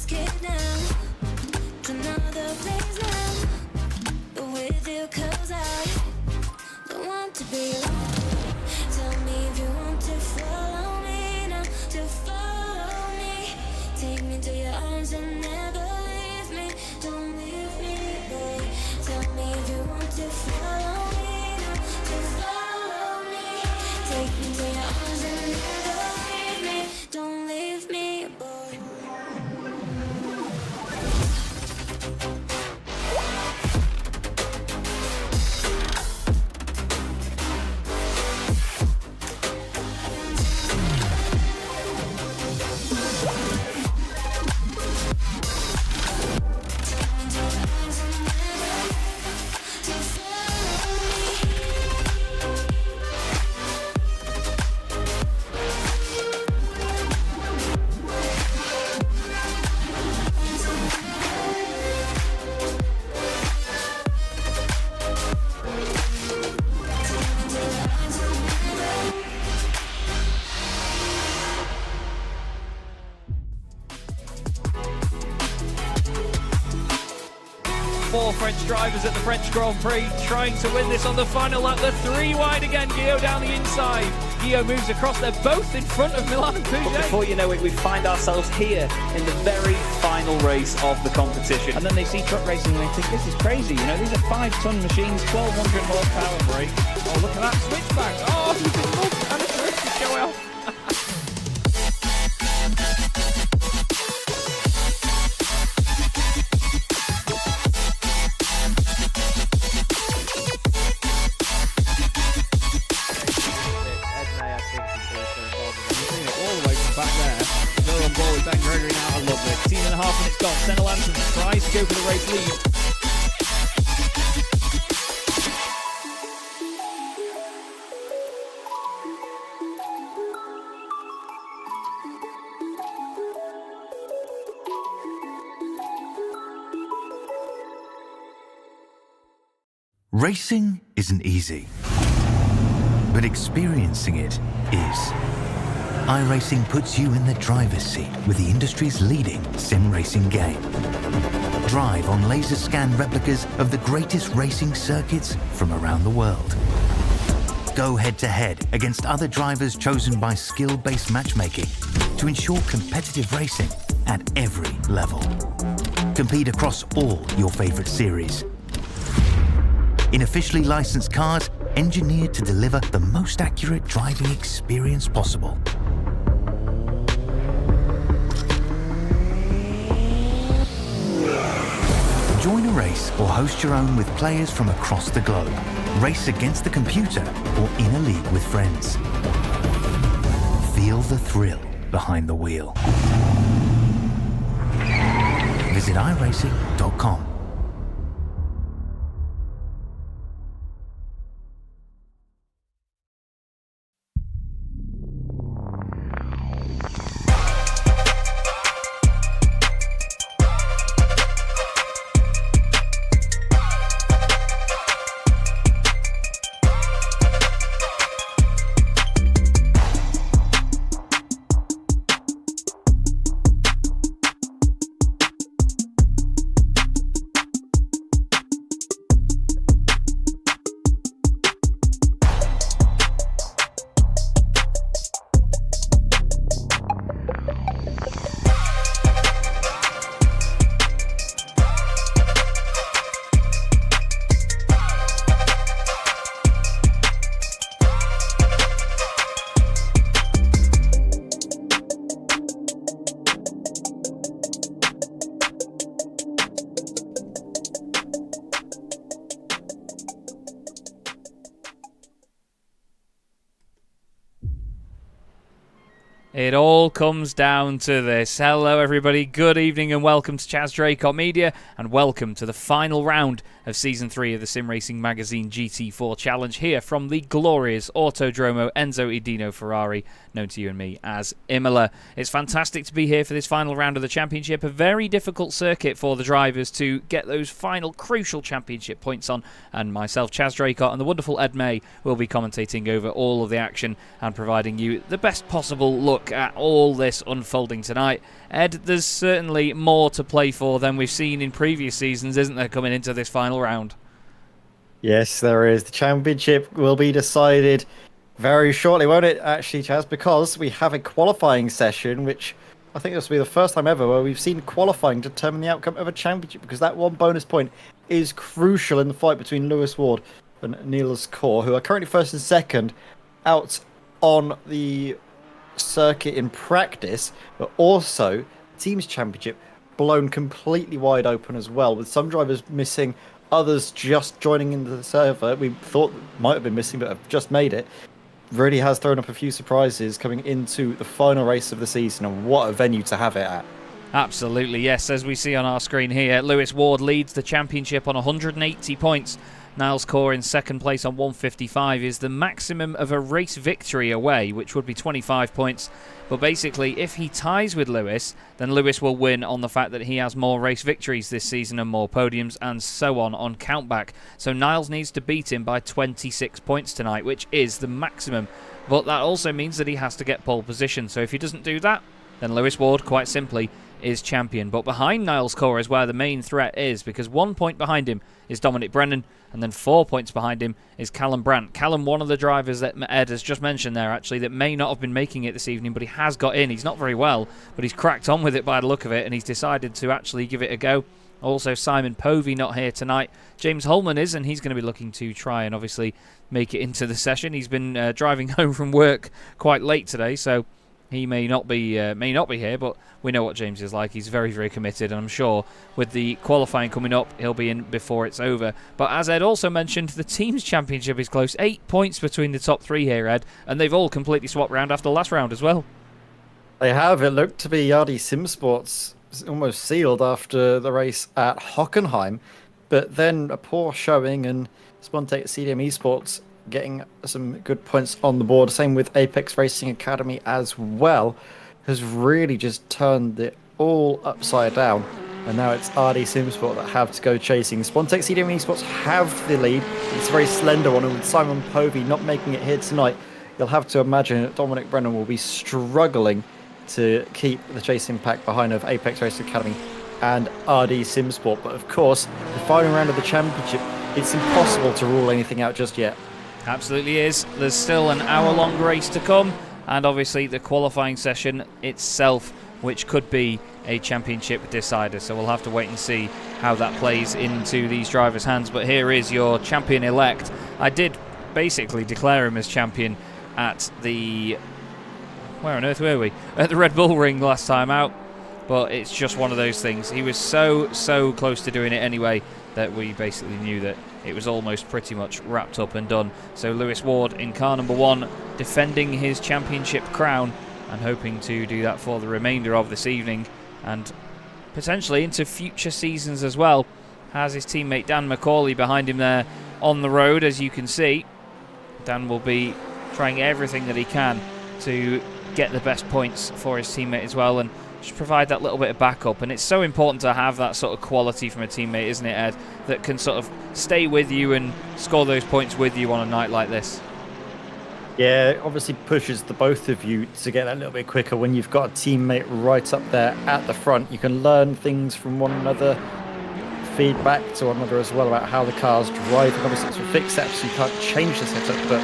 escape now to another place now, but with you 'cause I don't want to be alone. Tell me if you want to follow me now, to follow me. Take me to your arms and never leave me. Don't leave me, boy. Tell me if you want to follow me now, to follow me. Take me to your arms and never leave me. Don't leave me, boy. 4 French drivers at the French Grand Prix trying to win this on the final lap. The 3 wide again, Guillaume down the inside. Guillaume moves across, they're both in front of Milan and Pouget. But before you know it, we find ourselves here in the very final race of the competition. And then they see truck racing and they think, this is crazy, you know, these are 5-ton machines, 1,200 horsepower brake. Oh, look at that switchback. Oh, he's been looked and it's ready to show off. Gregory now, I love it. 10.5 minutes gone. Senna Lanson tries to go for the race lead. Racing isn't easy, but experiencing it is. iRacing puts you in the driver's seat with the industry's leading sim racing game. Drive on laser scan replicas of the greatest racing circuits from around the world. Go head to head against other drivers chosen by skill-based matchmaking to ensure competitive racing at every level. Compete across all your favorite series. In officially licensed cars engineered to deliver the most accurate driving experience possible. Join a race or host your own with players from across the globe. Race against the computer or in a league with friends. Feel the thrill behind the wheel. Visit iRacing.com. It all comes down to this. Hello everybody, good evening and welcome to Chaz Draycott Media and welcome to the final round of Season 3 of the Sim Racing Magazine GT4 Challenge here from the glorious Autodromo Enzo Dino Ferrari, known to you and me as Imola. It's fantastic to be here for this final round of the championship, a very difficult circuit for the drivers to get those final crucial championship points on, and myself, Chaz Draycott, and the wonderful Ed May will be commentating over all of the action and providing you the best possible look look at all this unfolding tonight. Ed, there's certainly more to play for than we've seen in previous seasons, isn't there, coming into this final round? Yes, there is. The championship will be decided very shortly, won't it, actually, Chaz? Because we have a qualifying session, which I think this will be the first time ever where we've seen qualifying determine the outcome of a championship, because that one bonus point is crucial in the fight between Lewis Ward and Niels Kaur, who are currently first and second out on the circuit in practice, but also teams championship blown completely wide open as well, with some drivers missing, others just joining into the server we thought might have been missing but have just made it. Really has thrown up a few surprises coming into the final race of the season, and what a venue to have it at. Absolutely, yes. As we see on our screen here, Lewis Ward leads the championship on 180 points. Niels Kaur in second place on 155 is the maximum of a race victory away, which would be 25 points. But basically, if he ties with Lewis, then Lewis will win on the fact that he has more race victories this season and more podiums and so on countback. So Niels needs to beat him by 26 points tonight, which is the maximum. But that also means that he has to get pole position. So if he doesn't do that, then Lewis Ward, quite simply, is champion. But behind Niels Kaur is where the main threat is, because 1 point behind him is Dominic Brennan, and then 4 points behind him is Callum Brandt. Callum, one of the drivers that Ed has just mentioned there, actually, that may not have been making it this evening, but he has got in. He's not very well, but he's cracked on with it by the look of it, and he's decided to actually give it a go. Also, Simon Povey not here tonight. James Holman is, and he's going to be looking to try and obviously make it into the session. He's been driving home from work quite late today, so he may not be here, but we know what James is like. He's very, very committed, and I'm sure with the qualifying coming up, he'll be in before it's over. But as Ed also mentioned, the team's championship is close. 8 points between the top three here, Ed, and they've all completely swapped round after the last round as well. They have. It looked to be Yardi Simsports almost sealed after the race at Hockenheim, but then a poor showing, and Spontac CDM Esports getting some good points on the board. Same with Apex Racing Academy as well, has really just turned it all upside down. And now it's RD Simsport that have to go chasing. Spontac CDM Esports have the lead. It's a very slender one, and with Simon Povey not making it here tonight, you'll have to imagine that Dominic Brennan will be struggling to keep the chasing pack behind of Apex Racing Academy and RD Simsport. But of course, the final round of the championship, it's impossible to rule anything out just yet. Absolutely is. There's still an hour-long race to come, and obviously the qualifying session itself, which could be a championship decider. So we'll have to wait and see how that plays into these drivers' hands. But here is your champion-elect. I did basically declare him as champion at the... where on earth were we? At the Red Bull Ring last time out. But it's just one of those things. He was so close to doing it anyway that we basically knew that it was almost pretty much wrapped up and done. So Lewis Ward in car number 1, defending his championship crown and hoping to do that for the remainder of this evening and potentially into future seasons as well. Has his teammate Dan McCauley behind him there on the road, as you can see. Dan will be trying everything that he can to get the best points for his teammate as well, and just provide that little bit of backup. And it's so important to have that sort of quality from a teammate, isn't it, Ed, that can sort of stay with you and score those points with you on a night like this. Yeah, it obviously pushes the both of you to get that little bit quicker when you've got a teammate right up there at the front. You can learn things from one another, feedback to one another as well about how the car's driving. Obviously it's a fixed setup, so you can't change the setup, but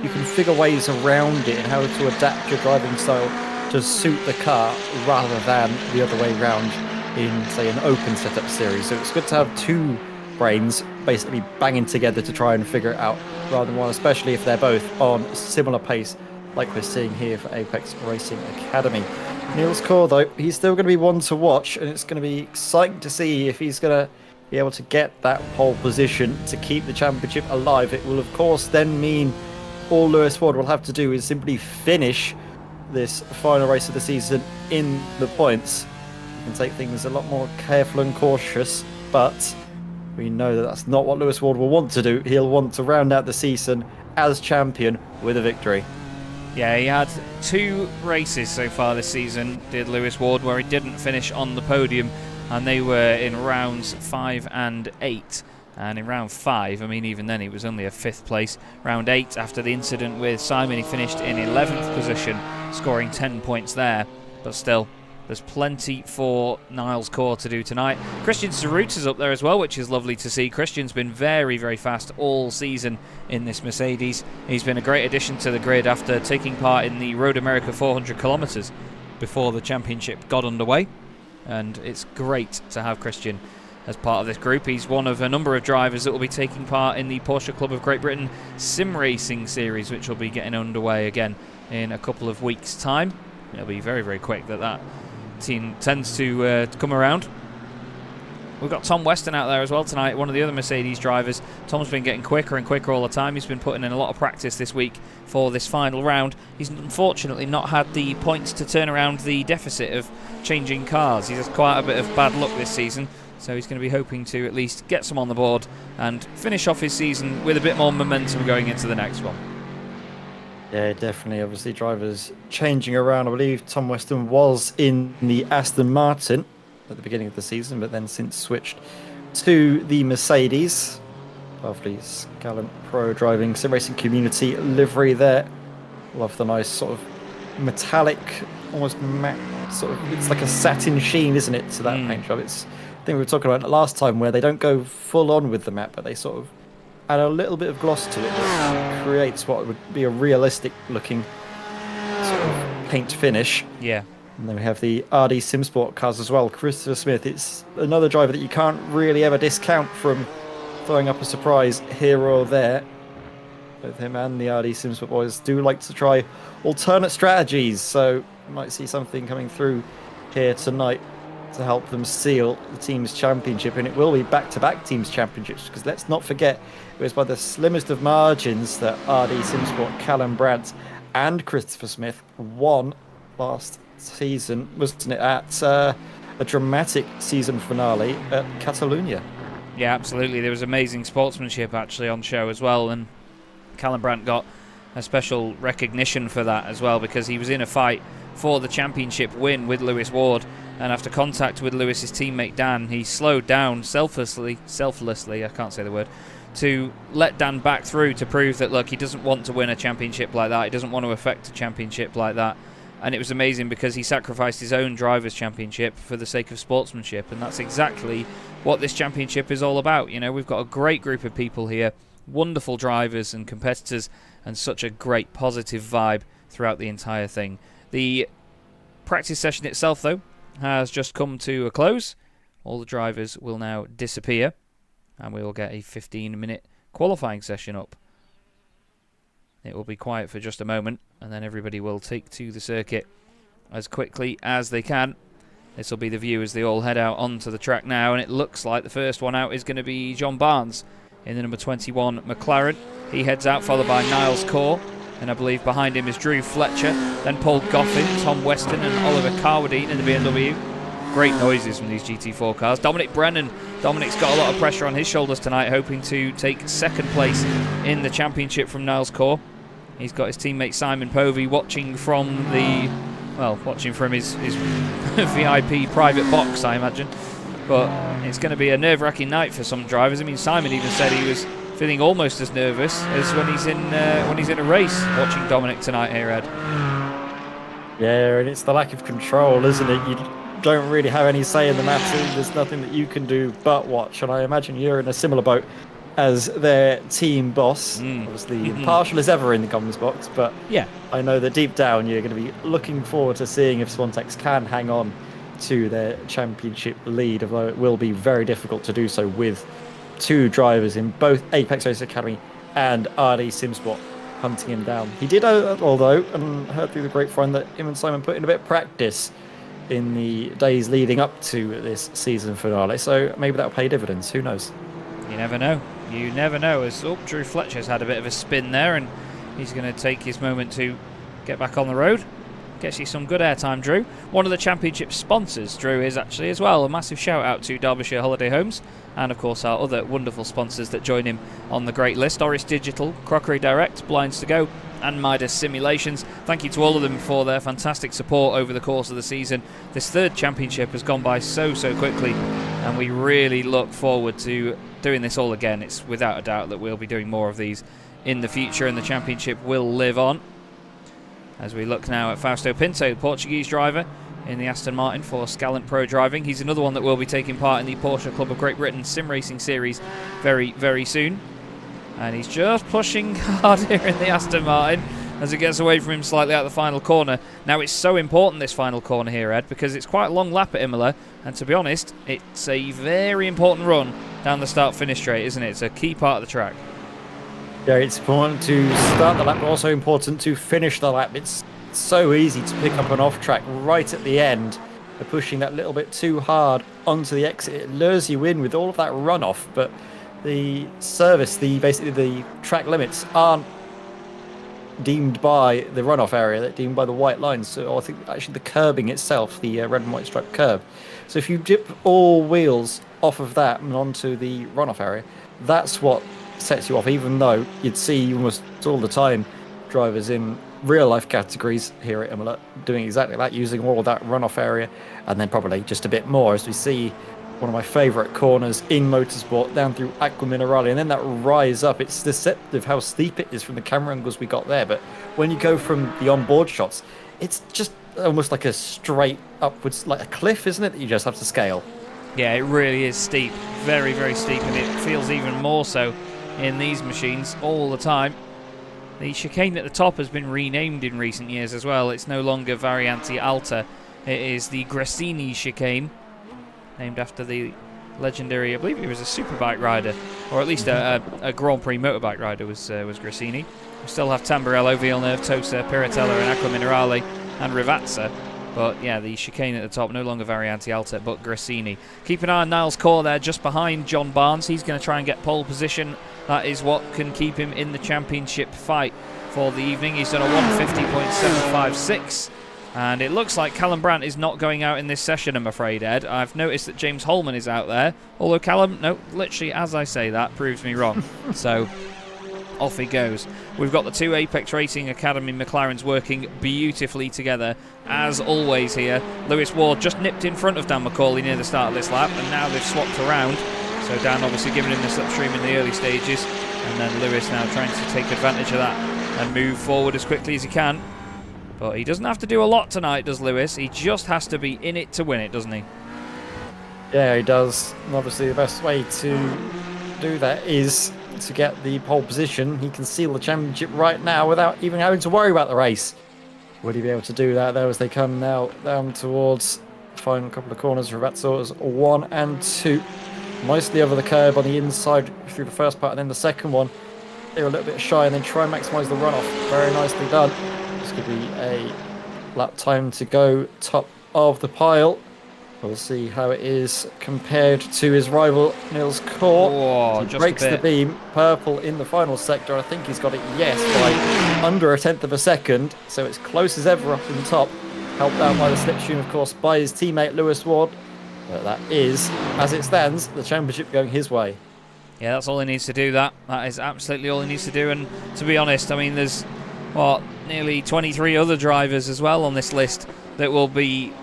you can figure ways around it and how to adapt your driving style to suit the car rather than the other way around in, say, an open setup series. So it's good to have two brains basically banging together to try and figure it out rather than one, especially if they're both on a similar pace like we're seeing here for Apex Racing Academy. Niels Kaur, though, he's still going to be one to watch, and it's going to be exciting to see if he's going to be able to get that pole position to keep the championship alive. It will, of course, then mean all Lewis Ward will have to do is simply finish this final race of the season in the points. You can take things a lot more careful and cautious, but we know that that's not what Lewis Ward will want to do. He'll want to round out the season as champion with a victory. Yeah, he had 2 races so far this season, did Lewis Ward, where he didn't finish on the podium, and they were in rounds 5 and 8. And in round 5, I mean, even then, he was only a 5th place. Round 8, after the incident with Simon, he finished in 11th position. scoring 10 points there. But still, there's plenty for Niles Core to do tonight. Christian Sarut is up there as well, which is lovely to see. Christian's been very, very fast all season in this Mercedes. He's been a great addition to the grid after taking part in the Road America 400 kilometres before the championship got underway. And it's great to have Christian as part of this group. He's one of a number of drivers that will be taking part in the Porsche Club of Great Britain Sim Racing Series, which will be getting underway again in a couple of weeks' time. It'll be very, very quick that team tends to come around. We've got Tom Weston out there as well tonight, one of the other Mercedes drivers. Tom's been getting quicker and quicker all the time. He's been putting in a lot of practice this week for this final round. He's unfortunately not had the points to turn around the deficit of changing cars. He's had quite a bit of bad luck this season, so he's going to be hoping to at least get some on the board and finish off his season with a bit more momentum going into the next one. Yeah, definitely. Obviously, drivers changing around. I believe Tom Weston was in the Aston Martin at the beginning of the season, but then since switched to the Mercedes. Lovely Scallon Pro driving sim racing community livery there. Love the nice sort of metallic, almost matte sort of. It's like a satin sheen, isn't it, to that paint job? It's. I think we were talking about it last time, where they don't go full on with the matte, but they sort of add a little bit of gloss to it that creates what would be a realistic looking sort of paint finish. Yeah. And then we have the RD Simsport cars as well. Christopher Smith, it's another driver that you can't really ever discount from throwing up a surprise here or there. Both him and the RD Simsport boys do like to try alternate strategies, so you might see something coming through here tonight to help them seal the team's championship. And it will be back-to-back teams championships, because let's not forget it was by the slimmest of margins that RD Simsport, Callum Brandt and Christopher Smith won last season, wasn't it, at a dramatic season finale at Catalonia. Yeah, absolutely. There was amazing sportsmanship actually on show as well, and Callum Brandt got a special recognition for that as well, because he was in a fight for the championship win with Lewis Ward, and after contact with Lewis's teammate Dan, he slowed down selflessly, I can't say the word, to let Dan back through to prove that, look, he doesn't want to win a championship like that, he doesn't want to affect a championship like that. And it was amazing because he sacrificed his own drivers' championship for the sake of sportsmanship, and that's exactly what this championship is all about. You know, we've got a great group of people here, wonderful drivers and competitors, and such a great positive vibe throughout the entire thing. The practice session itself, though, has just come to a close. All the drivers will now disappear, and we will get a 15-minute qualifying session up. It will be quiet for just a moment, and then everybody will take to the circuit as quickly as they can. This will be the view as they all head out onto the track now, and it looks like the first one out is going to be John Barnes in the number 21 McLaren. He heads out, followed by Niles Core, and I believe behind him is Drew Fletcher, then Paul Goffin, Tom Weston and Oliver Carwadine in the BMW. Great noises from these GT4 cars. Dominic Brennan. Dominic's got a lot of pressure on his shoulders tonight, hoping to take second place in the championship from Niles Core. He's got his teammate Simon Povey watching from his VIP private box, I imagine. But it's going to be a nerve-wracking night for some drivers. I mean, Simon even said he was feeling almost as nervous as when he's in a race watching Dominic tonight here, Ed. Yeah, and it's the lack of control, isn't it? You don't really have any say in the matter. There's nothing that you can do but watch, and I imagine you're in a similar boat as their team boss. Obviously impartial as ever in the comments box, but yeah, I know that deep down you're going to be looking forward to seeing if Swantex can hang on to their championship lead, although it will be very difficult to do so with two drivers in both Apex Race Academy and RD Simsport hunting him down. He did, although, and heard through the grapevine that him and Simon put in a bit of practice in the days leading up to this season finale, so maybe that'll pay dividends, who knows. You never know. You never know. As Drew Fletcher's had a bit of a spin there, and he's going to take his moment to get back on the road. Gets you some good airtime, Drew. One of the championship sponsors, Drew, is actually as well. A massive shout out to Derbyshire Holiday Homes, and of course our other wonderful sponsors that join him on the great list: Orris Digital, Crockery Direct, Blinds to Go, and Mydas Simulations. Thank you to all of them for their fantastic support over the course of the season. This third championship has gone by so quickly, and we really look forward to doing this all again. It's without a doubt that we'll be doing more of these in the future, and the championship will live on. As we look now at Fausto Pinto, the Portuguese driver in the Aston Martin for Scalant Pro Driving. He's another one that will be taking part in the Porsche Club of Great Britain Sim Racing Series very, very soon. And he's just pushing hard here in the Aston Martin as it gets away from him slightly out the final corner. Now, it's so important, this final corner here, Ed, because it's quite a long lap at Imola, and to be honest, it's a very important run down the start-finish straight, isn't it? It's a key part of the track. Yeah, it's important to start the lap, but also important to finish the lap. It's so easy to pick up an off-track right at the end. They're pushing that little bit too hard onto the exit. It lures you in with all of that runoff, but the service, basically the track limits aren't deemed by the runoff area, they're deemed by the white lines. So I think actually the curbing itself, the red and white striped curb. So if you dip all wheels off of that and onto the runoff area, that's what sets you off, even though you'd see almost all the time drivers in real life categories here at Imola doing exactly that, using all of that runoff area and then probably just a bit more, as we see one of my favourite corners in motorsport down through Acqua Minerale, and then that rise up. It's deceptive how steep it is from the camera angles we got there, but when you go from the onboard shots, it's just almost like a straight upwards, like a cliff, isn't it, that you just have to scale? Yeah, it really is steep, very, very steep, and it feels even more so in these machines all the time. The chicane at the top has been renamed in recent years as well. It's no longer Variante Alta, it is the Grassini chicane, named after the legendary, I believe he was a superbike rider, or at least a Grand Prix motorbike rider was Grassini. We still have Tamburello, Villeneuve, Tosa, Piratella and Acqua Minerale and Rivazza. But yeah, the chicane at the top, no longer Variante Alta, but Grassini. Keep an eye on Niles Core there, just behind John Barnes. He's going to try and get pole position. That is what can keep him in the championship fight for the evening. He's done a 150.756. And it looks like Callum Brandt is not going out in this session, I'm afraid, Ed. I've noticed that James Holman is out there. Although Callum, no, literally as I say that, proves me wrong. So off he goes. We've got the two Apex Racing Academy McLarens working beautifully together, as always here. Lewis Ward just nipped in front of Dan McCauley near the start of this lap, and now they've swapped around. So Dan obviously giving him the slipstream in the early stages, and then Lewis now trying to take advantage of that and move forward as quickly as he can. But he doesn't have to do a lot tonight, does Lewis? He just has to be in it to win it, doesn't he? Yeah, he does. And obviously the best way to do that is to get the pole position. He can seal the championship right now without even having to worry about the race. Would he be able to do that though, as they come now down towards the final couple of corners? Rivazza's 1 and 2. Mostly over the curb on the inside through the first part, and then the second one they're a little bit shy and then try and maximise the runoff. Very nicely done. This could be a lap time to go top of the pile. We'll see how it is compared to his rival Niels Core. Whoa, he breaks the beam. Purple in the final sector. I think he's got it, yes, by under 1/10 of a second. So it's close as ever up in top. Helped out by the slipstream, of course, by his teammate Lewis Ward. But that is, as it stands, the championship going his way. Yeah, that's all he needs to do. That is absolutely all he needs to do. And to be honest, I mean, there's nearly 23 other drivers as well on this list that will be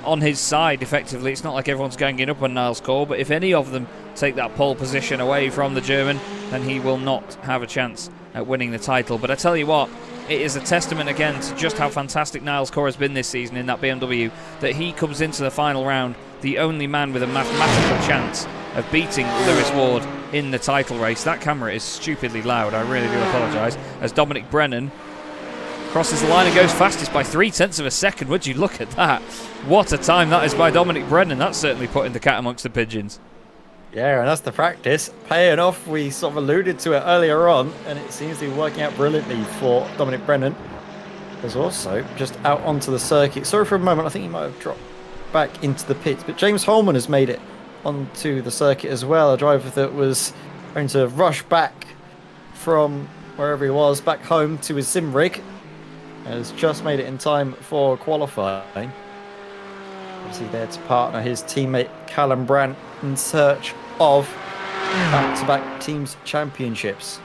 on his side effectively. It's not like everyone's ganging up on Niles Core, but if any of them take that pole position away from the German, then he will not have a chance at winning the title. But I tell you what, it is a testament again to just how fantastic Niles Core has been this season in that BMW, that he comes into the final round the only man with a mathematical chance of beating Lewis Ward in the title race. That camera is stupidly loud, I really do apologise, as Dominic Brennan crosses the line and goes fastest by 0.3 of a second. Would you look at that? What a time that is by Dominic Brennan. That's certainly putting the cat amongst the pigeons. Yeah, and that's the practice paying off. We sort of alluded to it earlier on, and it seems to be working out brilliantly for Dominic Brennan. There's also just out onto the circuit. Sorry for a moment, I think he might have dropped back into the pits, but James Holman has made it onto the circuit as well. A driver that was going to rush back from wherever he was back home to his sim rig has just made it in time for qualifying. Obviously there to partner his teammate Callum Brandt in search of back-to-back teams championships.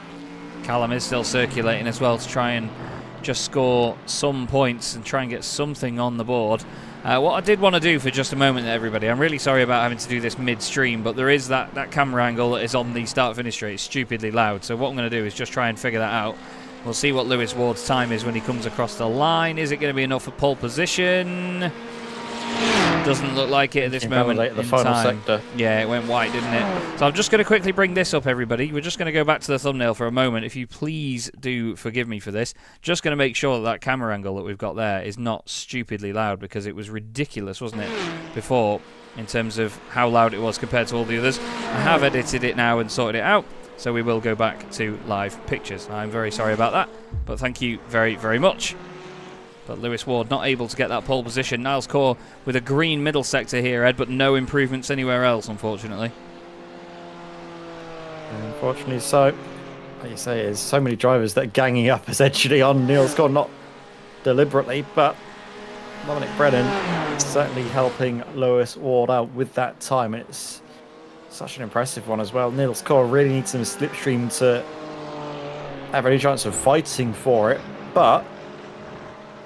Callum is still circulating as well to try and just score some points and try and get something on the board. What I did want to do for just a moment, everybody, I'm really sorry about having to do this mid-stream, but there is that camera angle that is on the start-finish straight. It's stupidly loud, so what I'm going to do is just try and figure that out. We'll see what Lewis Ward's time is when he comes across the line. Is it going to be enough for pole position? Doesn't look like it at this moment the in final time. sector. Yeah, it went white, didn't it? So I'm just going to quickly bring this up, everybody. We're just going to go back to the thumbnail for a moment. If you please do forgive me for this. Just going to make sure that that camera angle that we've got there is not stupidly loud, because it was ridiculous, wasn't it, before, in terms of how loud it was compared to all the others. I have edited it now and sorted it out, so we will go back to live pictures. I'm very sorry about that, but thank you very, very much. But Lewis Ward not able to get that pole position. Niles Core with a green middle sector here, Ed, but no improvements anywhere else, unfortunately. Unfortunately, so, like you say, there's so many drivers that are ganging up essentially on Niels Core, not deliberately, but Dominic Brennan certainly helping Lewis Ward out with that time. It's such an impressive one as well. Niels Core really needs some slipstream to have any chance of fighting for it, but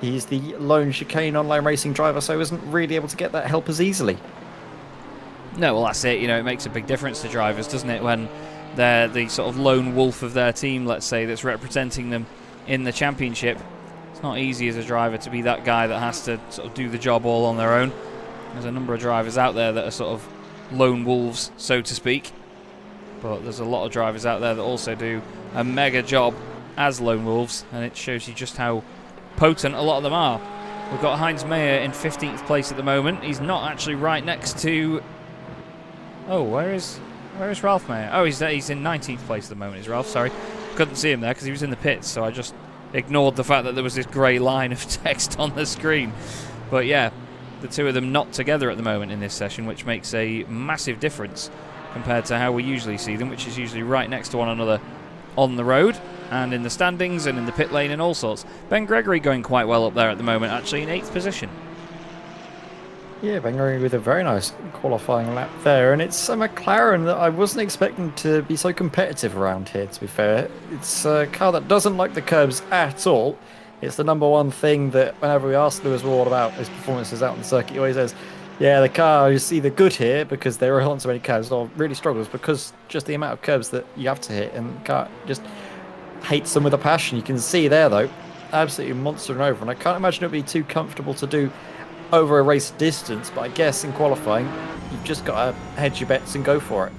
he's the lone chicane online racing driver, so isn't really able to get that help as easily. No, well, that's it. You know, it makes a big difference to drivers, doesn't it, when they're the sort of lone wolf of their team, let's say, that's representing them in the championship. It's not easy as a driver to be that guy that has to sort of do the job all on their own. There's a number of drivers out there that are sort of lone wolves, so to speak. But there's a lot of drivers out there that also do a mega job as lone wolves, and it shows you just how potent a lot of them are. We've got Heinz Mayer in 15th place at the moment. He's not actually right next to... Oh, where is Ralph Mayer? Oh, he's in 19th place at the moment, is Ralph, sorry. Couldn't see him there because he was in the pits, so I just ignored the fact that there was this grey line of text on the screen. But yeah, the two of them not together at the moment in this session, which makes a massive difference compared to how we usually see them, which is usually right next to one another on the road and in the standings and in the pit lane and all sorts. Ben Gregory going quite well up there at the moment, actually in 8th position. Yeah, Ben Gregory with a very nice qualifying lap there, and it's a McLaren that I wasn't expecting to be so competitive around here, to be fair. It's a car that doesn't like the curbs at all. It's the number one thing that whenever we ask Lewis Ward about his performances out on the circuit, he always says, yeah, the car is either good here because there are not so many curbs, or really struggles because just the amount of curbs that you have to hit, and the car just hates them with a passion. You can see there, though, absolutely monstering over, and I can't imagine it would be too comfortable to do over a race distance, but I guess in qualifying, you've just got to hedge your bets and go for it.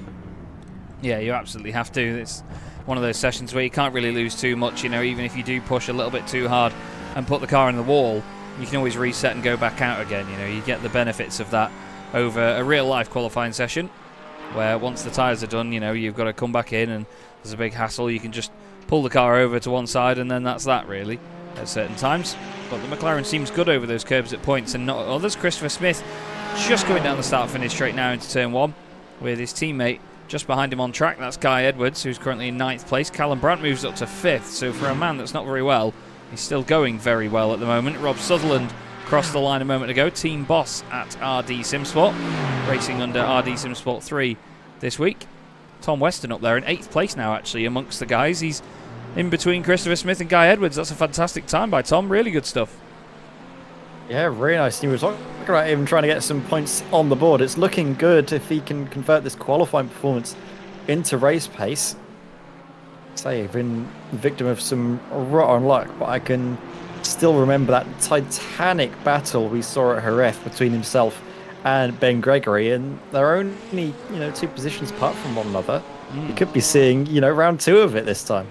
Yeah, you absolutely have to. It's one of those sessions where you can't really lose too much, you know, even if you do push a little bit too hard and put the car in the wall, you can always reset and go back out again. You know, you get the benefits of that over a real-life qualifying session, where once the tyres are done, you know, you've got to come back in and there's a big hassle. You can just pull the car over to one side and then that's that, really, at certain times. But the McLaren seems good over those curbs at points and not others. Christopher Smith just going down the start-finish straight now into turn 1 with his teammate just behind him on track. That's Guy Edwards, who's currently in 9th place. Callum Brandt moves up to 5th, so for a man that's not very well, he's still going very well at the moment. Rob Sutherland crossed the line a moment ago, team boss at RD Simsport, racing under RD Simsport 3 this week. Tom Weston up there in 8th place now, actually, amongst the guys. He's in between Christopher Smith and Guy Edwards. That's a fantastic time by Tom. Really good stuff. Yeah, really nice. He was talking about even trying to get some points on the board. It's looking good if he can convert this qualifying performance into race pace. Say, I've been the victim of some rotten luck, but I can still remember that titanic battle we saw at Jerez between himself and Ben Gregory, and they're only, 2 positions apart from one another. You could be seeing, round 2 of it this time.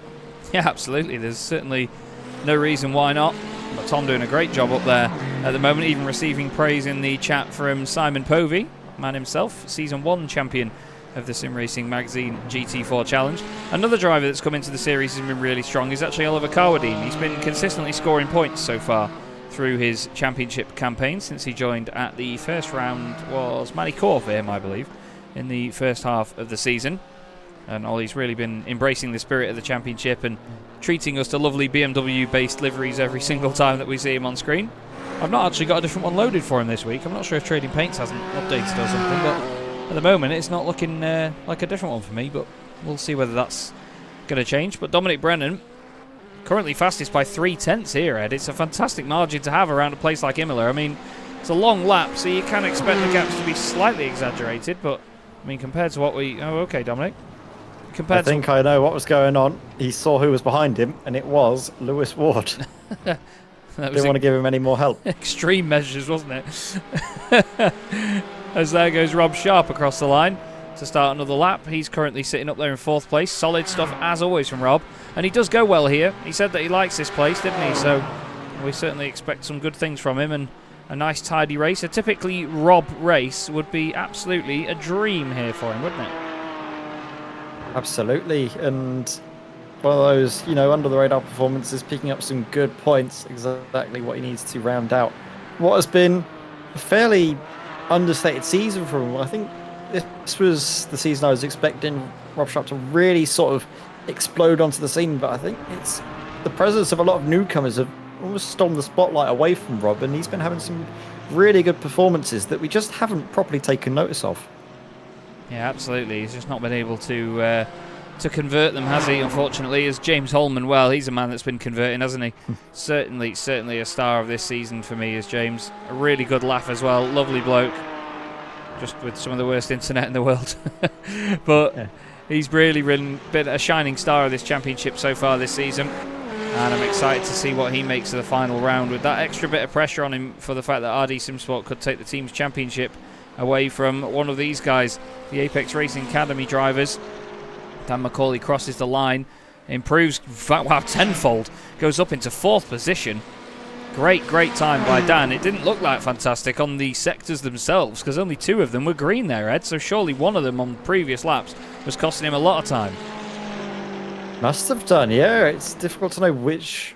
Yeah, absolutely. There's certainly no reason why not. But Tom doing a great job up there at the moment, even receiving praise in the chat from Simon Povey, man himself, Season 1 champion of the Sim Racing Magazine GT4 Challenge. Another driver that's come into the series has been really strong is actually Oliver Carwadine. He's been consistently scoring points so far through his championship campaign since he joined at the first round was Manny Core for him, I believe, in the first half of the season. And Ollie's really been embracing the spirit of the championship and treating us to lovely BMW-based liveries every single time that we see him on screen. I've not actually got a different one loaded for him this week. I'm not sure if Trading Paints hasn't updated or something, but at the moment it's not looking like a different one for me, but we'll see whether that's going to change. But Dominic Brennan, currently fastest by 3/10 here, Ed. It's a fantastic margin to have around a place like Imola. I mean, it's a long lap, so you can expect the gaps to be slightly exaggerated, but I mean, compared to what we... Oh, okay, Dominic. compared I think I know what was going on. He saw who was behind him, and it was Lewis Ward. that Didn't want to give him any more help. extreme measures, wasn't it? As there goes Rob Sharp across the line to start another lap. He's currently sitting up there in 4th place. Solid stuff as always from Rob, and he does go well here. He said that he likes this place, didn't he? So we certainly expect some good things from him, and a nice tidy race. A typically Rob race would be absolutely a dream here for him, wouldn't it? Absolutely, and one of those, under the radar performances, picking up some good points, exactly what he needs to round out what has been a fairly understated season for him. I think this was the season I was expecting Rob Sharp to really sort of explode onto the scene, but I think it's the presence of a lot of newcomers have almost stolen the spotlight away from Rob, and he's been having some really good performances that we just haven't properly taken notice of. Yeah, absolutely. He's just not been able to convert them, has he? Unfortunately, as James Holman, well, he's a man that's been converting, hasn't he? certainly a star of this season for me is James. A really good laugh as well. Lovely bloke. Just with some of the worst internet in the world. But yeah, he's really been a shining star of this championship so far this season. And I'm excited to see what he makes of the final round with that extra bit of pressure on him for the fact that RD Simsport could take the team's championship away from one of these guys, the Apex Racing Academy drivers. Dan McCauley crosses the line, improves, tenfold, goes up into 4th position. Great time by Dan. It didn't look like fantastic on the sectors themselves because only 2 of them were green there, Ed, so surely one of them on previous laps was costing him a lot of time. Must have done, yeah. It's difficult to know which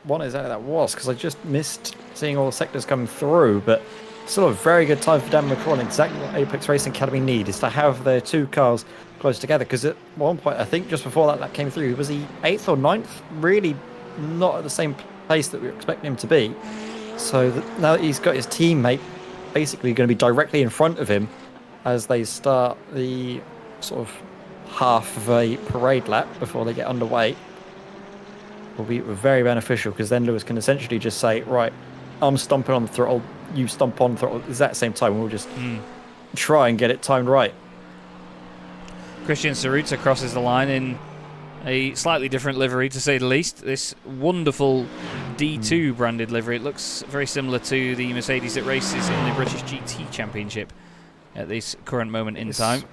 one exactly that was because I just missed seeing all the sectors coming through, but still a very good time for Dan McCall. Exactly what Apex Racing Academy need is to have their 2 cars close together, because at one point, I think just before that lap came through, was he 8th or 9th? Really not at the same place that we were expecting him to be. So now that he's got his teammate basically going to be directly in front of him as they start the sort of half of a parade lap before they get underway, will be very beneficial, because then Lewis can essentially just say, right, I'm stomping on the throttle, you stomp on the throttle at the exact same time, and we'll just try and get it timed right. Christian Saruta crosses the line in a slightly different livery, to say the least. This wonderful D2 branded livery. It looks very similar to the Mercedes that races in the British GT Championship at this current moment in time.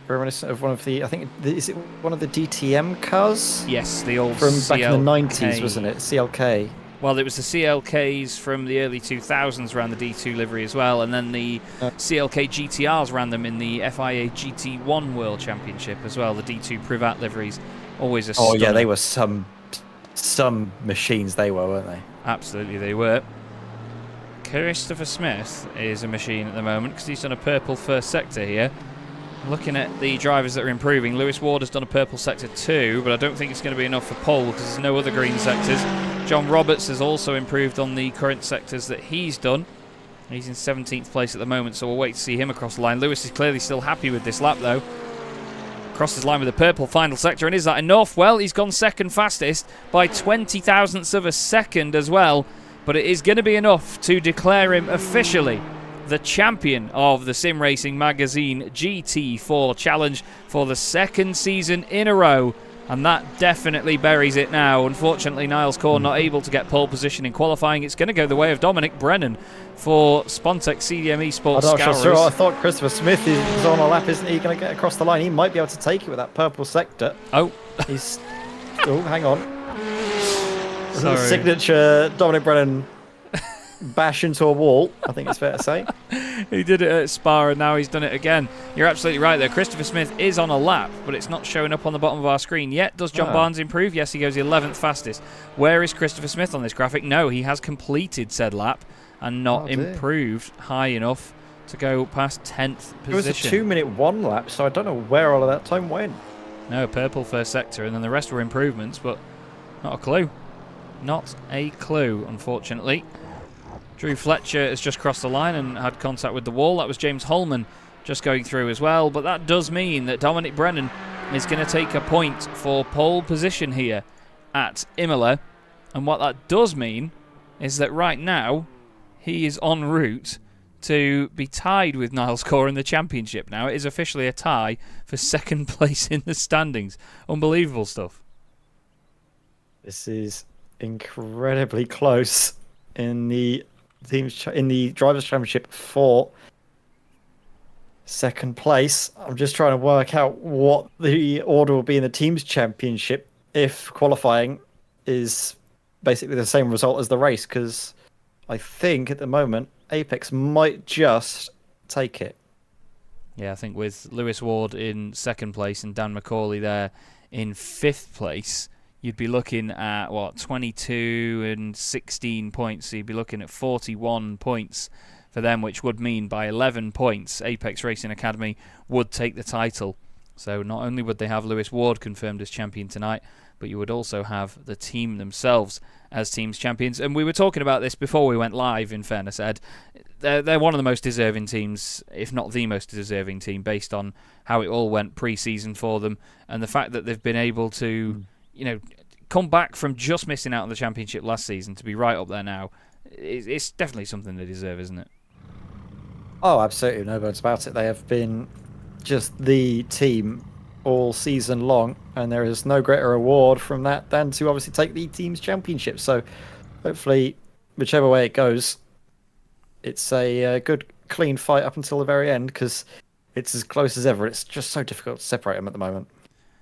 Reminiscent of one of the, I think, is it one of the DTM cars? Yes, the old from CLK. Back in the 90s, wasn't it? CLK. Well, it was the CLKs from the early 2000s ran the D2 livery as well, and then the CLK GTRs ran them in the FIA GT1 World Championship as well. The D2 Privat liveries, always a stunner. Oh yeah, they were some machines, they were, weren't they? Absolutely, they were. Christopher Smith is a machine at the moment because he's done a purple first sector here. Looking at the drivers that are improving, Lewis Ward has done a purple sector too, but I don't think it's going to be enough for pole because there's no other green sectors. John Roberts has also improved on the current sectors that he's done. He's in 17th place at the moment, so we'll wait to see him across the line. Lewis is clearly still happy with this lap though. Crosses the line with a purple final sector, and is that enough? Well, he's gone second fastest by 20 thousandths of a second as well, but it is going to be enough to declare him officially the champion of the Sim Racing Magazine GT4 Challenge for the 2nd season in a row, and that definitely buries it now. Unfortunately, Niles Corr not able to get pole position in qualifying. It's going to go the way of Dominic Brennan for Spontex CDM Esports Scourers. Sure. I thought Christopher Smith is on a lap, isn't he? Going to get across the line. He might be able to take it with that purple sector. Oh. He's... oh, hang on. Sorry. Signature Dominic Brennan bash into a wall, I think it's fair to say. He did it at Spa and now he's done it again. You're absolutely right there. Christopher Smith is on a lap, but it's not showing up on the bottom of our screen yet. Does John Barnes improve? Yes, he goes 11th fastest. Where is Christopher Smith on this graphic? No, he has completed said lap and not improved high enough to go past 10th position. It was a 2-minute 1 lap, so I don't know where all of that time went. No, purple first sector, and then the rest were improvements, but not a clue. Not a clue, unfortunately. Drew Fletcher has just crossed the line and had contact with the wall. That was James Holman just going through as well. But that does mean that Dominic Brennan is going to take a point for pole position here at Imola. And what that does mean is that right now he is en route to be tied with Niles Corr in the championship now. It is officially a tie for second place in the standings. Unbelievable stuff. This is incredibly close in the drivers' championship for second place. I'm just trying to work out what the order will be in the teams' championship if qualifying is basically the same result as the race, because I think at the moment Apex might just take it. Yeah, I think with Lewis Ward in second place and Dan McCauley there in fifth place, you'd be looking at, 22 and 16 points. So you'd be looking at 41 points for them, which would mean by 11 points, Apex Racing Academy would take the title. So not only would they have Lewis Ward confirmed as champion tonight, but you would also have the team themselves as teams champions. And we were talking about this before we went live, in fairness, Ed. They're one of the most deserving teams, if not the most deserving team, based on how it all went pre-season for them, and the fact that they've been able to, come back from just missing out on the championship last season to be right up there now. It's definitely something they deserve, isn't it? Oh, absolutely, no words about it. They have been just the team all season long, and there is no greater reward from that than to obviously take the team's championship. So hopefully, whichever way it goes, it's a good, clean fight up until the very end, because it's as close as ever. It's just so difficult to separate them at the moment.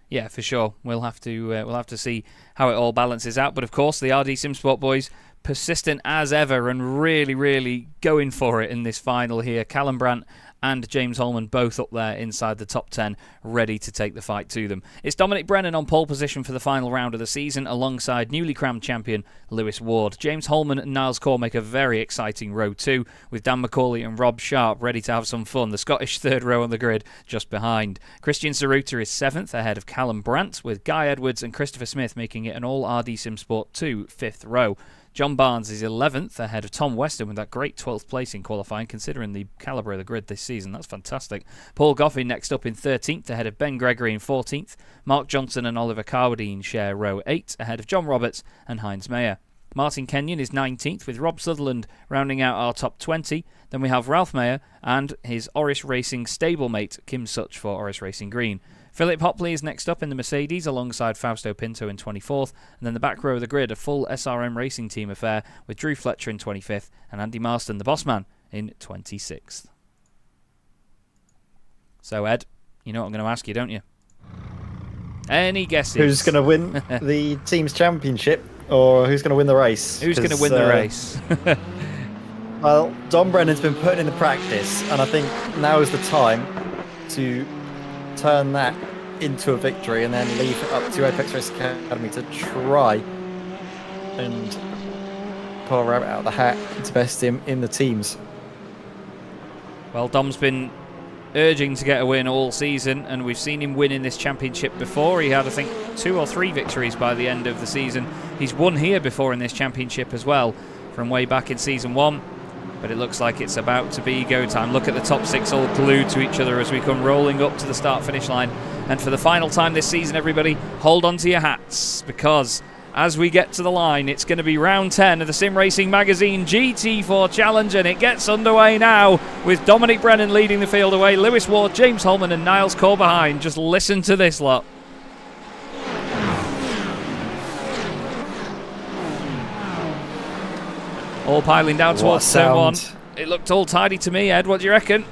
Yeah, for sure. We'll have to see how it all balances out. But of course, the RD SimSport boys, persistent as ever and really, really going for it in this final here. Callum Brandt and James Holman both up there inside the top 10, ready to take the fight to them. It's Dominic Brennan on pole position for the final round of the season, alongside newly crowned champion Lewis Ward. James Holman and Niles Corr make a very exciting row 2, with Dan McCauley and Rob Sharp ready to have some fun. The Scottish third row on the grid just behind. Christian Saruta is 7th, ahead of Callum Brandt, with Guy Edwards and Christopher Smith making it an all RD SimSport 2 5th row. John Barnes is 11th, ahead of Tom Weston with that great 12th place in qualifying, considering the calibre of the grid this season. That's fantastic. Paul Goffin next up in 13th, ahead of Ben Gregory in 14th. Mark Johnson and Oliver Carwadine share row 8, ahead of John Roberts and Heinz Mayer. Martin Kenyon is 19th, with Rob Sutherland rounding out our top 20. Then we have Ralph Mayer and his Orris Racing stablemate Kim Such for Orris Racing Green. Philip Hopley is next up in the Mercedes alongside Fausto Pinto in 24th, and then the back row of the grid, a full SRM Racing Team affair with Drew Fletcher in 25th and Andy Marston, the boss man, in 26th. So Ed, you know what I'm going to ask you, don't you? Any guesses? Who's going to win the team's championship, or who's going to win the race? Who's going to win the race? Well, Don Brennan's been putting in the practice, and I think now is the time to turn that into a victory and then leave it up to Apex Racing Academy to try and pull a rabbit out of the hat to best him in the teams. Well, Dom's been urging to get a win all season, and we've seen him win in this championship before. He had, I think, 2 or 3 victories by the end of the season. He's won here before in this championship as well, from way back in Season 1. But it looks like it's about to be go time. Look at the top 6 all glued to each other as we come rolling up to the start-finish line. And for the final time this season, everybody, hold on to your hats, because as we get to the line, it's going to be round 10 of the Sim Racing Magazine GT4 Challenge, and it gets underway now with Dominic Brennan leading the field away, Lewis Ward, James Holman and Niles Corr behind. Just listen to this lot. All piling down towards turn 1. It looked all tidy to me, Ed. What do you reckon?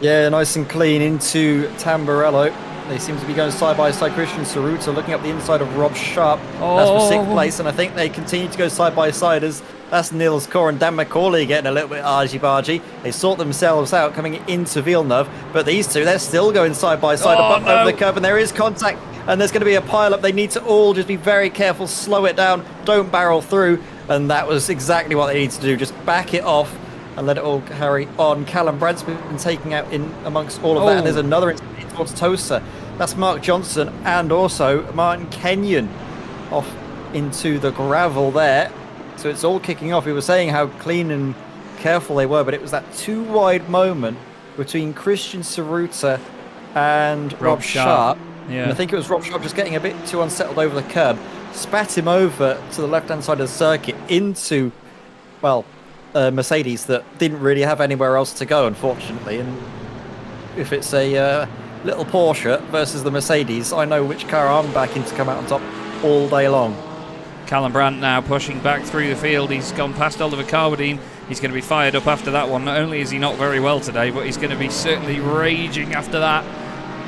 Yeah, nice and clean into Tamburello. They seem to be going side by side. Christian Saruta looking up the inside of Rob Sharp. That's for 6th place, and I think they continue to go side by side as that's Niles Corr and Dan McCauley getting a little bit argy-bargy. They sort themselves out coming into Villeneuve, but these two, they're still going side by side over the curb, and there is contact, and there's going to be a pile-up. They need to all just be very careful, slow it down, don't barrel through, and that was exactly what they need to do. Just back it off and let it all carry on. Callum Brandt's been taking out in amongst all of that, and there's another towards Tosa. That's Mark Johnson and also Martin Kenyon off into the gravel there. So it's all kicking off. We were saying how clean and careful they were, but it was that too wide moment between Christian Saruta and Rob Sharp. Yeah. And I think it was Rob Sharp just getting a bit too unsettled over the curb. Spat him over to the left-hand side of the circuit into, well, Mercedes that didn't really have anywhere else to go, unfortunately. And if it's a little Porsche versus the Mercedes, I know which car I'm backing to come out on top all day long. Callum Brandt now pushing back through the field. He's gone past Oliver Carwadine. He's going to be fired up after that one. Not only is he not very well today, but he's going to be certainly raging after that.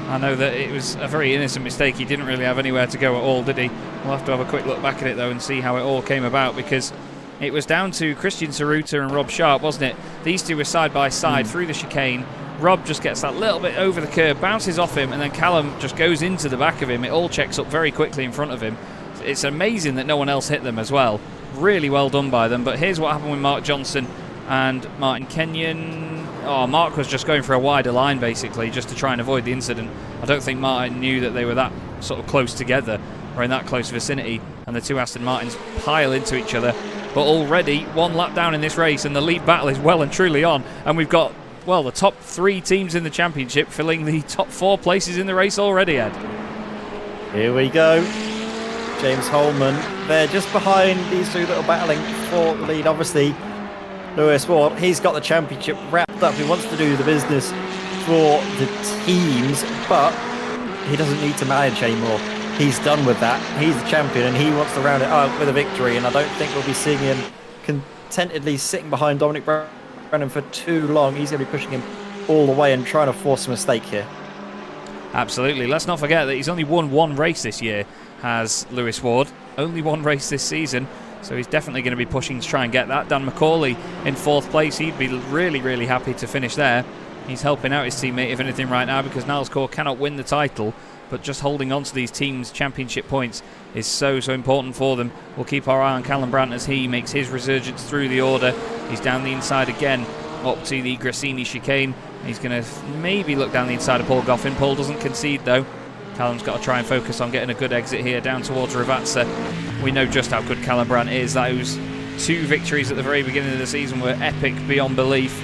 I know that it was a very innocent mistake. He didn't really have anywhere to go at all, did he? We'll have to have a quick look back at it, though, and see how it all came about, because it was down to Christian Saruta and Rob Sharp, wasn't it? These two were side by side through the chicane. Rob just gets that little bit over the curb, bounces off him, and then Callum just goes into the back of him. It all checks up very quickly in front of him. It's amazing that no one else hit them as well. Really well done by them. But here's what happened with Mark Johnson and Martin Kenyon. Oh, Mark was just going for a wider line, basically, just to try and avoid the incident. I don't think Martin knew that they were that sort of close together, or in that close vicinity, and the two Aston Martins pile into each other. But already, one lap down in this race, and the lead battle is well and truly on. And we've got, well, the top 3 teams in the championship filling the top 4 places in the race already, Ed. Here we go. James Holman there just behind these two that are battling for the lead. Obviously, Lewis Ward, he's got the championship wrapped up. He wants to do the business for the teams, but he doesn't need to manage anymore. He's done with that. He's the champion, and he wants to round it up with a victory, and I don't think we'll be seeing him contentedly sitting behind Dominic Brennan for too long. He's going to be pushing him all the way and trying to force a mistake here. Absolutely. Let's not forget that he's only won 1 race this year, has Lewis Ward. Only 1 race this season, so he's definitely going to be pushing to try and get that. Dan McCauley in 4th place. He'd be really, really happy to finish there. He's helping out his teammate, if anything, right now, because Niles Core cannot win the title, but just holding on to these teams' championship points is so important for them. We'll keep our eye on Callum Brandt as he makes his resurgence through the order. He's down the inside again, up to the Grassini chicane. He's going to maybe look down the inside of Paul Goffin. Paul doesn't concede, though. Callum's got to try and focus on getting a good exit here down towards Ravazza. We know just how good Callum Brandt is. Those 2 victories at the very beginning of the season were epic beyond belief.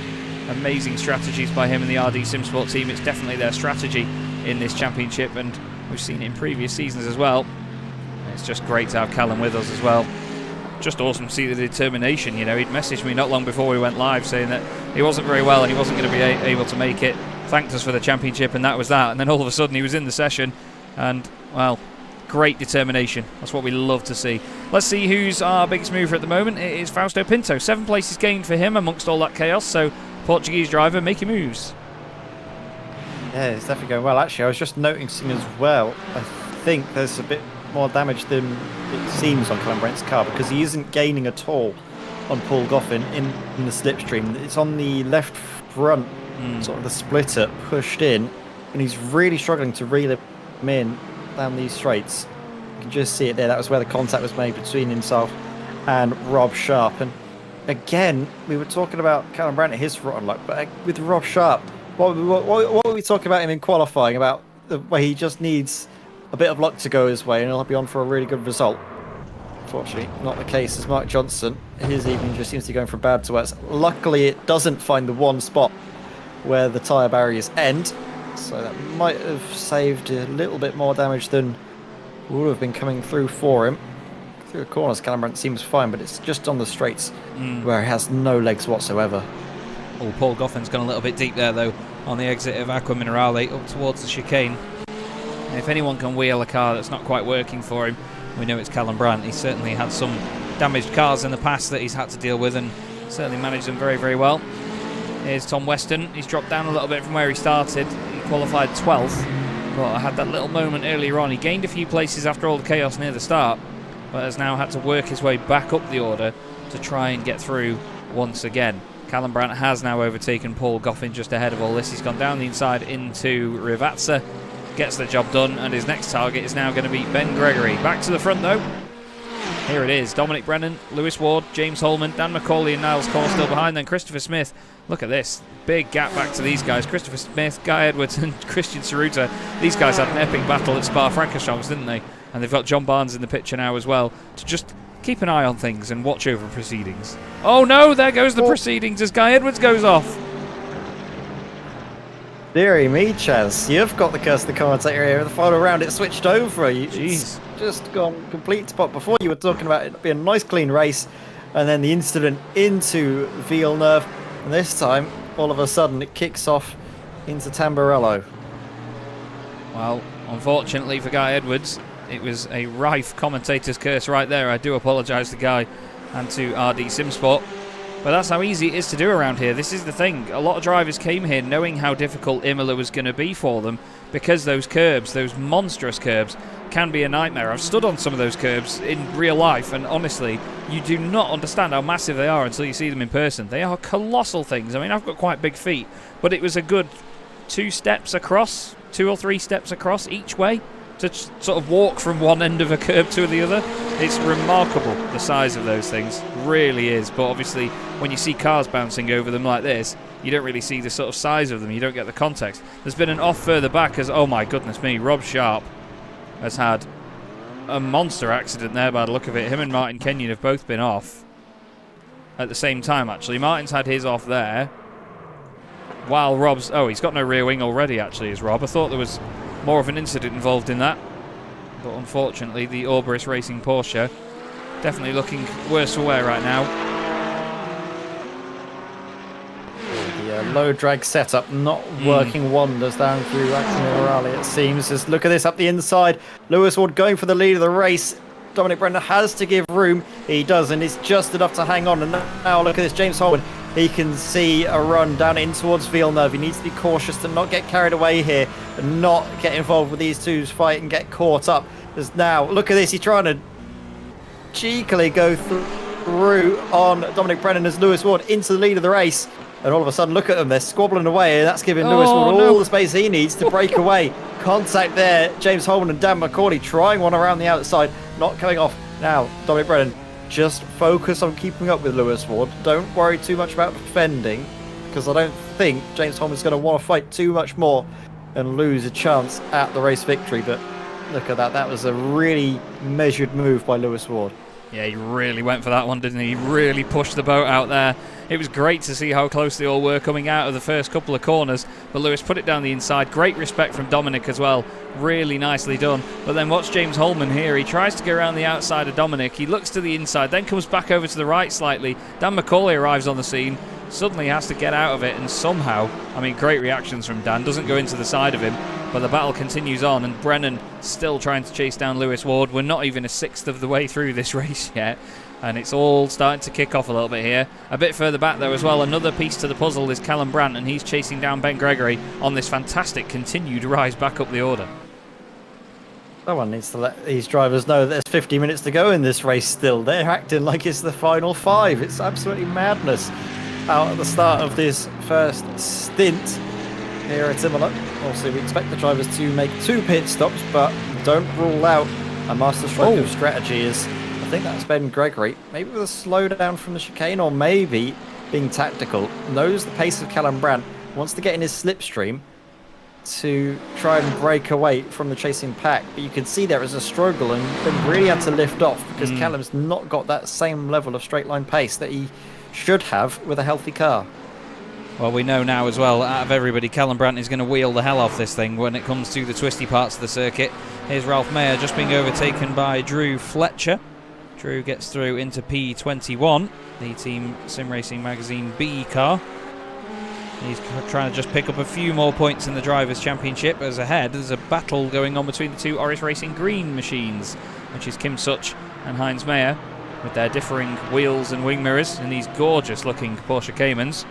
Amazing strategies by him and the RD Simsport team. It's definitely their strategy in this championship, and we've seen it in previous seasons as well. It's just great to have Callum with us as well. Just awesome to see the determination. You know, he'd messaged me not long before we went live saying that he wasn't very well and he wasn't going to be able to make it. Thanked us for the championship, and that was that. And then all of a sudden he was in the session, and, well, great determination. That's what we love to see. Let's see who's our biggest mover at the moment. It is Fausto Pinto. 7 places gained for him amongst all that chaos, so Portuguese driver making moves. Yeah, it's definitely going well. Actually, I was just noticing as well, I think there's a bit more damage than it seems on Callum Brandt's car, because he isn't gaining at all on Paul Goffin in the slipstream. It's on the left front, sort of the splitter pushed in, and he's really struggling to reel him in down these straights. You can just see it there. That was where the contact was made between himself and Rob Sharp. And again, we were talking about Callum Brandt and his rotten luck, but with Rob Sharp, what were we talking about him in qualifying, about the way he just needs a bit of luck to go his way and he'll be on for a really good result? Unfortunately, not the case as Mark Johnson. His evening just seems to be going from bad to worse. Luckily, it doesn't find the one spot where the tyre barriers end, so that might have saved a little bit more damage than would have been coming through for him. Through the corners, Callum Brandt seems fine, but it's just on the straights where he has no legs whatsoever. Oh, Paul Goffin's gone a little bit deep there, though, on the exit of Aqua Minerale up towards the chicane. And if anyone can wheel a car that's not quite working for him, we know it's Callum Brandt. He's certainly had some damaged cars in the past that he's had to deal with, and certainly managed them very, very well. Here's Tom Weston. He's dropped down a little bit from where he started. He qualified 12th, but I had that little moment earlier on. He gained a few places after all the chaos near the start, but has now had to work his way back up the order to try and get through once again. Callum Brandt has now overtaken Paul Goffin just ahead of all this. He's gone down the inside into Rivazza, gets the job done, and his next target is now going to be Ben Gregory. Back to the front, though. Here it is. Dominic Brennan, Lewis Ward, James Holman, Dan McCauley and Niles Core still behind. Then Christopher Smith. Look at this. Big gap back to these guys. Christopher Smith, Guy Edwards and Christian Saruta. These guys had an epic battle at Spa-Francorchamps, didn't they? And they've got John Barnes in the picture now as well to just keep an eye on things and watch over proceedings. Oh no, there goes the proceedings as Guy Edwards goes off. Deary me, Chaz, you've got the curse of the commentator here. The final round, it switched over. It's just gone complete spot. Before you were talking about it being a nice clean race, and then the incident into Villeneuve, and this time, all of a sudden, it kicks off into Tamburello. Well, unfortunately for Guy Edwards, it was a rife commentator's curse right there. I do apologise to Guy and to RD Simsport. But that's how easy it is to do around here. This is the thing. A lot of drivers came here knowing how difficult Imola was going to be for them, because those curbs, those monstrous curbs, can be a nightmare. I've stood on some of those curbs in real life, and honestly, you do not understand how massive they are until you see them in person. They are colossal things. I mean, I've got quite big feet, but it was a good 2 or 3 steps across each way to sort of walk from one end of a curb to the other. It's remarkable, the size of those things, really is. But obviously, when you see cars bouncing over them like this, you don't really see the sort of size of them. You don't get the context. There's been an off further back as, oh my goodness me, Rob Sharp has had a monster accident there by the look of it. Him and Martin Kenyon have both been off at the same time, actually. Martin's had his off there, while Rob's... Oh, he's got no rear wing already, actually, is Rob. I thought there was more of an incident involved in that. But unfortunately, the Orris Racing Porsche definitely looking worse for wear right now. The low drag setup not working wonders down through Rally, it seems. Just look at this up the inside. Lewis Ward going for the lead of the race. Dominic Brennan has to give room. He does, and it's just enough to hang on. And now look at this, James Holman. He can see a run down in towards Villeneuve. He needs to be cautious to not get carried away here and not get involved with these two's fight and get caught up. As now, look at this, he's trying to cheekily go through on Dominic Brennan as Lewis Ward into the lead of the race. And all of a sudden, look at them, they're squabbling away, and that's giving Lewis Ward all the space he needs to break away. Contact there, James Holman and Dan McCauley trying one around the outside, not coming off. Now, Dominic Brennan, just focus on keeping up with Lewis Ward. Don't worry too much about defending, because I don't think James Holman's going to want to fight too much more and lose a chance at the race victory. But look at that. That was a really measured move by Lewis Ward. Yeah, he really went for that one, didn't he? He really pushed the boat out there. It was great to see how close they all were coming out of the first couple of corners, but Lewis put it down the inside. Great respect from Dominic as well. Really nicely done. But then watch James Holman here. He tries to go around the outside of Dominic. He looks to the inside, then comes back over to the right slightly. Dan McCauley arrives on the scene. Suddenly has to get out of it, and somehow, I mean, great reactions from Dan. Doesn't go into the side of him, but the battle continues on, and Brennan still trying to chase down Lewis Ward. We're not even a sixth of the way through this race yet, and it's all starting to kick off a little bit here. A bit further back, though, as well, another piece to the puzzle is Callum Brandt, and he's chasing down Ben Gregory on this fantastic continued rise back up the order. Someone needs to let these drivers know that there's 50 minutes to go in this race still. They're acting like it's the final 5. It's absolutely madness out at the start of this first stint here at Imola. Also, we expect the drivers to make 2 pit stops, but don't rule out a master stroke of strategy. Is I think that's Ben Gregory, maybe with a slowdown from the chicane, or maybe being tactical. Knows the pace of Callum Brandt, wants to get in his slipstream to try and break away from the chasing pack, but you can see there is a struggle, and Ben really had to lift off because Callum's not got that same level of straight line pace that he should have with a healthy car. Well, we know now as well, out of everybody, Callum Brandt is going to wheel the hell off this thing when it comes to the twisty parts of the circuit. Here's Ralph Mayer just being overtaken by Drew Fletcher. Drew gets through into P21, the Team Sim Racing Magazine B car. He's trying to just pick up a few more points in the Drivers' Championship. As ahead, there's a battle going on between the 2 Orris Racing Green machines, which is Kim Such and Heinz Mayer, with their differing wheels and wing mirrors in these gorgeous looking Porsche Caymans.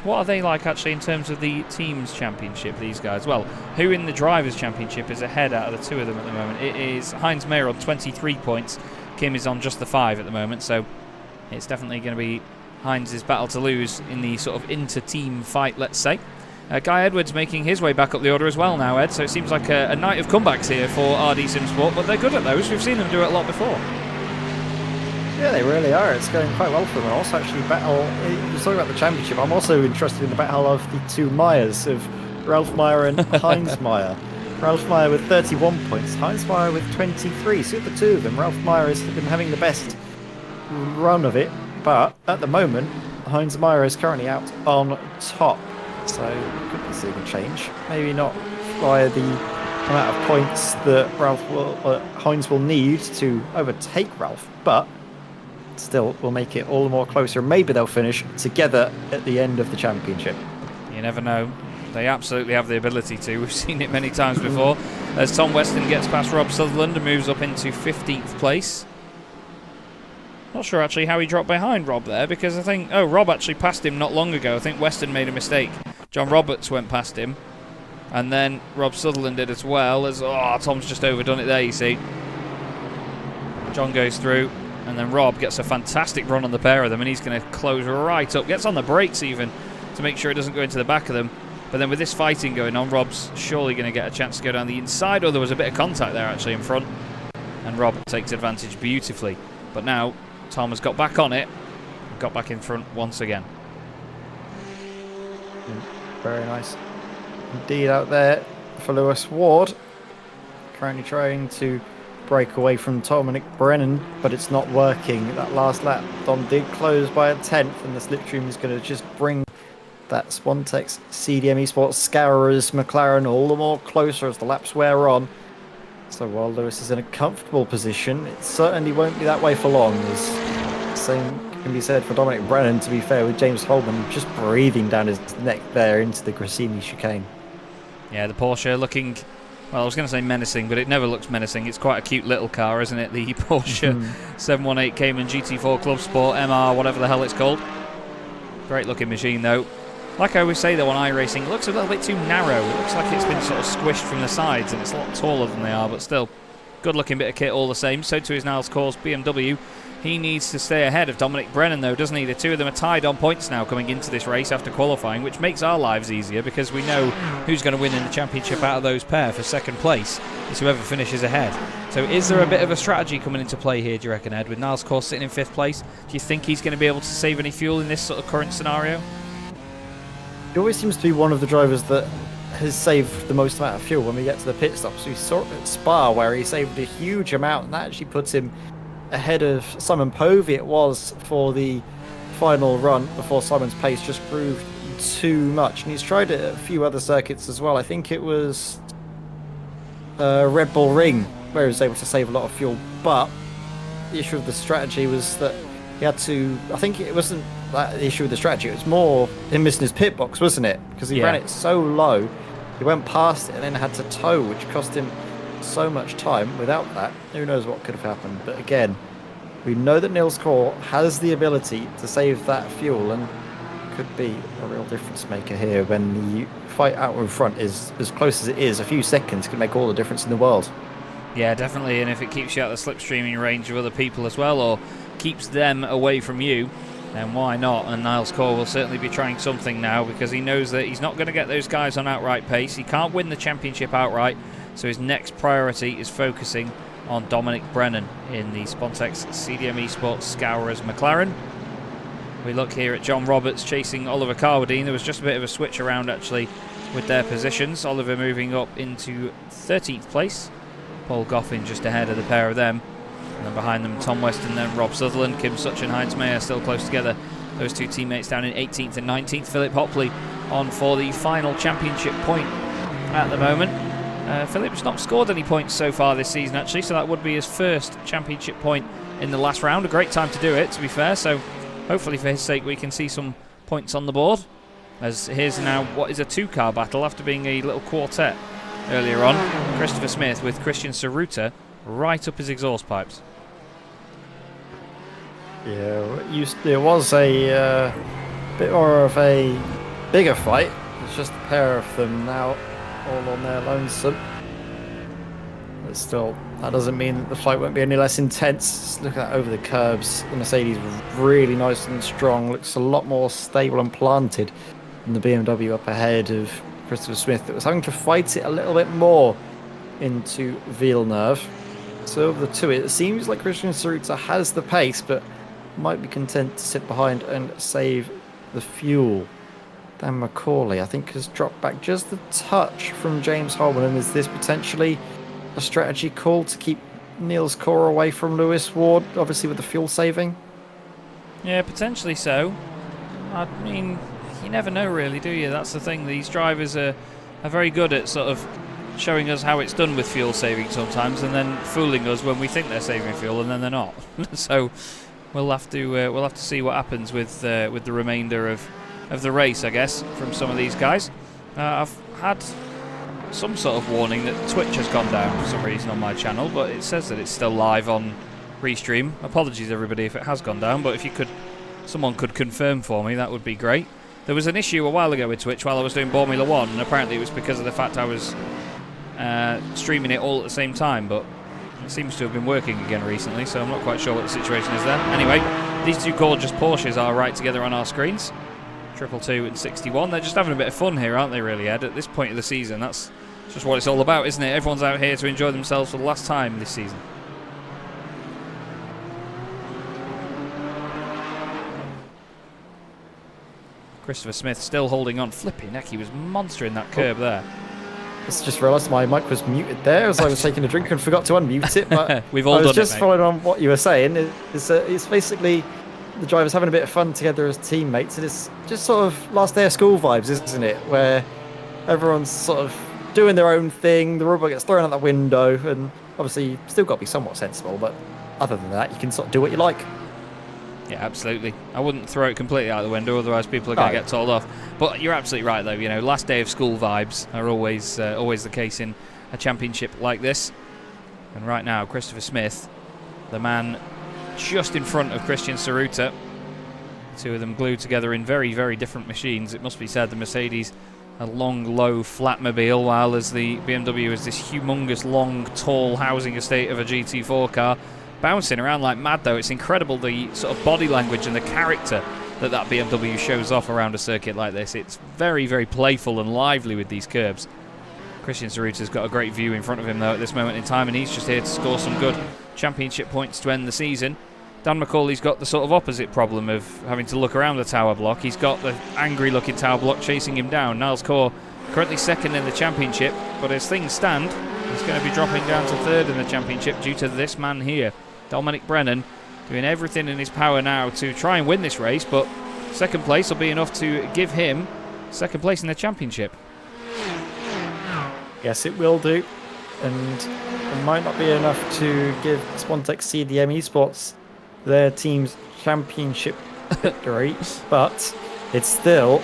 What are they like actually in terms of the Teams Championship, these guys? Well, who in the Drivers' Championship is ahead out of the 2 of them at the moment? It is Heinz Mayer on 23 points. Kim is on just the 5 at the moment, so it's definitely going to be Heinz's battle to lose in the sort of inter-team fight, let's say. Guy Edwards making his way back up the order as well now, Ed, so it seems like a night of comebacks here for RD Simsport, but they're good at those. We've seen them do it a lot before. Yeah, they really are. It's going quite well for them. Also, actually, you're talking about the championship. I'm also interested in the battle of the 2 Meyers, of Ralph Meyer and Heinz Meyer. Ralph Meyer with 31 points, Heinz Meyer with 23. So the 2 of them, Ralph Meyer has been having the best run of it, but at the moment, Heinz Meyer is currently out on top. So we could be seeing a change. Maybe not via the amount of points that Heinz will need to overtake Ralph, but still will make it all the more closer. Maybe they'll finish together at the end of the championship. You never know. They absolutely have the ability to. We've seen it many times before. As Tom Weston gets past Rob Sutherland and moves up into 15th place. Not sure actually how he dropped behind Rob there, because I think... Oh, Rob actually passed him not long ago. I think Weston made a mistake. John Roberts went past him. And then Rob Sutherland did as well. As Tom's just overdone it there, you see. John goes through. And then Rob gets a fantastic run on the pair of them. And he's going to close right up. Gets on the brakes even to make sure it doesn't go into the back of them. But then with this fighting going on, Rob's surely going to get a chance to go down the inside. Oh, there was a bit of contact there actually in front. And Rob takes advantage beautifully. But now... Tom has got back on it, got back in front once again. Very nice indeed out there for Lewis Ward. Currently trying to break away from Dominic Brennan, but it's not working. That last lap, Dom did close by a 10th, and the slipstream is going to just bring that Spontex CDM Esports Scourers McLaren all the more closer as the laps wear on. So while Lewis is in a comfortable position, it certainly won't be that way for long. The same can be said for Dominic Brennan, to be fair, with James Holman just breathing down his neck there into the Grassini chicane. Yeah, the Porsche looking, well, I was going to say menacing, but it never looks menacing. It's quite a cute little car, isn't it? The Porsche 718 Cayman GT4 Club Sport MR, whatever the hell it's called. Great looking machine though. Like I always say though on iRacing, it looks a little bit too narrow. It looks like it's been sort of squished from the sides and it's a lot taller than they are, but still, good looking bit of kit all the same. So too is Niles Corr's BMW. He needs to stay ahead of Dominic Brennan though, doesn't he? The two of them are tied on points now coming into this race after qualifying, which makes our lives easier because we know who's going to win in the championship out of those pair for second place. It's whoever finishes ahead. So is there a bit of a strategy coming into play here, do you reckon, Ed, with Niles Corr sitting in 5th place? Do you think he's going to be able to save any fuel in this sort of current scenario? He always seems to be one of the drivers that has saved the most amount of fuel when we get to the pit stops. We saw it at Spa where he saved a huge amount, and that actually puts him ahead of Simon Povey. It was for the final run before Simon's pace just proved too much, and he's tried it at a few other circuits as well. I think it was Red Bull Ring where he was able to save a lot of fuel, but the issue of the strategy was that he had to, I think it wasn't that the issue with the strategy, it was more him missing his pit box, wasn't it? Because he ran it so low, he went past it and then had to tow, which cost him so much time. Without that, who knows what could have happened. But again, we know that Niles Corr has the ability to save that fuel and could be a real difference maker here when the fight out in front is as close as it is. A few seconds can make all the difference in the world. Yeah, definitely, and if it keeps you out of the slipstreaming range of other people as well, or keeps them away from you, then why not? And Niles Corr will certainly be trying something now because he knows that he's not going to get those guys on outright pace. He can't win the championship outright, so his next priority is focusing on Dominic Brennan in the Spontex CDM Esports Scourers McLaren. We look here at John Roberts chasing Oliver Carwadine. There was just a bit of a switch around actually with their positions. Oliver moving up into 13th place. Paul Goffin just ahead of the pair of them. And then behind them, Tom Weston, then Rob Sutherland, Kim Such and Heinz Mayer still close together. Those two teammates down in 18th and 19th. Philip Hopley on for the final championship point at the moment. Philip's not scored any points so far this season, actually, so that would be his first championship point in the last round. A great time to do it, to be fair, so hopefully for his sake we can see some points on the board. As here's now what is a two-car battle after being a little quartet earlier on. Christopher Smith with Christian Saruta right up his exhaust pipes. Yeah, there was a bit more of a bigger fight. It's just a pair of them now all on their lonesome. But still, that doesn't mean that the fight won't be any less intense. Just look at that over the curbs. The Mercedes really nice and strong. Looks a lot more stable and planted than the BMW up ahead of Christopher Smith that was having to fight it a little bit more into Villeneuve. So of the two, it seems like Christian Saruta has the pace, but might be content to sit behind and save the fuel. Dan McCauley, I think, has dropped back just a touch from James Holman. And is this potentially a strategy call to keep Niles Corr away from Lewis Ward, obviously with the fuel saving? Yeah, potentially so. I mean, you never know really, do you? That's the thing. These drivers are very good at sort of showing us how it's done with fuel saving sometimes and then fooling us when we think they're saving fuel and then they're not. So we'll have to see what happens with the remainder of the race, I guess, from some of these guys. I've had some sort of warning that Twitch has gone down for some reason on my channel, but it says that it's still live on Restream. Apologies everybody if it has gone down, but if someone could confirm for me, that would be great. There was an issue a while ago with Twitch while I was doing Formula 1, and apparently it was because of the fact I was streaming it all at the same time, but it seems to have been working again recently, so I'm not quite sure what the situation is there. Anyway, these two gorgeous Porsches are right together on our screens. 222 and 61. They're just having a bit of fun here, aren't they, really, Ed? At this point of the season, that's just what it's all about, isn't it? Everyone's out here to enjoy themselves for the last time this season. Christopher Smith still holding on. Flipping heck, he was monstering that curb there. I just realised my mic was muted there as I was taking a drink and forgot to unmute it. But We've all I was done just it, mate. following on what you were saying. It's basically the drivers having a bit of fun together as teammates. And it's just sort of last day of school vibes, isn't it? Where everyone's sort of doing their own thing. The rubber gets thrown out the window, and obviously you've still got to be somewhat sensible. But other than that, you can sort of do what you like. Yeah, absolutely. I wouldn't throw it completely out the window, otherwise people are going to get told off. But you're absolutely right, though. You know, last day of school vibes are always the case in a championship like this. And right now, Christopher Smith, the man just in front of Christian Saruta. Two of them glued together in very, very different machines. It must be said, the Mercedes, a long, low, flatmobile, while as the BMW is this humongous, long, tall housing estate of a GT4 car. Bouncing around like mad, though. It's incredible the sort of body language and the character that BMW shows off around a circuit like this. It's very, very playful and lively with these curbs. Christian Saruta's got a great view in front of him, though, at this moment in time, and he's just here to score some good championship points to end the season. Dan McCauley's got the sort of opposite problem of having to look around the tower block. He's got the angry-looking tower block chasing him down. Niles Corr currently second in the championship, but as things stand, he's going to be dropping down to third in the championship due to this man here. Dominic Brennan doing everything in his power now to try and win this race, but second place will be enough to give him second place in the championship. Yes, it will do. And it might not be enough to give Spontex CDM Esports their team's championship victory, but it's still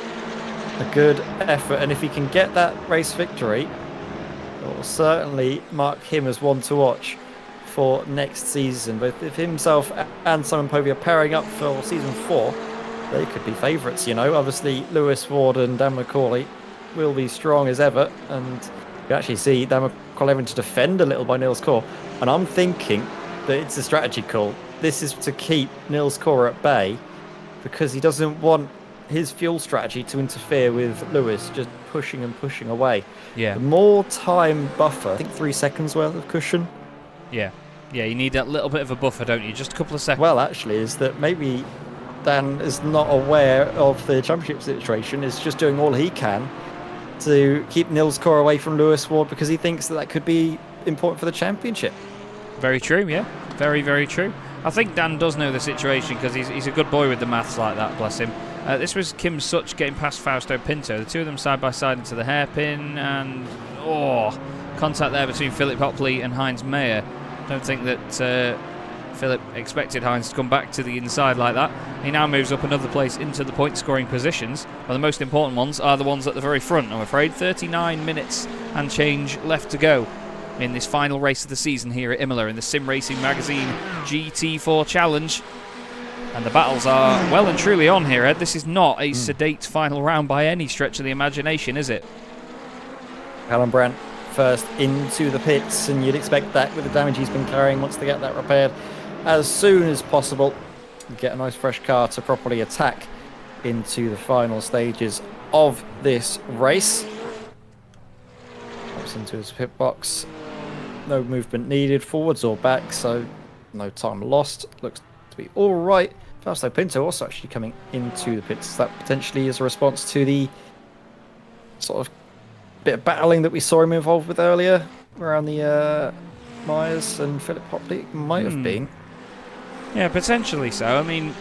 a good effort. And if he can get that race victory, it will certainly mark him as one to watch for next season. Both if himself and Simon Povey are pairing up for season 4, they could be favourites, you know. Obviously, Lewis Ward and Dan McCauley will be strong as ever, and you actually see Dan McCauley having to defend a little by Niels Corr. And I'm thinking that it's a strategy call. This is to keep Niels Corr at bay because he doesn't want his fuel strategy to interfere with Lewis just pushing and pushing away. Yeah. The more time buffer, I think 3 seconds worth of cushion. Yeah, you need that little bit of a buffer, don't you? Just a couple of seconds. Well, actually, is that maybe Dan is not aware of the championship situation, is just doing all he can to keep Niels Corr away from Lewis Ward because he thinks that could be important for the championship. Very true, yeah. Very, very true. I think Dan does know the situation because he's a good boy with the maths like that, bless him. This was Kim Such getting past Fausto Pinto. The two of them side by side into the hairpin, and contact there between Philip Hopley and Heinz Mayer. Don't think that Philip expected Heinz to come back to the inside like that. He now moves up another place into the point scoring positions, but the most important ones are the ones at the very front, I'm afraid. 39 minutes and change left to go in this final race of the season here at Imola in the Sim Racing Magazine GT4 Challenge. And the battles are well and truly on here, Ed. This is not a sedate final round by any stretch of the imagination, is it? Alan Brandt first into the pits, and you'd expect that with the damage he's been carrying, wants to get that repaired as soon as possible. Get a nice fresh car to properly attack into the final stages of this race. Pops into his pit box. No movement needed forwards or back, so no time lost. Looks to be all right. Fausto Pinto also actually coming into the pits. That potentially is a response to the sort of bit of battling that we saw him involved with earlier around the Myers and Philip Hopley. Might have been. Yeah, potentially so. I mean,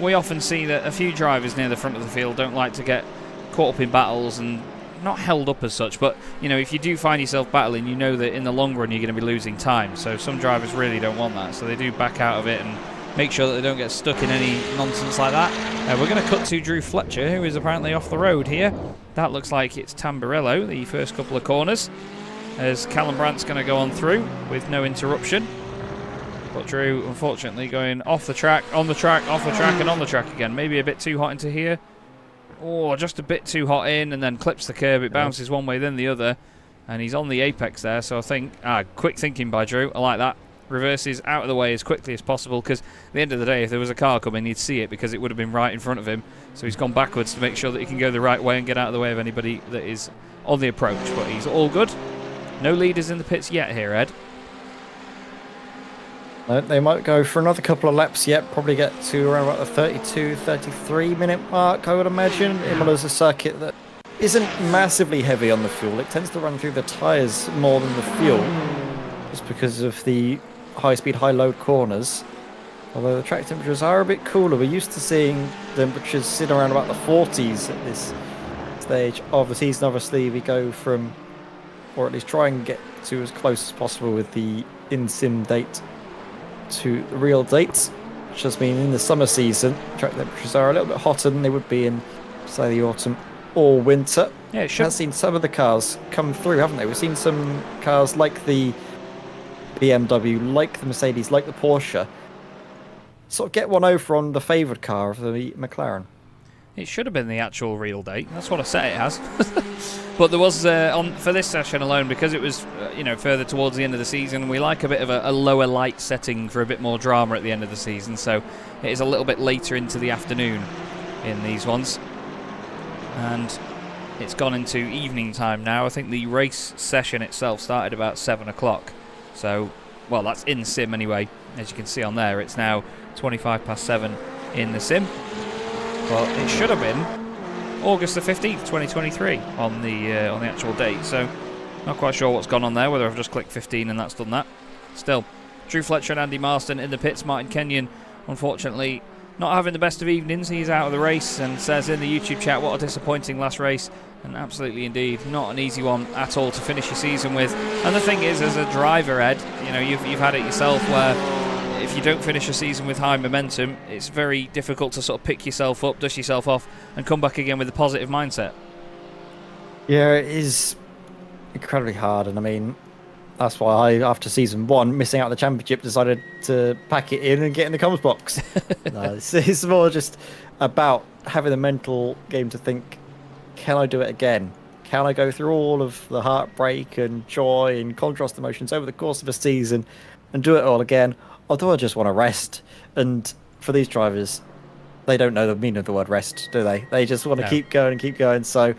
we often see that a few drivers near the front of the field don't like to get caught up in battles and not held up as such, but you know, if you do find yourself battling, you know that in the long run you're going to be losing time. So some drivers really don't want that, so they do back out of it and make sure that they don't get stuck in any nonsense like that. We're going to cut to Drew Fletcher, who is apparently off the road here. That looks like it's Tamburello, the first couple of corners, as Callum Brandt's going to go on through with no interruption. But Drew, unfortunately, going off the track, on the track, off the track, and on the track again. Maybe a bit too hot into here. Oh, just a bit too hot in, and then clips the curb. It bounces one way, then the other. And he's on the apex there, so I think... quick thinking by Drew. I like that. Reverses out of the way as quickly as possible, because at the end of the day, if there was a car coming, he'd see it, because it would have been right in front of him. So he's gone backwards to make sure that he can go the right way and get out of the way of anybody that is on the approach. But he's all good. No leaders in the pits yet here, Ed. They might go for another couple of laps yet, probably get to around about the 32, 33 minute mark, I would imagine. Imola's a circuit that isn't massively heavy on the fuel. It tends to run through the tyres more than the fuel, just because of the high-speed, high-load corners. Although the track temperatures are a bit cooler. We're used to seeing temperatures sit around about the 40s at this stage of the season. Obviously, we go from, or at least try and get to as close as possible with the in-sim date to the real dates, which has been in the summer season. Track temperatures are a little bit hotter than they would be in, say, the autumn or winter. Yeah, it should. I've seen some of the cars come through, haven't they? We've seen some cars like the BMW, like the Mercedes, like the Porsche, sort of get one over on the favoured car of the McLaren. It should have been the actual real date. That's what I said it has. But there was, for this session alone, because it was further towards the end of the season, we like a bit of a lower light setting for a bit more drama at the end of the season, so it is a little bit later into the afternoon in these ones. And it's gone into evening time now. I think the race session itself started about 7 o'clock. So, well, that's in sim anyway. As you can see on there, it's now 25 past 7 in the sim. But it should have been August the 15th, 2023 on the actual date. So, not quite sure what's gone on there, whether I've just clicked 15 and that's done that. Still, Drew Fletcher and Andy Marston in the pits. Martin Kenyon, unfortunately, not having the best of evenings. He's out of the race and says in the YouTube chat, what a disappointing last race. And absolutely indeed, not an easy one at all to finish your season with. And the thing is, as a driver, Ed, you've had it yourself where if you don't finish a season with high momentum, it's very difficult to sort of pick yourself up, dust yourself off, and come back again with a positive mindset. Yeah, it is incredibly hard. And I mean, that's why I, after season 1, missing out on the championship, decided to pack it in and get in the comms box. It's more just about having the mental game to think, can I do it again? Can I go through all of the heartbreak and joy and contrast emotions over the course of a season and do it all again? Or do I just want to rest? And for these drivers, they don't know the meaning of the word rest, do they? They just want to keep going and keep going. So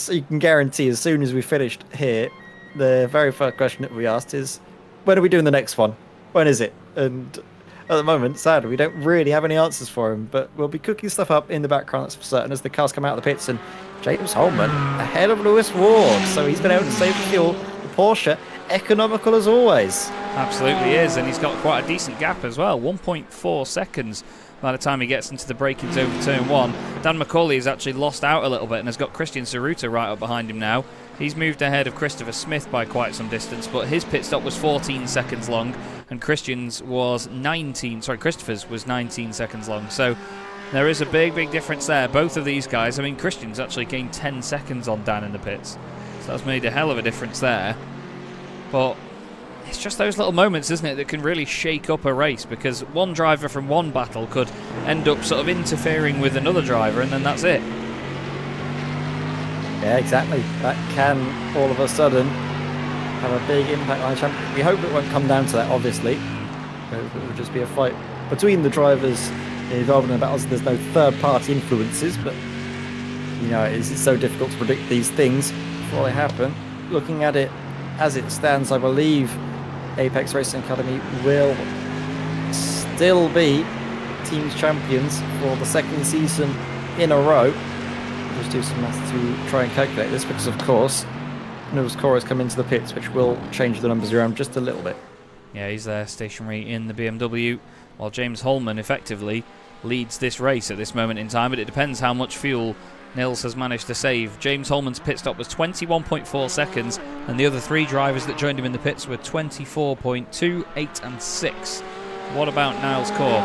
you can guarantee as soon as we finished here, the very first question that we asked is, when are we doing the next one? When is it? And at the moment, sadly, we don't really have any answers for him, but we'll be cooking stuff up in the background, that's for certain, as the cars come out of the pits. And James Holman ahead of Lewis Ward, so he's been able to save the fuel. The Porsche, economical as always. Absolutely is, and he's got quite a decent gap as well, 1.4 seconds by the time he gets into the break-ins over turn 1. Dan McCauley has actually lost out a little bit and has got Christian Saruta right up behind him now. He's moved ahead of Christopher Smith by quite some distance, but his pit stop was 14 seconds long, and Christopher's was 19 seconds long. So there is a big difference there. Both of these guys, I mean, Christian's actually gained 10 seconds on Dan in the pits, so that's made a hell of a difference there. But it's just those little moments, isn't it, that can really shake up a race, because one driver from one battle could end up sort of interfering with another driver, and then that's it. Yeah, exactly. That can all of a sudden have a big impact on the championship. We hope it won't come down to that, obviously. It will just be a fight between the drivers involved in the battles. There's no third-party influences, but it's so difficult to predict these things before they happen. Looking at it as it stands, I believe Apex Racing Academy will still be teams champions for the second season in a row. Just do some math to try and calculate this, because of course Nils Cora has come into the pits, which will change the numbers around just a little bit. Yeah, he's there stationary in the BMW, while James Holman effectively leads this race at this moment in time, but it depends how much fuel Nils has managed to save. James Holman's pit stop was 21.4 seconds, and the other three drivers that joined him in the pits were 24.2, 8 and 6. What about Niles Core?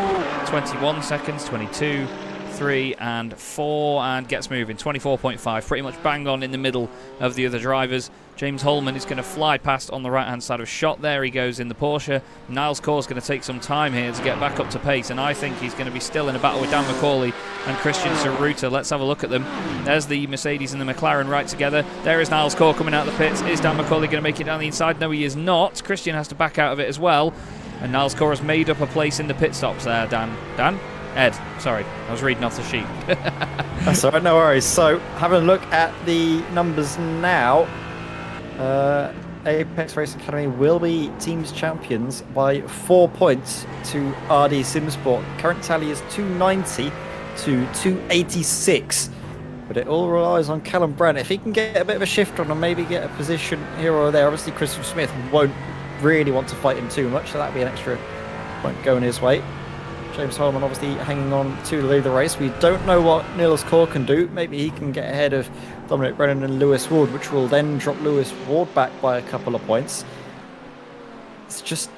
21 seconds, 22, 3 and 4, and gets moving. 24.5, pretty much bang on in the middle of the other drivers. James Holman is going to fly past on the right-hand side of shot. There he goes in the Porsche. Niles Core is going to take some time here to get back up to pace, and I think he's going to be still in a battle with Dan McCauley and Christian Saruta. Let's have a look at them. There's the Mercedes and the McLaren right together. There is Niles Core coming out of the pits. Is Dan McCauley going to make it down the inside? No, he is not. Christian has to back out of it as well. And Niles Core has made up a place in the pit stops there, Dan. Ed, sorry, I was reading off the sheet. That's all right, no worries. So, having a look at the numbers now, Apex Race Academy will be teams champions by 4 points to RD Simsport. Current tally is 290 to 286. But it all relies on Callum Brown. If he can get a bit of a shift on and maybe get a position here or there, obviously Christopher Smith won't really want to fight him too much, so that'd be an extra point going his way. James Holman obviously hanging on to lead the race. We don't know what Niels Core can do. Maybe he can get ahead of Dominic Brennan and Lewis Ward, which will then drop Lewis Ward back by a couple of points. It's just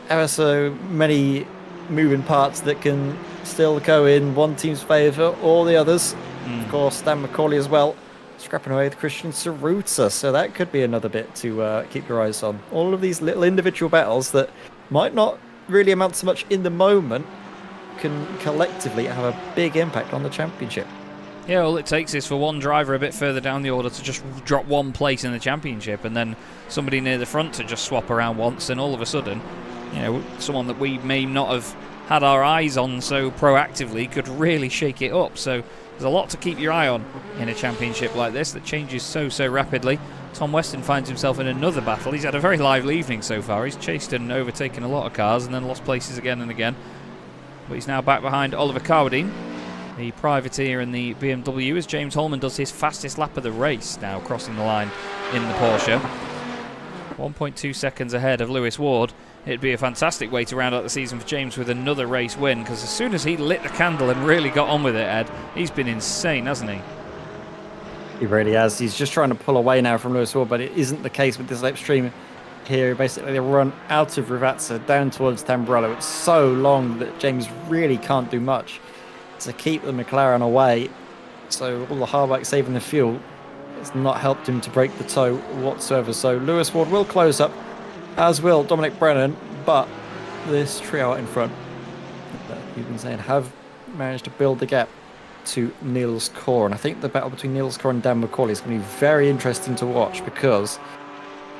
ever so many moving parts that can still go in one team's favour or the others. Of course, Dan McCauley as well, scrapping away with Christian Saruta, so that could be another bit to keep your eyes on. All of these little individual battles that might not really amount to much in the moment can collectively have a big impact on the championship. Yeah, all it takes is for one driver a bit further down the order to just drop one place in the championship, and then somebody near the front to just swap around once, and all of a sudden, you know, someone that we may not have had our eyes on so proactively could really shake it up. So there's a lot to keep your eye on in a championship like this that changes so rapidly. Tom Weston finds himself in another battle. He's had a very lively evening so far. He's chased and overtaken a lot of cars and then lost places again and again. But he's now back behind Oliver Carwadine, the privateer in the BMW, as James Holman does his fastest lap of the race, now crossing the line in the Porsche. 1.2 seconds ahead of Lewis Ward. It'd be a fantastic way to round out the season for James with another race win, because as soon as he lit the candle and really got on with it, Ed, he's been insane, hasn't he? He really has. He's just trying to pull away now from Lewis Ward, but it isn't the case with this slipstream here. Basically, they run out of Rivazza down towards Tamburello. It's so long that James really can't do much to keep the McLaren away. So all the hard work saving the fuel, it's not helped him to break the toe whatsoever. So Lewis Ward will close up, as will Dominic Brennan, but this trio out in front, you've been saying, have managed to build the gap to Niels Core. And I think the battle between Niels Core and Dan McCauley is going to be very interesting to watch, because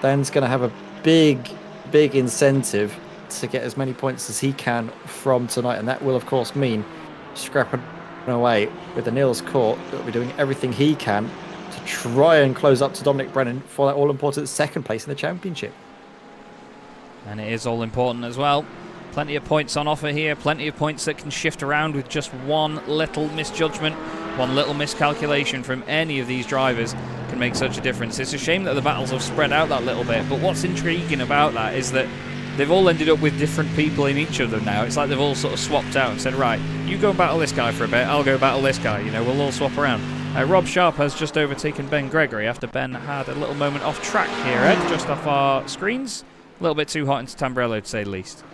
Dan's going to have a big incentive to get as many points as he can from tonight, and that will of course mean scrapping away with the Niels Core that will be doing everything he can to try and close up to Dominic Brennan for that all-important second place in the championship. And it is all important as well. Plenty of points on offer here, plenty of points that can shift around with just one little misjudgment, one little miscalculation from any of these drivers can make such a difference. It's a shame that the battles have spread out that little bit, but what's intriguing about that is that they've all ended up with different people in each of them now. It's like they've all sort of swapped out and said, right, you go and battle this guy for a bit, I'll go battle this guy, you know, we'll all swap around. Rob Sharp has just overtaken Ben Gregory after Ben had a little moment off track here, Ed, just off our screens. A little bit too hot into Tamburello, to say the least.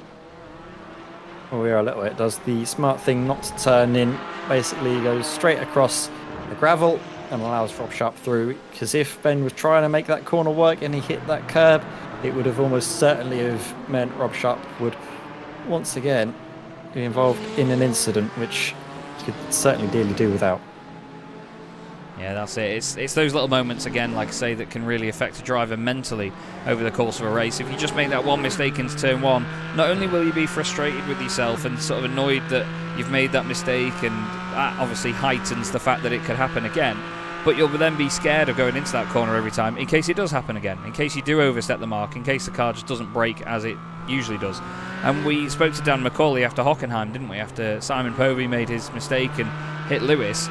Well, we are a little bit. Does the smart thing not to turn in. Basically goes straight across the gravel and allows Rob Sharp through, because if Ben was trying to make that corner work and he hit that curb, it would have almost certainly have meant Rob Sharp would once again be involved in an incident which he could certainly dearly do without. Yeah, that's it. It's those little moments, again, like I say, that can really affect a driver mentally over the course of a race. If you just make that one mistake into turn one, not only will you be frustrated with yourself and sort of annoyed that you've made that mistake, and that obviously heightens the fact that it could happen again, but you'll then be scared of going into that corner every time in case it does happen again, in case you do overstep the mark, in case the car just doesn't brake as it usually does. And we spoke to Dan McCauley after Hockenheim, didn't we, after Simon Povey made his mistake and hit Lewis,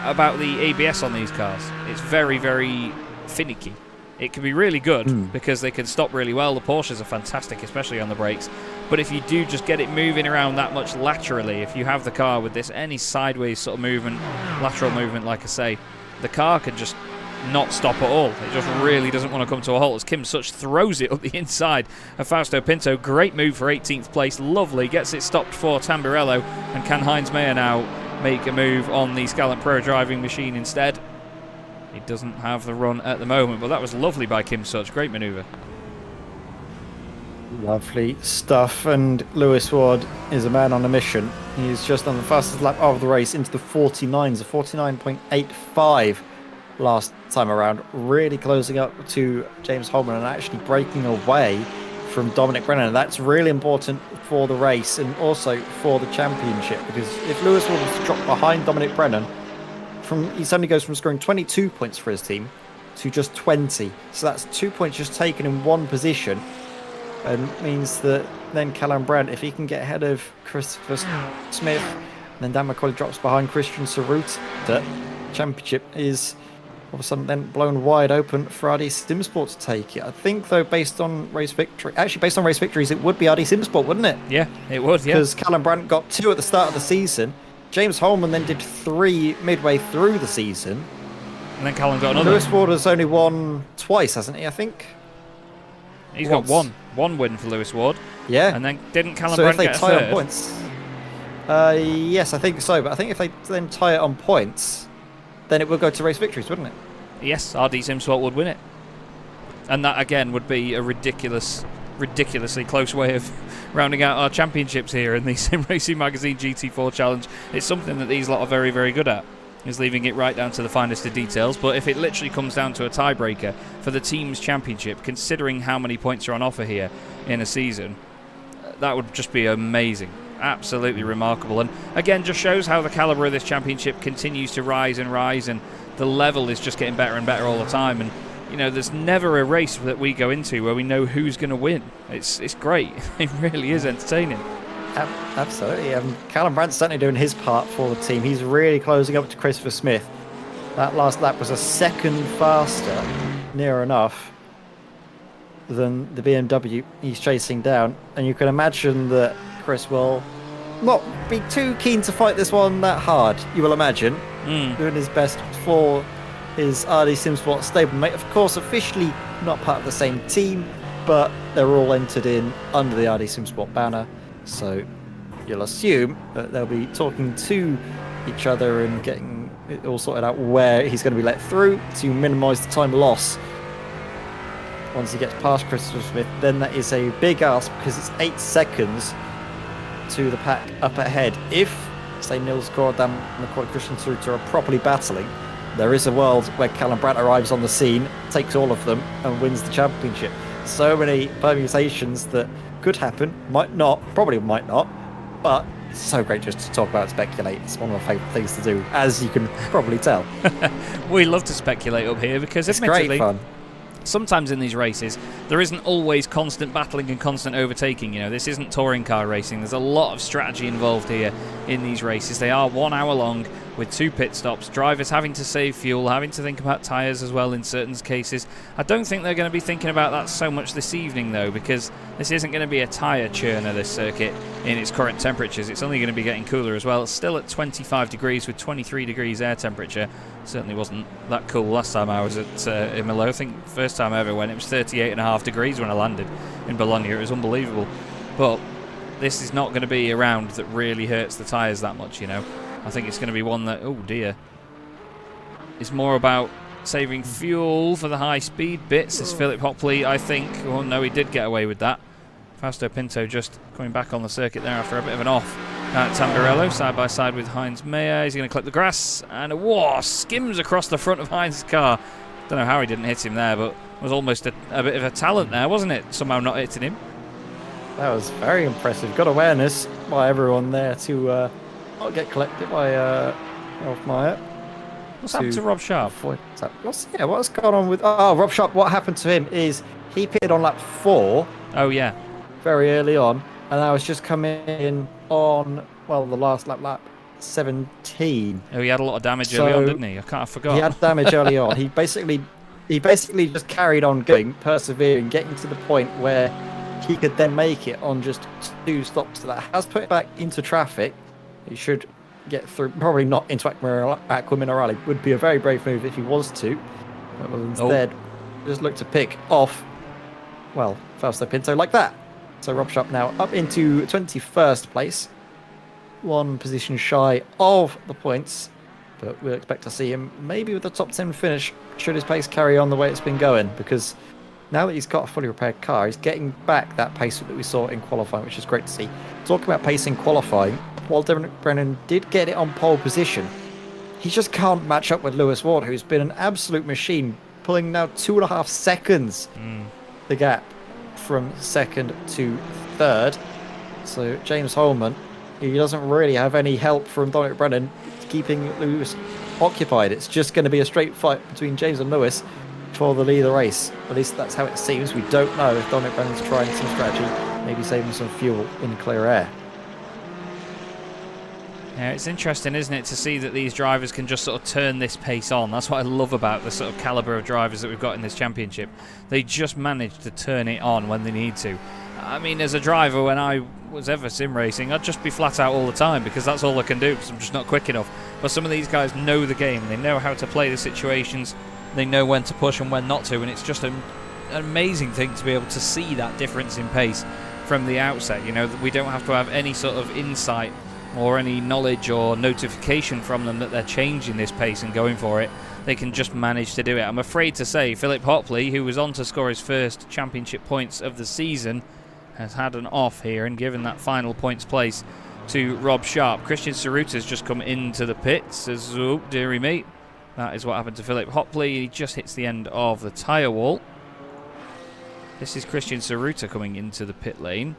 about the ABS on these cars. It's very finicky. It can be really good because they can stop really well. The Porsches are fantastic, especially on the brakes. But if you do just get it moving around that much laterally, if you have the car with this any sideways sort of movement, lateral movement, like I say, the car can just not stop at all. It just really doesn't want to come to a halt as Kim Such throws it up the inside of Fausto Pinto. Great move for 18th place. Lovely. Gets it stopped for Tamburello. And can Heinz Mayer now make a move on the Scalant Pro driving machine instead? He doesn't have the run at the moment, but that was lovely by Kim Such. Great manoeuvre. Lovely stuff, and Lewis Ward is a man on a mission. He's just on the fastest lap of the race into the 49s, a 49.85 last time around, really closing up to James Holman and actually breaking away from Dominic Brennan. And that's really important for the race and also for the championship, because if Lewis Ward was to drop behind Dominic Brennan, he suddenly goes from scoring 22 points for his team to just 20. So that's 2 points just taken in one position. And means that then Callum Brandt, if he can get ahead of Christopher Smith, and then Dan McCauley drops behind Christian Sarut, the championship is all of a sudden then blown wide open for RD Simsport to take it. I think, though, based on race victories, it would be RD Simsport, wouldn't it? Yeah, it would, yeah. Because Callum Brandt got 2 at the start of the season. James Holman then did 3 midway through the season. And then Callum got another. Lewis Ward has only won twice, hasn't he, I think? He's got one win for Lewis Ward. Yeah. And then didn't Callum So Brandt if they get a tie third? on points, yes, I think so. But I think if they then tie it on points, then it will go to race victories, wouldn't it? Yes, RD Simsport would win it. And that, again, would be a ridiculously close way of rounding out our championships here in the Sim Racing Magazine GT4 Challenge. It's something that these lot are very, very good at, is leaving it right down to the finest of details. But if it literally comes down to a tiebreaker for the team's championship, considering how many points are on offer here in a season, that would just be amazing. Absolutely remarkable. And again, just shows how the calibre of this championship continues to rise and rise, and the level is just getting better and better all the time. And you know, there's never a race that we go into where we know who's going to win. It's great. It really is entertaining. Absolutely. Callum Brandt's certainly doing his part for the team. He's really closing up to Christopher Smith. That last lap was a second faster, near enough, than the BMW he's chasing down. And you can imagine that Chris will not be too keen to fight this one that hard, you will imagine. Doing his best for his RD Simsport stablemate. Of course, officially not part of the same team, but they're all entered in under the RD Simsport banner. So you'll assume that they'll be talking to each other and getting it all sorted out where he's going to be let through to minimise the time loss. Once he gets past Christopher Smith, then that is a big ask, because it's 8 seconds to the pack up ahead. If, say, Nils Gordam and McCoy Christian Suter are properly battling, there is a world where Callum Brandt arrives on the scene, takes all of them, and wins the championship. So many permutations that could happen, might not, probably might not, but it's so great just to talk about and speculate. It's one of my favourite things to do, as you can probably tell. We love to speculate up here because It's admittedly, great fun. sometimes in these races, there isn't always constant battling and constant overtaking. You know, this isn't touring car racing. There's a lot of strategy involved here in these races. They are 1 hour long with 2 pit stops, drivers having to save fuel, having to think about tyres as well in certain cases. I don't think they're going to be thinking about that so much this evening, though, because this isn't going to be a tyre churner, this circuit, in its current temperatures. It's only going to be getting cooler as well. It's still at 25 degrees with 23 degrees air temperature. Certainly wasn't that cool last time I was at Imola. I think the first time I ever went, it was 38.5 degrees when I landed in Bologna. It was unbelievable. But this is not going to be a round that really hurts the tyres that much, you know. I think it's going to be one that, oh dear, is more about saving fuel for the high-speed bits, as Philip Hopley, I think. Oh no, he did get away with that. Fausto Pinto just coming back on the circuit there after a bit of an off. Tamburello side by side with Heinz Mayer. He's going to clip the grass, and whoa, skims across the front of Heinz's car. Don't know how he didn't hit him there, but it was almost a bit of a talent there, wasn't it? Somehow not hitting him. That was very impressive. Good awareness by everyone there to not get collected by Rolf Meyer. What's happened to Rob Sharp? What's gone on with... Oh, Rob Sharp, what happened to him is he pitted on lap 4. Oh, yeah. Very early on. And I was just coming in on, well, the last lap 17. Oh, he had a lot of damage early on, didn't he? I forgot. He had damage early on. He basically just carried on going, persevering, getting to the point where he could then make it on just 2 stops to that. Has put it back into traffic. He should get through, probably not into Acqua Minerale. Would be a very brave move if he was to. But will instead just look to pick off, well, Fausto Pinto like that. So Rob Sharp now up into 21st place. 1 position shy of the points. But we'll expect to see him maybe with the top 10 finish should his pace carry on the way it's been going. Because now that he's got a fully repaired car, he's getting back that pace that we saw in qualifying, which is great to see. Talking about pace in qualifying, while Devon Brennan did get it on pole position, he just can't match up with Lewis Ward, who's been an absolute machine, pulling now 2.5 seconds the gap from 2nd to 3rd. So James Holman, he doesn't really have any help from Dominic Brennan keeping Lewis occupied. It's just going to be a straight fight between James and Lewis for the lead of the race. At least that's how it seems. We don't know if Dominic Brennan's trying some strategy, maybe saving some fuel in clear air. Yeah, it's interesting, isn't it, to see that these drivers can just sort of turn this pace on. That's what I love about the sort of calibre of drivers that we've got in this championship. They just manage to turn it on when they need to. I mean, as a driver, when I was ever sim racing, I'd just be flat out all the time because that's all I can do because I'm just not quick enough. But some of these guys know the game. They know how to play the situations. They know when to push and when not to. And it's just an amazing thing to be able to see that difference in pace from the outset. You know, we don't have to have any sort of insight or any knowledge or notification from them that they're changing this pace and going for it. They can just manage to do it. I'm afraid to say Philip Hopley, who was on to score his first championship points of the season, has had an off here and given that final points place to Rob Sharp. Christian Ceruta's just come into the pits as, oh, dearie me. That is what happened to Philip Hopley. He just hits the end of the tyre wall. This is Christian Ceruta coming into the pit lane.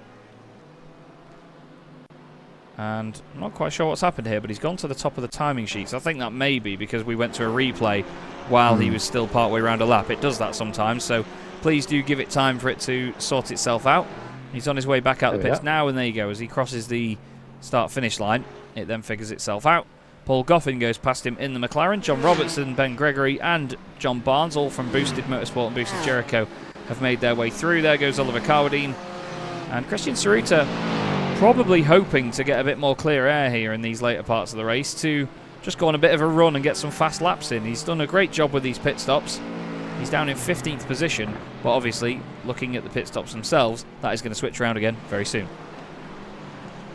And I'm not quite sure what's happened here, but he's gone to the top of the timing sheets. I think that may be because we went to a replay while he was still partway around a lap. It does that sometimes, so please do give it time for it to sort itself out. He's on his way back out the pits now, and there you go. As he crosses the start-finish line, it then figures itself out. Paul Goffin goes past him in the McLaren. John Robertson, Ben Gregory, and John Barnes, all from Boosted Motorsport and Boosted Jericho, have made their way through. There goes Oliver Carwadine. And Christian Ceruta probably hoping to get a bit more clear air here in these later parts of the race to just go on a bit of a run and get some fast laps in. He's done a great job with these pit stops. He's down in 15th position, but obviously, looking at the pit stops themselves, that is going to switch around again very soon.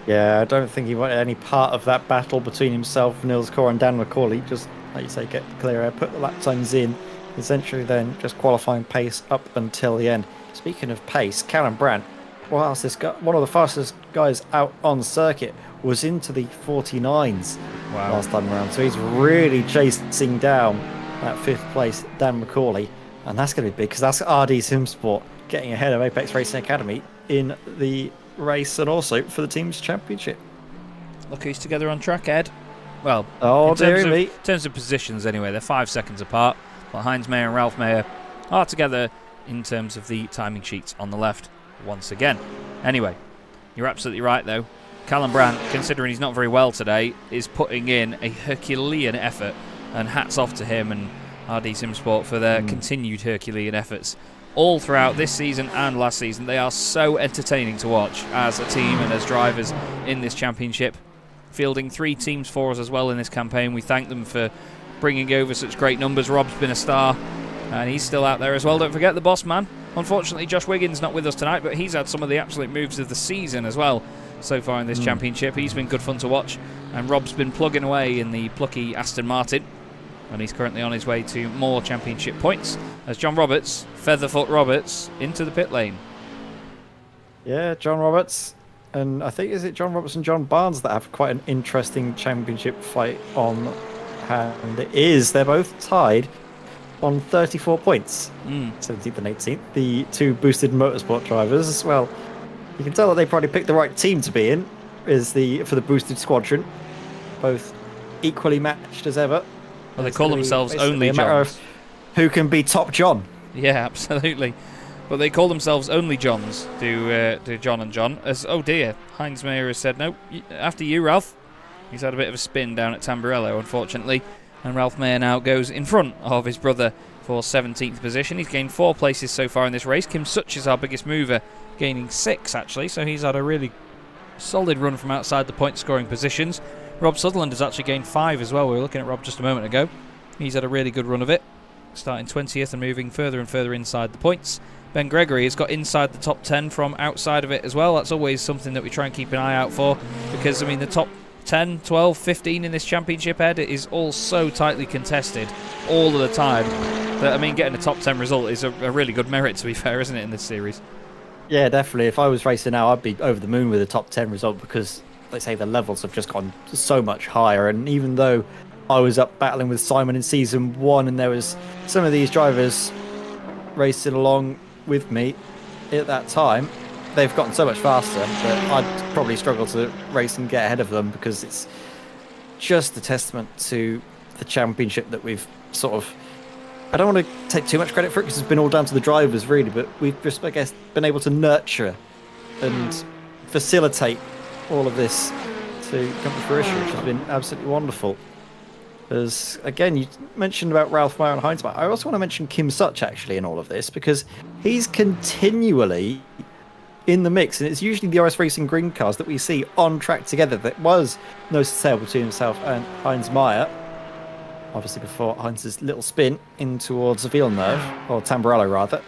Yeah, I don't think he wanted any part of that battle between himself, Nils Core and Dan McCauley. Just, like you say, get the clear air, put the lap times in, essentially then just qualifying pace up until the end. Speaking of pace, Callum Brandt, whilst this guy, one of the fastest guys out on circuit, was into the 49s last time around. So he's really chasing down that 5th place Dan McCauley, and that's going to be big because that's RD Simsport getting ahead of Apex Racing Academy in the race and also for the team's championship. Look who's together on track, Ed. Well, in terms of positions anyway, they're 5 seconds apart, but Heinz Mayer and Ralph Mayer are together in terms of the timing sheets on the left once again. Anyway, you're absolutely right though. Callum Brandt, considering he's not very well today, is putting in a Herculean effort, and hats off to him and RD Simsport for their continued Herculean efforts all throughout this season and last season. They are so entertaining to watch as a team and as drivers in this championship. Fielding 3 teams for us as well in this campaign. We thank them for bringing over such great numbers. Rob's been a star, and he's still out there as well. Don't forget the boss man. Unfortunately, Josh Wiggins not with us tonight, but he's had some of the absolute moves of the season as well so far in this championship. He's been good fun to watch, and Rob's been plugging away in the plucky Aston Martin, and he's currently on his way to more championship points as John Roberts, Featherfoot Roberts, into the pit lane. Yeah, John Roberts, and I think is it John Roberts and John Barnes that have quite an interesting championship fight on hand. It is. They're both tied on 34 points, 17th and 18th. The 2 Boosted Motorsport drivers as well. You can tell that they probably picked the right team to be in. For the Boosted Squadron, both equally matched as ever. Well, they call themselves Only Johns. Who can be Top John? Yeah, absolutely. But they call themselves Only Johns, do John and John. As oh dear, Heinz Mayer has said no. After you, Ralph. He's had a bit of a spin down at Tamburello, unfortunately. And Ralph Mayer now goes in front of his brother for 17th position. He's gained 4 places so far in this race. Kim Such is our biggest mover, gaining 6 actually, so he's had a really solid run from outside the point scoring positions. Rob Sutherland has actually gained 5 as well. We were looking at Rob just a moment ago. He's had a really good run of it. starting 20th and moving further and further inside the points. Ben Gregory has got inside the top 10 from outside of it as well. That's always something that we try and keep an eye out for, because I mean the top 10, 12, 15 in this championship, Ed, is all so tightly contested all of the time that, I mean, getting a top 10 result is a really good merit, to be fair, isn't it, in this series? Yeah, definitely. If I was racing now, I'd be over the moon with a top 10 result, because, let's say, the levels have just gone so much higher. And even though I was up battling with Simon in season 1 and there was some of these drivers racing along with me at that time, they've gotten so much faster that I'd probably struggle to race and get ahead of them, because it's just a testament to the championship that we've sort of... I don't want to take too much credit for it, because it's been all down to the drivers, really, but we've just, I guess, been able to nurture and facilitate all of this to come to fruition, which has been absolutely wonderful. As, again, you mentioned about Ralph Meyer and Heinz Meyer. I also want to mention Kim Such, actually, in all of this, because he's continually in the mix, and it's usually the Orris Racing green cars that we see on track together. That was nose to tail between himself and Heinz Meyer, obviously before Heinz's little spin in towards Villeneuve, or Tamburello rather.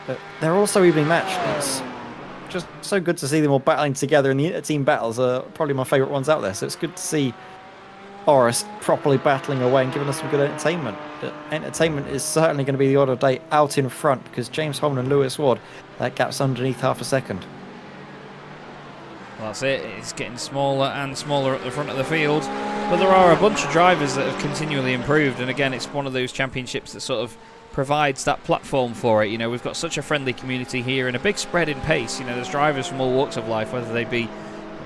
But they're also evenly matched. It's just so good to see them all battling together, and the inter-team battles are probably my favourite ones out there, so it's good to see Orris properly battling away and giving us some good entertainment. But entertainment is certainly going to be the order of day out in front, because James Holman and Lewis Ward, that gap's underneath half a second. Well, that's it. It's getting smaller and smaller at the front of the field. But there are a bunch of drivers that have continually improved. And again, it's one of those championships that sort of provides that platform for it. You know, we've got such a friendly community here and a big spread in pace. You know, there's drivers from all walks of life, whether they be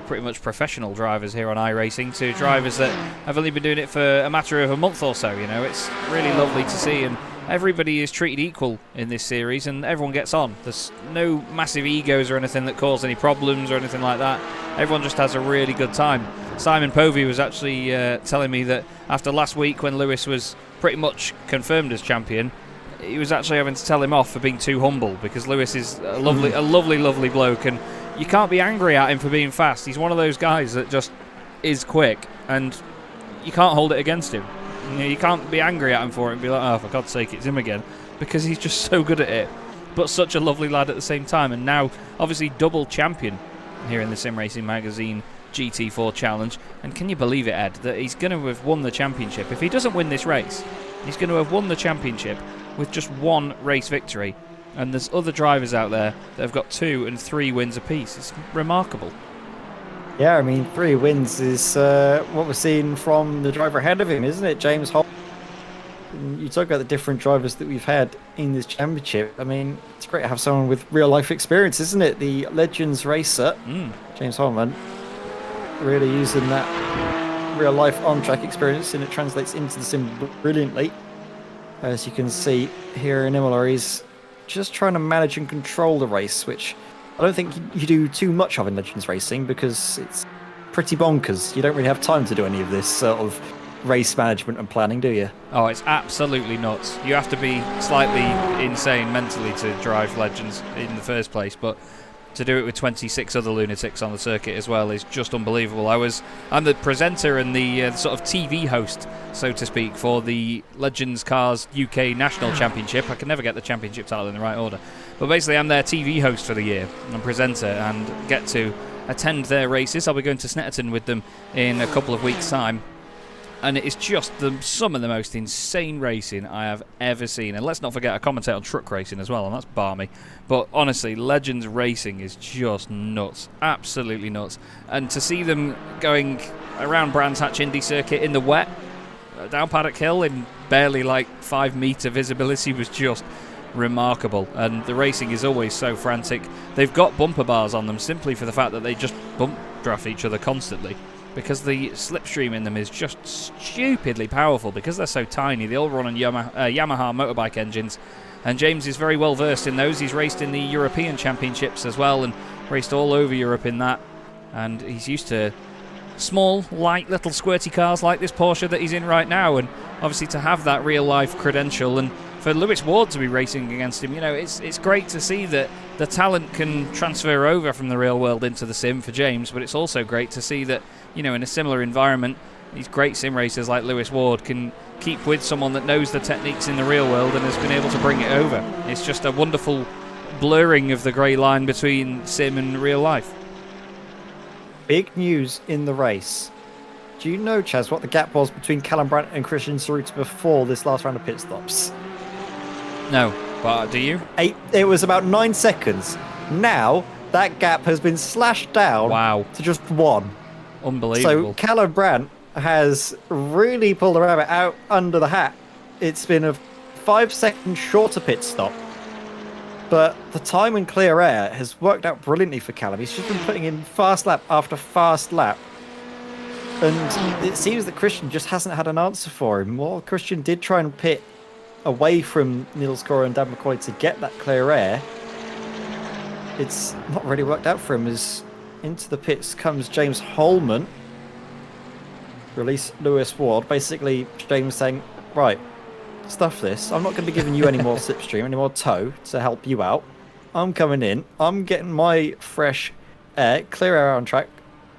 pretty much professional drivers here on iRacing to drivers that have only been doing it for a matter of a month or so. You know, it's really lovely to see, and everybody is treated equal in this series and everyone gets on. There's no massive egos or anything that cause any problems or anything like that. Everyone just has a really good time. Simon Povey was actually telling me that after last week, when Lewis was pretty much confirmed as champion, he was actually having to tell him off for being too humble, because Lewis is a lovely bloke, and you can't be angry at him for being fast. He's one of those guys that just is quick, and you can't hold it against him. You know, you can't be angry at him for it and be like, oh, for God's sake, it's him again, because he's just so good at it. But such a lovely lad at the same time, and now obviously double champion here in the Sim Racing Magazine GT4 Challenge. And can you believe it, Ed, that he's going to have won the championship? If he doesn't win this race, he's going to have won the championship with just one race victory. And there's other drivers out there that have got 2 and 3 wins apiece. It's remarkable. Yeah, I mean, 3 wins is what we're seeing from the driver ahead of him, isn't it? James Holt. You talk about the different drivers that we've had in this championship. I mean, it's great to have someone with real-life experience, isn't it? The Legends racer, James Holman, really using that real-life on-track experience, and it translates into the sim brilliantly. As you can see here in Imola, he's just trying to manage and control the race, which I don't think you do too much of in Legends racing, because it's pretty bonkers. You don't really have time to do any of this sort of race management and planning, do you? Oh, it's absolutely nuts. You have to be slightly insane mentally to drive Legends in the first place, but to do it with 26 other lunatics on the circuit as well is just unbelievable. I'm the presenter and the sort of TV host, so to speak, for the Legends Cars UK National Championship. I can never get the championship title in the right order, but basically I'm their TV host for the year and presenter, and get to attend their races. I'll be going to Snetterton with them in a couple of weeks' time. And it is just some of the most insane racing I have ever seen. And let's not forget, I commentate on truck racing as well, and that's balmy. But honestly, Legends racing is just nuts. Absolutely nuts. And to see them going around Brands Hatch Indy Circuit in the wet, down Paddock Hill in barely like 5 metre visibility, was just remarkable. And the racing is always so frantic. They've got bumper bars on them simply for the fact that they just bump draft each other constantly, because the slipstream in them is just stupidly powerful, because they're so tiny. They all run on Yamaha motorbike engines, and James is very well versed in those. He's raced in the European Championships as well, and raced all over Europe in that, and he's used to small, light, little squirty cars like this Porsche that he's in right now. And obviously to have that real life credential, and for Lewis Ward to be racing against him, you know, it's great to see that the talent can transfer over from the real world into the sim for James, but it's also great to see that, you know, in a similar environment, these great sim racers like Lewis Ward can keep with someone that knows the techniques in the real world and has been able to bring it over. It's just a wonderful blurring of the grey line between sim and real life. Big news in the race. Do you know, Chaz, what the gap was between Callum Brandt and Christian Cerruti before this last round of pit stops? No, but do you? It was about 9 seconds. Now, that gap has been slashed down to just 1. Unbelievable. So Callum Brandt has really pulled the rabbit out under the hat. It's been a 5-second shorter pit stop. But the time in clear air has worked out brilliantly for Callum. He's just been putting in fast lap after fast lap. And it seems that Christian just hasn't had an answer for him. While Christian did try and pit away from Niels Cora and Dan McCauley to get that clear air, it's not really worked out for him. As into the pits comes James Holman. Release Lewis Ward. Basically, James saying, right, stuff this. I'm not going to be giving you any more slipstream, any more tow to help you out. I'm coming in. I'm getting my fresh air, clear air on track.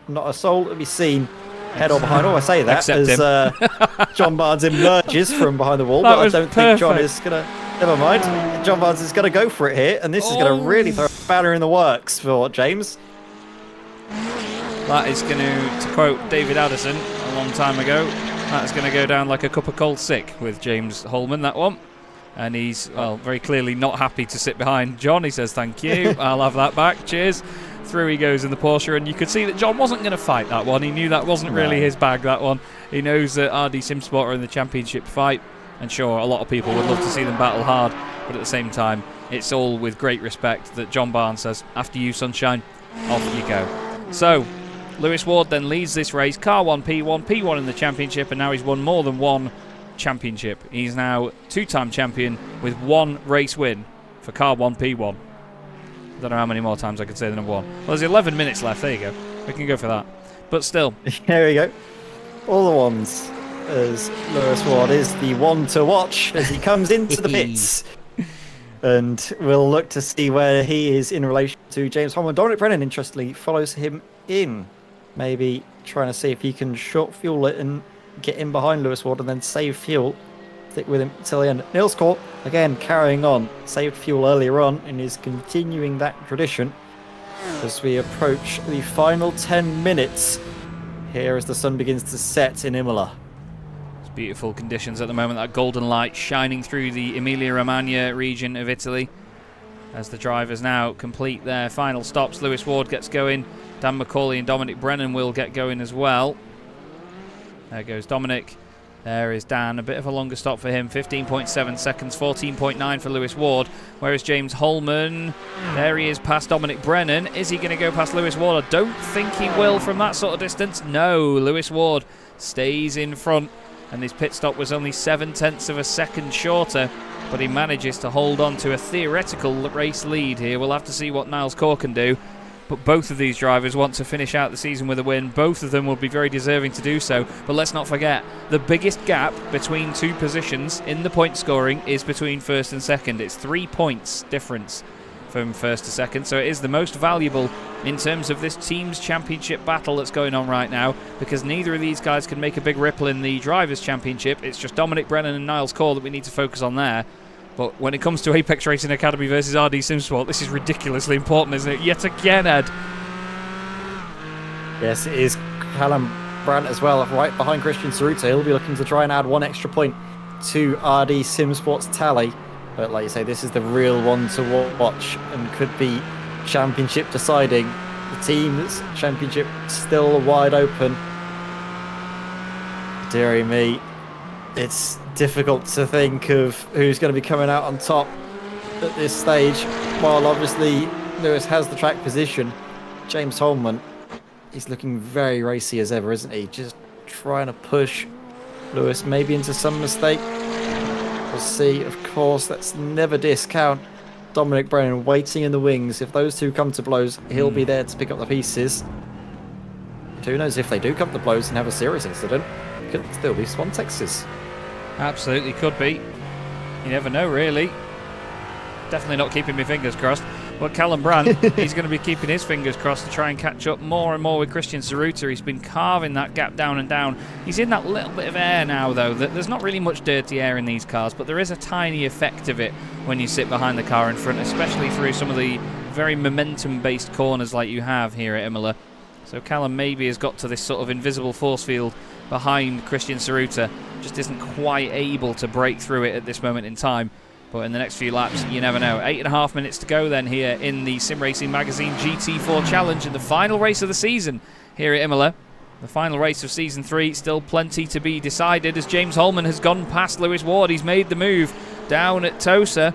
Not a soul to be seen head or behind. Oh, I say that Except as John Barnes emerges from behind the wall, but I don't think John is going to... Never mind. John Barnes is going to go for it here, and this is going to really throw a banner in the works for James. That is going to quote David Addison a long time ago, that's going to go down like a cup of cold sick with James Holman, that one. And he's, well, very clearly not happy to sit behind John. He says, thank you, I'll have that back, cheers. Through he goes in the Porsche, and you could see that John wasn't going to fight that one. He knew that wasn't really his bag, that one. He knows that RD SimSport are in the championship fight, and sure, a lot of people would love to see them battle hard, but at the same time, it's all with great respect that John Barnes says, after you, sunshine, off you go. So, Lewis Ward then leads this race, car 1, P1 in the championship, and now he's won more than one championship. He's now two-time champion with one race win for car 1, P1. I don't know how many more times I could say the number 1. Well, there's 11 minutes left. There you go. We can go for that. But still. There we go. All the ones, as Lewis Ward is the one to watch as he comes into the pits. And we'll look to see where he is in relation to James Holman. Dominic Brennan, interestingly, follows him in. Maybe trying to see if he can short fuel it and get in behind Lewis Ward and then save fuel. Stick with him till the end. Niels Cora, again, carrying on. Saved fuel earlier on and is continuing that tradition as we approach the final 10 minutes here as the sun begins to set in Imola. It's beautiful conditions at the moment. That golden light shining through the Emilia-Romagna region of Italy as the drivers now complete their final stops. Lewis Ward gets going. Dan McCauley and Dominic Brennan will get going as well. There goes Dominic. There is Dan. A bit of a longer stop for him. 15.7 seconds, 14.9 for Lewis Ward. Whereas James Holman, there he is past Dominic Brennan. Is he going to go past Lewis Ward? I don't think he will from that sort of distance. No, Lewis Ward stays in front. And his pit stop was only 0.7 of a second shorter. But he manages to hold on to a theoretical race lead here. We'll have to see what Niels Cora can do. But both of these drivers want to finish out the season with a win. Both of them will be very deserving to do so. But let's not forget, the biggest gap between two positions in the point scoring is between first and second. It's 3 points difference from first to second. So it is the most valuable in terms of this team's championship battle that's going on right now, because neither of these guys can make a big ripple in the Drivers' Championship. It's just Dominic Brennan and Niels Cora that we need to focus on there. But when it comes to Apex Racing Academy versus RD SimSport, this is ridiculously important, isn't it? Yet again, Ed. Yes, it is. Callum Brandt as well, right behind Christian Cerruti. He'll be looking to try and add one extra point to RD SimSport's tally. But like you say, this is the real one to watch and could be championship deciding. The team's championship still wide open. Dearie me. It's difficult to think of who's going to be coming out on top at this stage. While obviously Lewis has the track position, James Holman, he's looking very racy as ever, isn't he? Just trying to push Lewis maybe into some mistake. We'll see. Of course, let's never discount Dominic Brennan waiting in the wings. If those two come to blows, he'll be there to pick up the pieces. Who knows, if they do come to blows and have a serious incident, it could still be Swan Texas. Absolutely could be. You never know, really. Definitely not keeping my fingers crossed. But Callum Brandt, he's going to be keeping his fingers crossed to try and catch up more and more with Christian Tsuruta. He's been carving that gap down and down. He's in that little bit of air now, though. There's not really much dirty air in these cars, but there is a tiny effect of it when you sit behind the car in front, especially through some of the very momentum-based corners like you have here at Imola. So Callum maybe has got to this sort of invisible force field behind Christian Tsuruta, just isn't quite able to break through it at this moment in time. But in the next few laps, you never know. 8.5 minutes to go then here in the Sim Racing Magazine GT4 Challenge in the final race of the season here at Imola. The final race of Season 3, still plenty to be decided as James Holman has gone past Lewis Ward. He's made the move down at Tosa.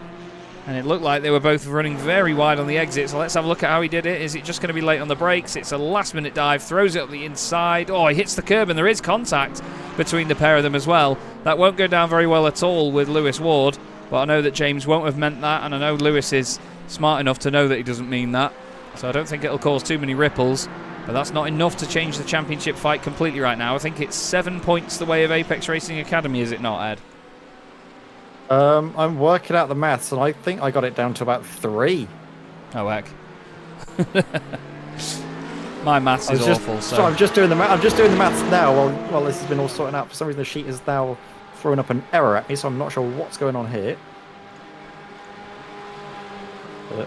And it looked like they were both running very wide on the exit. So let's have a look at how he did it. Is it just going to be late on the brakes? It's a last-minute dive, throws it up the inside. Oh, he hits the curb, and there is contact between the pair of them as well. That won't go down very well at all with Lewis Ward. But I know that James won't have meant that, and I know Lewis is smart enough to know that he doesn't mean that. So I don't think it'll cause too many ripples. But that's not enough to change the championship fight completely right now. I think it's 7 points the way of Apex Racing Academy, is it not, Ed? I'm working out the maths, and I think I got it down to about 3. Oh, heck. My maths is awful. So I'm just doing the maths now while this has been all sorted out. For some reason, the sheet is now throwing up an error at me, so I'm not sure what's going on here.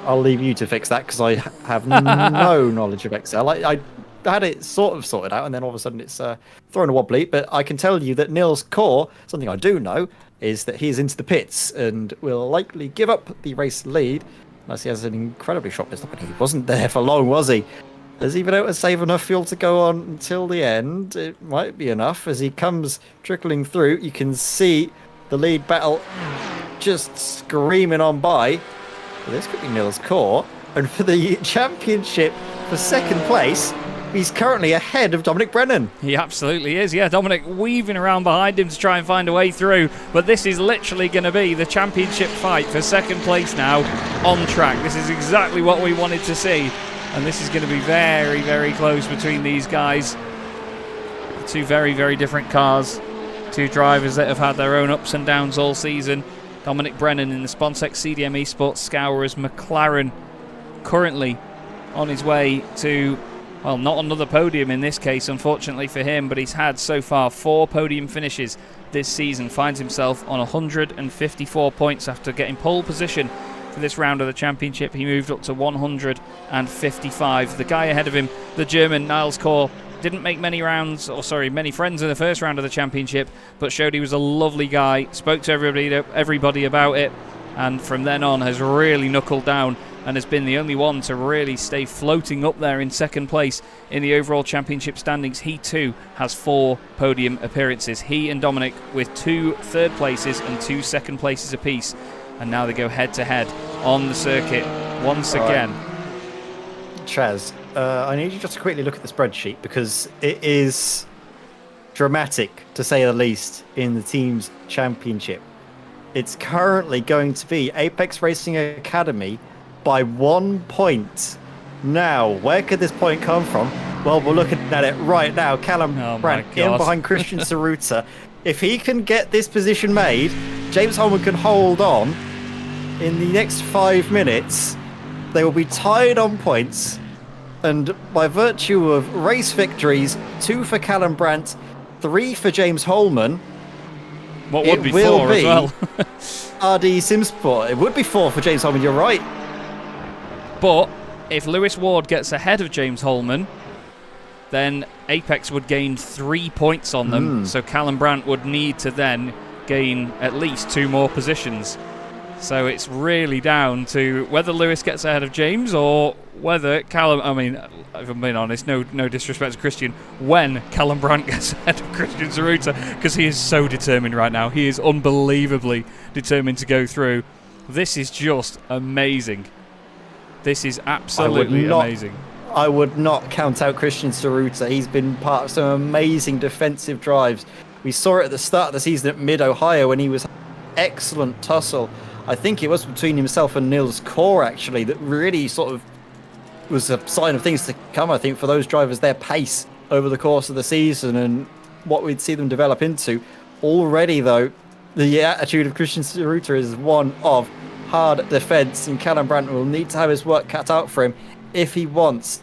I'll leave you to fix that because I have no knowledge of Excel. I had it sort of sorted out, and then all of a sudden it's throwing a wobbly. But I can tell you that Nils Core, something I do know, is that he is into the pits and will likely give up the race lead unless he has an incredibly short pit stop. And he wasn't there for long, was he? Has he been able to save enough fuel to go on until the end? It might be enough. As he comes trickling through, you can see the lead battle just screaming on by. But this could be Nils Core. And for the championship, for second place, he's currently ahead of Dominic Brennan. He absolutely is. Yeah, Dominic weaving around behind him to try and find a way through. But this is literally going to be the championship fight for second place now on track. This is exactly what we wanted to see. And this is going to be very, very close between these guys. Two very, very different cars. Two drivers that have had their own ups and downs all season. Dominic Brennan in the Spontex CDM Esports Scourers McLaren, currently on his way to, well, not another podium in this case, unfortunately for him, but he's had so far 4 podium finishes this season. Finds himself on 154 points after getting pole position for this round of the championship. He moved up to 155. The guy ahead of him, the German Niels Core, didn't make many friends in the first round of the championship, but showed he was a lovely guy, spoke to everybody about it, and from then on has really knuckled down and has been the only one to really stay floating up there in second place in the overall championship standings. He too has 4 podium appearances. He and Dominic with 2 third places and 2 second places apiece. And now they go head to head on the circuit once again. Chaz, I need you just to quickly look at the spreadsheet because it is dramatic, to say the least, in the team's championship. It's currently going to be Apex Racing Academy by 1 point. Now, where could this point come from? Well, we're looking at it right now. Callum Brandt in behind Christian Tsuruta. If he can get this position made, James Holman can hold on. In the next 5 minutes, they will be tied on points. And by virtue of race victories, 2 for Callum Brandt, 3 for James Holman, what would be 4 as well? RD Simsport. It would be 4 for James Holman, you're right. But if Lewis Ward gets ahead of James Holman, then Apex would gain 3 points on them. So Callum Brandt would need to then gain at least 2 more positions. So it's really down to whether Lewis gets ahead of James or whether Callum, I mean, if I'm being honest, no disrespect to Christian, when Callum Brandt gets ahead of Christian Tsuruta, because he is so determined right now. He is unbelievably determined to go through. This is just amazing. This is absolutely amazing. I would not count out Christian Tsuruta. He's been part of some amazing defensive drives. We saw it at the start of the season at Mid-Ohio when he was excellent tussle. I think it was between himself and Nils Core, actually, that really sort of was a sign of things to come, I think, for those drivers, their pace over the course of the season and what we'd see them develop into. Already, though, the attitude of Christian Tsuruta is one of hard defence, and Callum Brandt will need to have his work cut out for him if he wants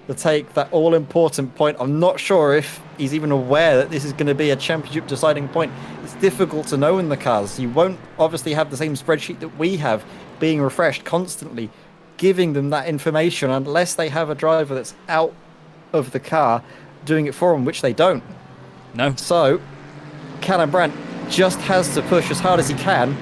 to take that all-important point. I'm not sure if he's even aware that this is going to be a championship deciding point. It's difficult to know in the cars. You won't obviously have the same spreadsheet that we have being refreshed constantly, giving them that information unless they have a driver that's out of the car doing it for them, which they don't. No. So Callum Brandt just has to push as hard as he can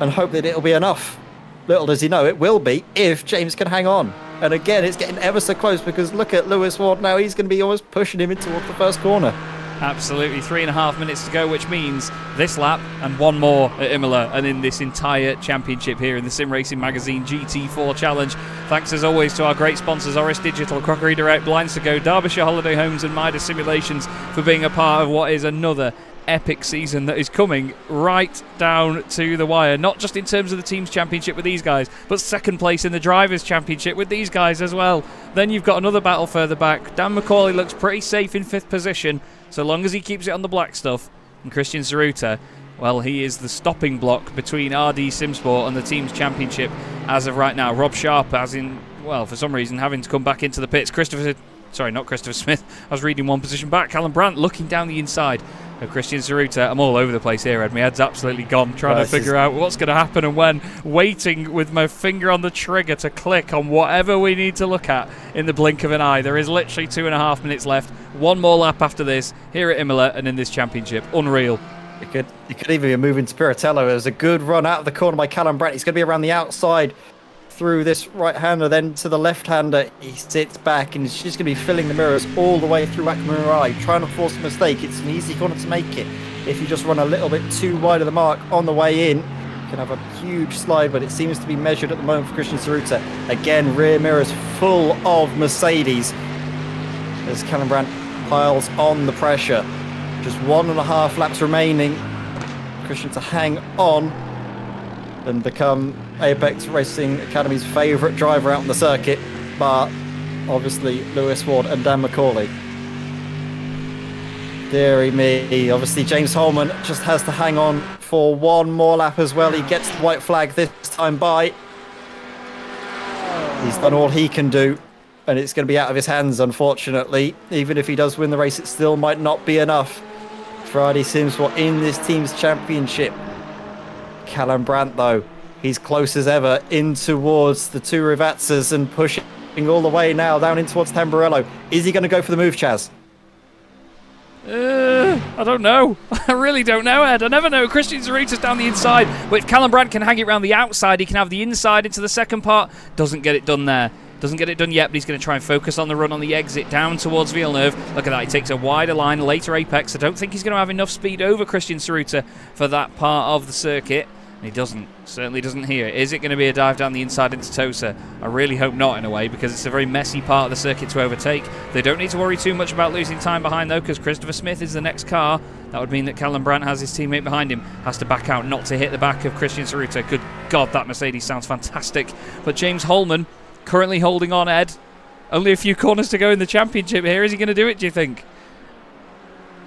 and hope that it'll be enough. Little does he know it will be if James can hang on. And again, it's getting ever so close, because look at Lewis Ward now. He's going to be almost pushing him in towards the first corner. Absolutely, 3.5 minutes to go, which means this lap and one more at Imola and in this entire championship here in the Sim Racing Magazine GT4 Challenge. Thanks as always to our great sponsors, Orris Digital, Crockery Direct, Blinds to Go, Derbyshire Holiday Homes and Mydas Simulations, for being a part of what is another epic season that is coming right down to the wire, not just in terms of the team's championship with these guys, but second place in the drivers' championship with these guys as well. Then you've got another battle further back. Dan McCauley looks pretty safe in 5th position, so long as he keeps it on the black stuff. And Christian Saruta, well, he is the stopping block between RD Simsport and the team's championship as of right now. Rob Sharp, as in, well, for some reason, having to come back into the pits. Sorry, not Christopher Smith. I was reading one position back. Callum Brandt looking down the inside of Christian Saruta. I'm all over the place here, Ed. My head's absolutely gone, trying to figure out what's going to happen and when, waiting with my finger on the trigger to click on whatever we need to look at in the blink of an eye. There is literally 2.5 minutes left. One more lap after this here at Imola and in this championship. Unreal. It could even be a move in Spiritello. There's a good run out of the corner by Callum Brandt. He's going to be around the outside through this right-hander, then to the left-hander. He sits back and he's just going to be filling the mirrors all the way through Akamarai, trying to force a mistake. It's an easy corner to make it. If you just run a little bit too wide of the mark on the way in, you can have a huge slide, but it seems to be measured at the moment for Christian Saruta. Again, rear mirrors full of Mercedes as Callum Brandt piles on the pressure. Just 1.5 laps remaining. Christian to hang on and become Apex Racing Academy's favourite driver out on the circuit, but obviously Lewis Ward and Dan McCauley. Deary me. Obviously James Holman just has to hang on for one more lap as well. He gets the white flag this time by. He's done all he can do, and it's going to be out of his hands, unfortunately. Even if he does win the race, it still might not be enough for RD Simsport in this team's championship. Callum Brandt, though, he's close as ever in towards the two Rivazzas and pushing all the way now down in towards Tamburello. Is he going to go for the move, Chaz? I don't know. I really don't know, Ed. I never know. Christian Zaruta's down the inside, but if Callum Brandt can hang it around the outside, he can have the inside into the second part. Doesn't get it done there. Doesn't get it done yet, but he's going to try and focus on the run on the exit down towards Villeneuve. Look at that. He takes a wider line, later apex. I don't think he's going to have enough speed over Christian Saruta for that part of the circuit. He doesn't. Certainly doesn't here. Is it going to be a dive down the inside into Tosa? I really hope not, in a way, because it's a very messy part of the circuit to overtake. They don't need to worry too much about losing time behind, though, because Christopher Smith is the next car. That would mean that Callum Brandt has his teammate behind him. Has to back out, not to hit the back of Christian Saruta. Good God, that Mercedes sounds fantastic. But James Holman currently holding on, Ed. Only a few corners to go in the championship here. Is he going to do it, do you think?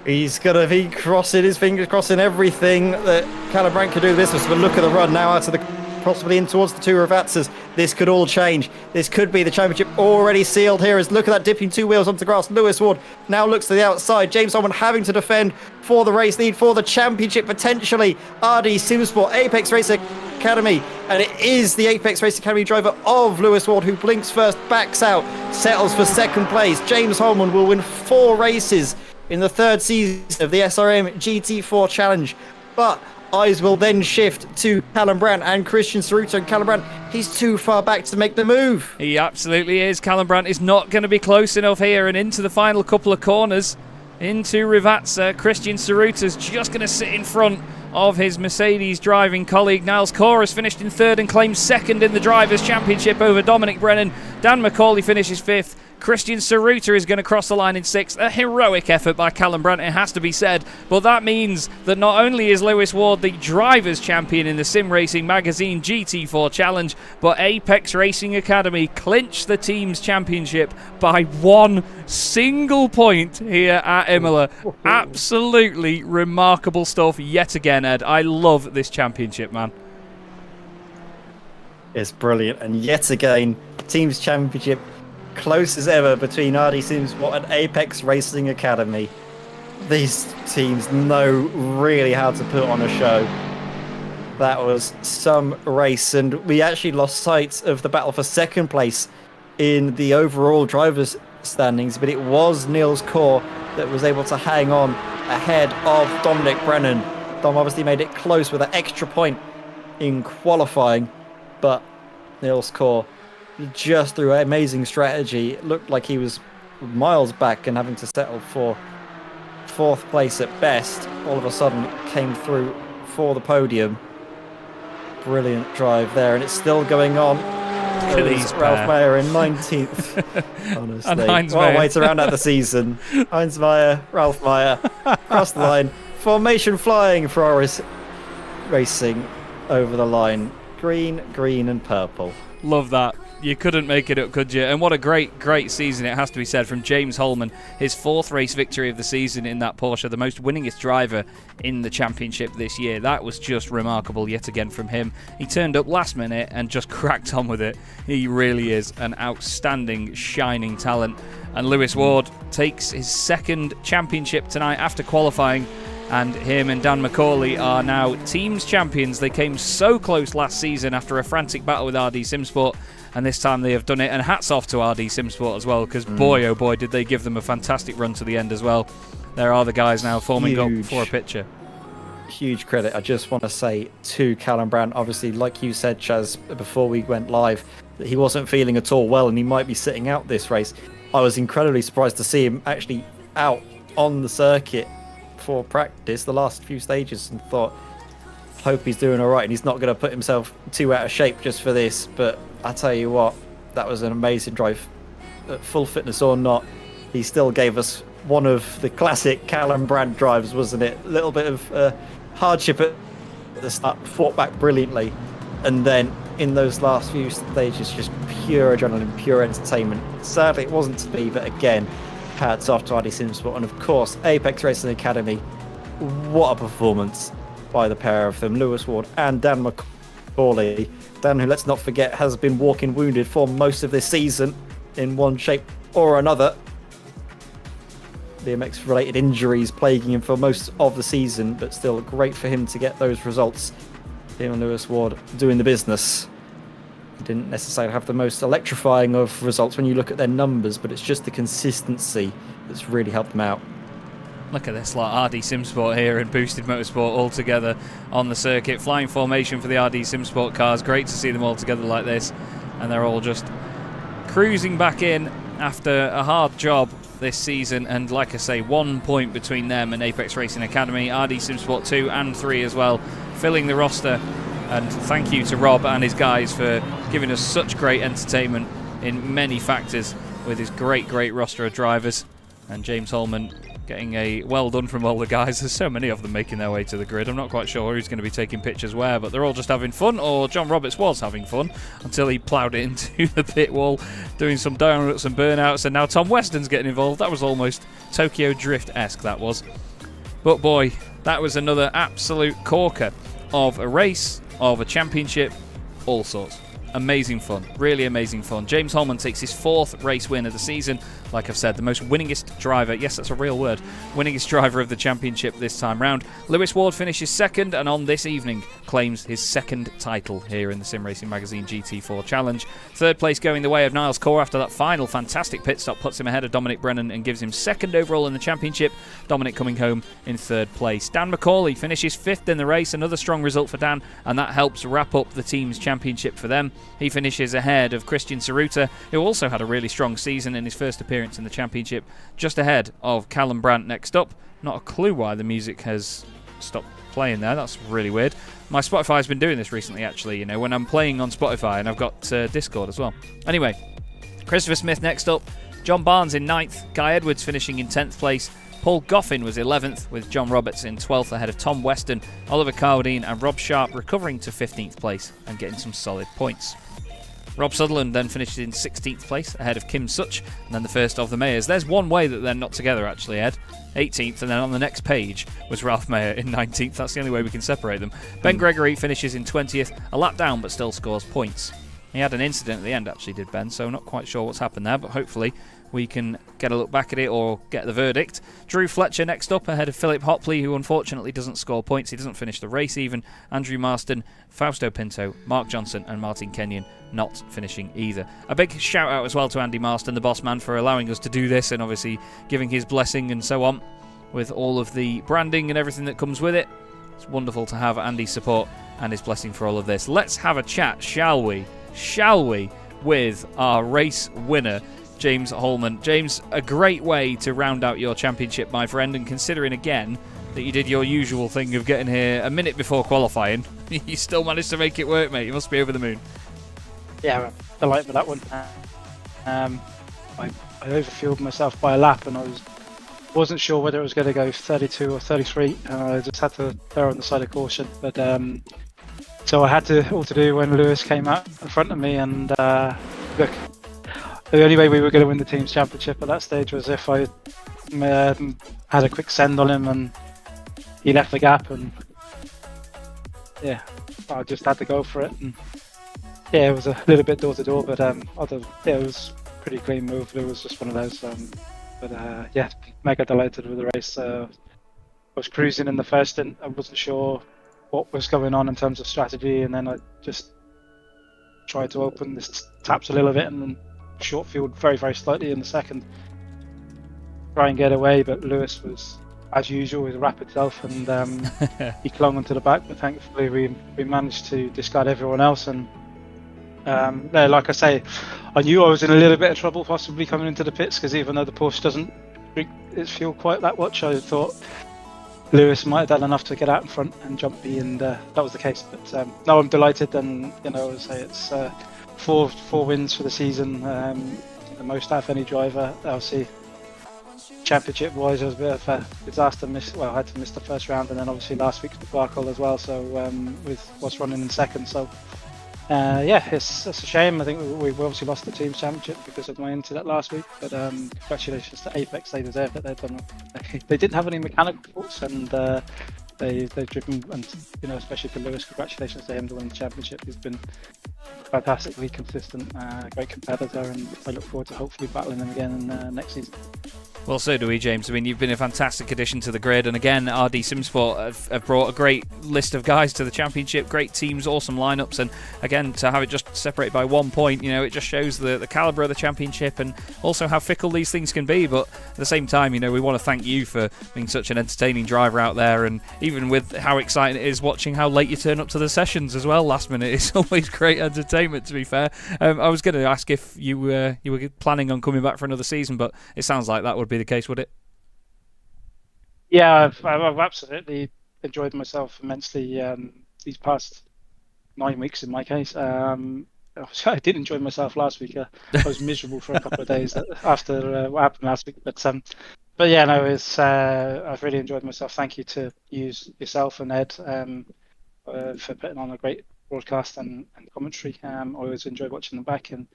He's going to be crossing his fingers, crossing everything that Callum Brandt could do this. But look at the run now out of the, possibly in towards the two Rivazzas. This could all change. This could be the championship already sealed here. As look at that dipping two wheels onto the grass. Lewis Ward now looks to the outside. James Holman having to defend for the race lead, for the championship potentially. RD Simsport, Apex Racing Academy, and it is the Apex Racing Academy driver of Lewis Ward who blinks first, backs out, settles for second place. James Holman will win 4 races in the 3rd season of the SRM GT4 Challenge, but eyes will then shift to Callum Brandt and Christian Saruta. And Callum Brandt, he's too far back to make the move. He absolutely is. Callum Brandt is not going to be close enough here, and into the final couple of corners into Rivazza. Christian Saruta's just going to sit in front of his Mercedes driving colleague. Niles Corus finished in 3rd and claims 2nd in the Drivers' Championship over Dominic Brennan. Dan McCauley finishes 5th. Christian Saruta is going to cross the line in 6th. A heroic effort by Callum Brandt, it has to be said. But that means that not only is Lewis Ward the Drivers' Champion in the Sim Racing Magazine GT4 Challenge, but Apex Racing Academy clinch the team's championship by 1 single point here at Imola. Absolutely remarkable stuff yet again, Ed. I love this championship, man. It's brilliant. And yet again, Teams Championship close as ever between RD Simsport and Apex Racing Academy. These teams know really how to put on a show. That was some race, and we actually lost sight of the battle for second place in the overall drivers' standings, but it was Niels Kaur that was able to hang on ahead of Dominic Brennan. Dom obviously made it close with an extra point in qualifying, but Niels Kaur, just through amazing strategy, it looked like he was miles back and having to settle for fourth place at best, all of a sudden came through for the podium. Brilliant drive there, and it's still going on. Ralph Meyer in 19th. Honestly, And Heinz what a Meyer. way to round out the season. Heinz Meyer, Ralph Meyer, across the line. Formation flying for Orris Racing over the line. Green, green, and purple. Love that. You couldn't make it up, could you? And what a great, great season, it has to be said, from James Holman. His fourth race victory of the season in that Porsche, the most winningest driver in the championship this year. That was just remarkable yet again from him. He turned up last minute and just cracked on with it. He really is an outstanding, shining talent. And Lewis Ward takes his second championship tonight after qualifying. And him and Dan McCauley are now teams champions. They came so close last season after a frantic battle with RD Simsport, and this time they have done it. And hats off to RD Simsport as well, because boy oh boy did they give them a fantastic run to the end as well. There are the guys now forming up for a picture. Huge credit. I just want to say to Callum Brown, obviously, like you said, Chaz, before we went live, that he wasn't feeling at all well and he might be sitting out this race. I was incredibly surprised to see him actually out on the circuit for practice the last few stages, and thought, hope he's doing all right and he's not going to put himself too out of shape just for this. But I tell you what, that was an amazing drive. Full fitness or not, he still gave us one of the classic Callum Brandt drives, wasn't it? A little bit of hardship at the start, fought back brilliantly, and then in those last few stages, just pure adrenaline, pure entertainment. Sadly, it wasn't to be, but again, hats off to RD Simsport, and of course Apex Racing Academy. What a performance by the pair of them, Lewis Ward and Dan McCauley. Dan, who, let's not forget, has been walking wounded for most of this season in one shape or another. BMX related injuries plaguing him for most of the season, but still great for him to get those results. Him and Lewis Ward doing the business. Didn't necessarily have the most electrifying of results when you look at their numbers, but it's just the consistency that's really helped them out. Look at this, like RD Simsport here and Boosted Motorsport all together on the circuit. Flying formation for the RD Simsport cars. Great to see them all together like this, and they're all just cruising back in after a hard job this season. And like I say, 1 point between them and Apex Racing Academy. RD Simsport 2 and 3 as well, filling the roster. And thank you to Rob and his guys for giving us such great entertainment in many factors with his great, great roster of drivers. And James Holman getting a well done from all the guys. There's so many of them making their way to the grid. I'm not quite sure who's going to be taking pictures where, but they're all just having fun, or John Roberts was having fun until he ploughed it into the pit wall, doing some donuts and burnouts, and now Tom Weston's getting involved. That was almost Tokyo Drift-esque, that was. But boy, that was another absolute corker of a race, of a championship, all sorts. Amazing fun, really amazing fun. James Holman takes his fourth race win of the season. Like I've said, the most winningest driver, yes, that's a real word, winningest driver of the championship this time round. Lewis Ward finishes second, and on this evening claims his second title here in the Sim Racing Magazine GT4 Challenge. Third place going the way of Niles Kaur after that final fantastic pit stop puts him ahead of Dominic Brennan and gives him second overall in the championship. Dominic coming home in third place. Dan McCauley finishes fifth in the race, another strong result for Dan, and that helps wrap up the team's championship for them. He finishes ahead of Christian Saruta, who also had a really strong season in his first appearance in the championship, just ahead of Callum Brandt next up. Not a clue why the music has stopped playing there. That's really weird. My Spotify's been doing this recently, actually, you know, when I'm playing on Spotify, and I've got Discord as well. Anyway, Christopher Smith next up, John Barnes in 9th, Guy Edwards finishing in 10th place, Paul Goffin was 11th, with John Roberts in 12th ahead of Tom Weston, Oliver Cardine and Rob Sharp recovering to 15th place and getting some solid points. Rob Sutherland then finished in 16th place ahead of Kim Such, and then the first of the Mayers. There's one way that they're not together, actually, Ed. 18th, and then on the next page was Ralph Mayer in 19th. That's the only way we can separate them. Ben Gregory finishes in 20th, a lap down but still scores points. He had an incident at the end, actually, did Ben, so not quite sure what's happened there, but hopefully we can get a look back at it or get the verdict. Drew Fletcher next up ahead of Philip Hopley, who unfortunately doesn't score points. He doesn't finish the race even. Andrew Marston, Fausto Pinto, Mark Johnson and Martin Kenyon not finishing either. A big shout out as well to Andy Marston, the boss man, for allowing us to do this and obviously giving his blessing and so on with all of the branding and everything that comes with it. It's wonderful to have Andy's support and his blessing for all of this. Let's have a chat, shall we? With our race winner, James Holman. James, a great way to round out your championship, my friend, and considering again that you did your usual thing of getting here a minute before qualifying, you still managed to make it work, mate. You must be over the moon. Yeah, I'm delighted with that one. I overfueled myself by a lap, and I wasn't sure whether it was going to go 32 or 33. I just had to err on the side of caution, but so I had to do when Lewis came out in front of me, and look, the only way we were going to win the team's championship at that stage was if I had a quick send on him and he left the gap, and yeah, I just had to go for it. And yeah, it was a little bit door to door, but it was a pretty clean move. It was just one of those. But yeah, mega delighted with the race. I was cruising in the first stint. I wasn't sure what was going on in terms of strategy, and then I just tried to open this taps a little bit and then short field very, very slightly in the second. Try and get away, but Lewis was, as usual, with rapid self, and he clung onto the back, but thankfully we managed to discard everyone else. And like I say, I knew I was in a little bit of trouble possibly coming into the pits, because even though the Porsche doesn't drink its fuel quite that much, I thought Lewis might have done enough to get out in front and jump me, and that was the case. But no, I'm delighted, and I would say it's four wins for the season, the most out of any driver. Obviously, championship wise, it was a bit of a disaster. I had to miss the first round, and then obviously last week's debacle as well. So with what's running in second, so yeah, it's a shame. I think we obviously lost the team's championship because of my internet last week. But congratulations to Apex, they deserved it. They didn't have any mechanical faults, and they've driven, and especially for Lewis, congratulations to him to win the championship. He's been fantastically consistent, great competitor, and I look forward to hopefully battling him again next season. Well, so do we, James. I mean, you've been a fantastic addition to the grid, and again, RD Simsport have brought a great list of guys to the championship, great teams, awesome lineups, and again, to have it just separated by 1 point, it just shows the calibre of the championship and also how fickle these things can be. But at the same time, we want to thank you for being such an entertaining driver out there, and even with how exciting it is watching how late you turn up to the sessions as well last minute, it's always great entertainment, to be fair. I was going to ask if you were planning on coming back for another season, but it sounds like that would be the case, would it? Yeah, I've absolutely enjoyed myself immensely these past 9 weeks in my case. I did enjoy myself last week. I was miserable for a couple of days after what happened last week, but yeah, no, I've really enjoyed myself. Thank you to yourself and Ed for putting on a great broadcast and commentary. I always enjoy watching them back, and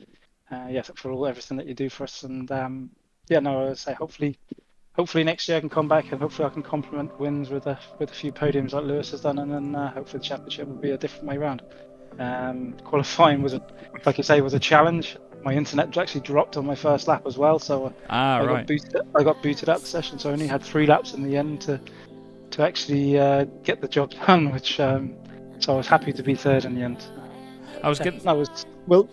yeah, for everything that you do for us. And yeah, no, I would say hopefully next year I can come back, and hopefully I can complement wins with a few podiums like Lewis has done, and then hopefully the championship will be a different way round. Qualifying was a challenge. My internet actually dropped on my first lap as well, so I got booted out the session, so I only had 3 laps in the end to actually get the job done, which so I was happy to be third in the end. Well,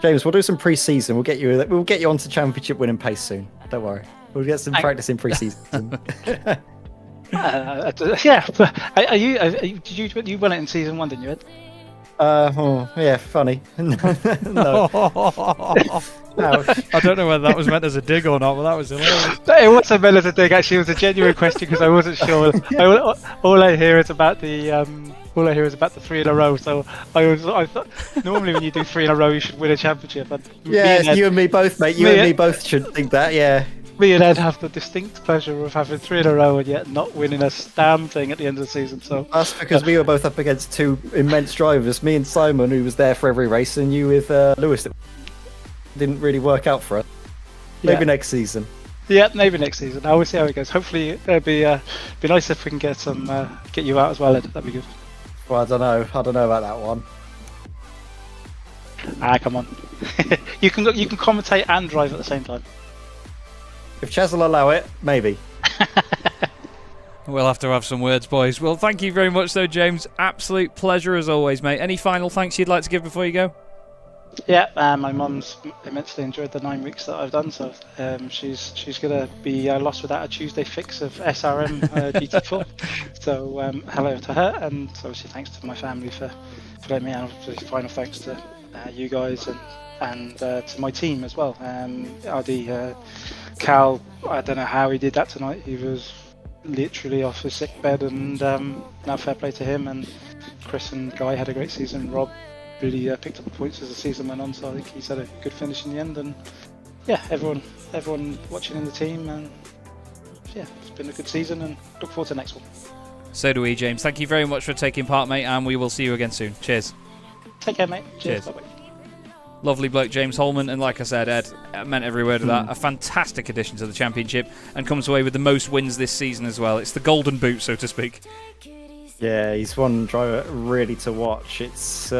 James, we'll do some pre-season. We'll get you onto championship winning pace soon. Don't worry. We'll get some practice in pre-season. Yeah. You won it in season 1, didn't you, Ed? Yeah, funny. No. I don't know whether that was meant as a dig or not, but that was hilarious. It wasn't meant as a dig, actually. It was a genuine question because I wasn't sure. All I hear is about the 3 in a row. So I thought normally when you do 3 in a row, you should win a championship. But yeah, you and me both, mate. You and me both should think that. Yeah. Me and Ed have the distinct pleasure of having 3 in a row and yet not winning a damn thing at the end of the season. So that's because we were both up against 2 immense drivers. Me and Simon, who was there for every race, and you with Lewis. That didn't really work out for us. Maybe next season. Yeah, maybe next season. I will see how it goes. Hopefully, it'd be nice if we can get you out as well, Ed. That'd be good. Well, I don't know about that one. Come on. You can commentate and drive at the same time. If Chaz will allow it, maybe. We'll have some words, boys. Well, thank you very much, though, James. Absolute pleasure as always, mate. Any final thanks you'd like to give before you go? Yeah, my mum's immensely enjoyed the 9 weeks that I've done, so she's gonna be lost without a Tuesday fix of SRM GT4. So hello to her, and obviously thanks to my family for letting me out. Obviously, final thanks to you guys and to my team as well. Cal, I don't know how he did that tonight. He was literally off his sick bed, and now fair play to him. And Chris and Guy had a great season. Rob really picked up the points as the season went on, so I think he's had a good finish in the end. And yeah, everyone watching in the team, and yeah, it's been a good season, and look forward to the next one. So do we, James. Thank you very much for taking part, mate, and we will see you again soon. Cheers. Take care, mate. Cheers. Bye-bye. Lovely bloke, James Holman, and like I said, Ed, I meant every word of that. A fantastic addition to the championship, and comes away with the most wins this season as well. It's the golden boot, so to speak. Yeah, he's one driver really to watch. It's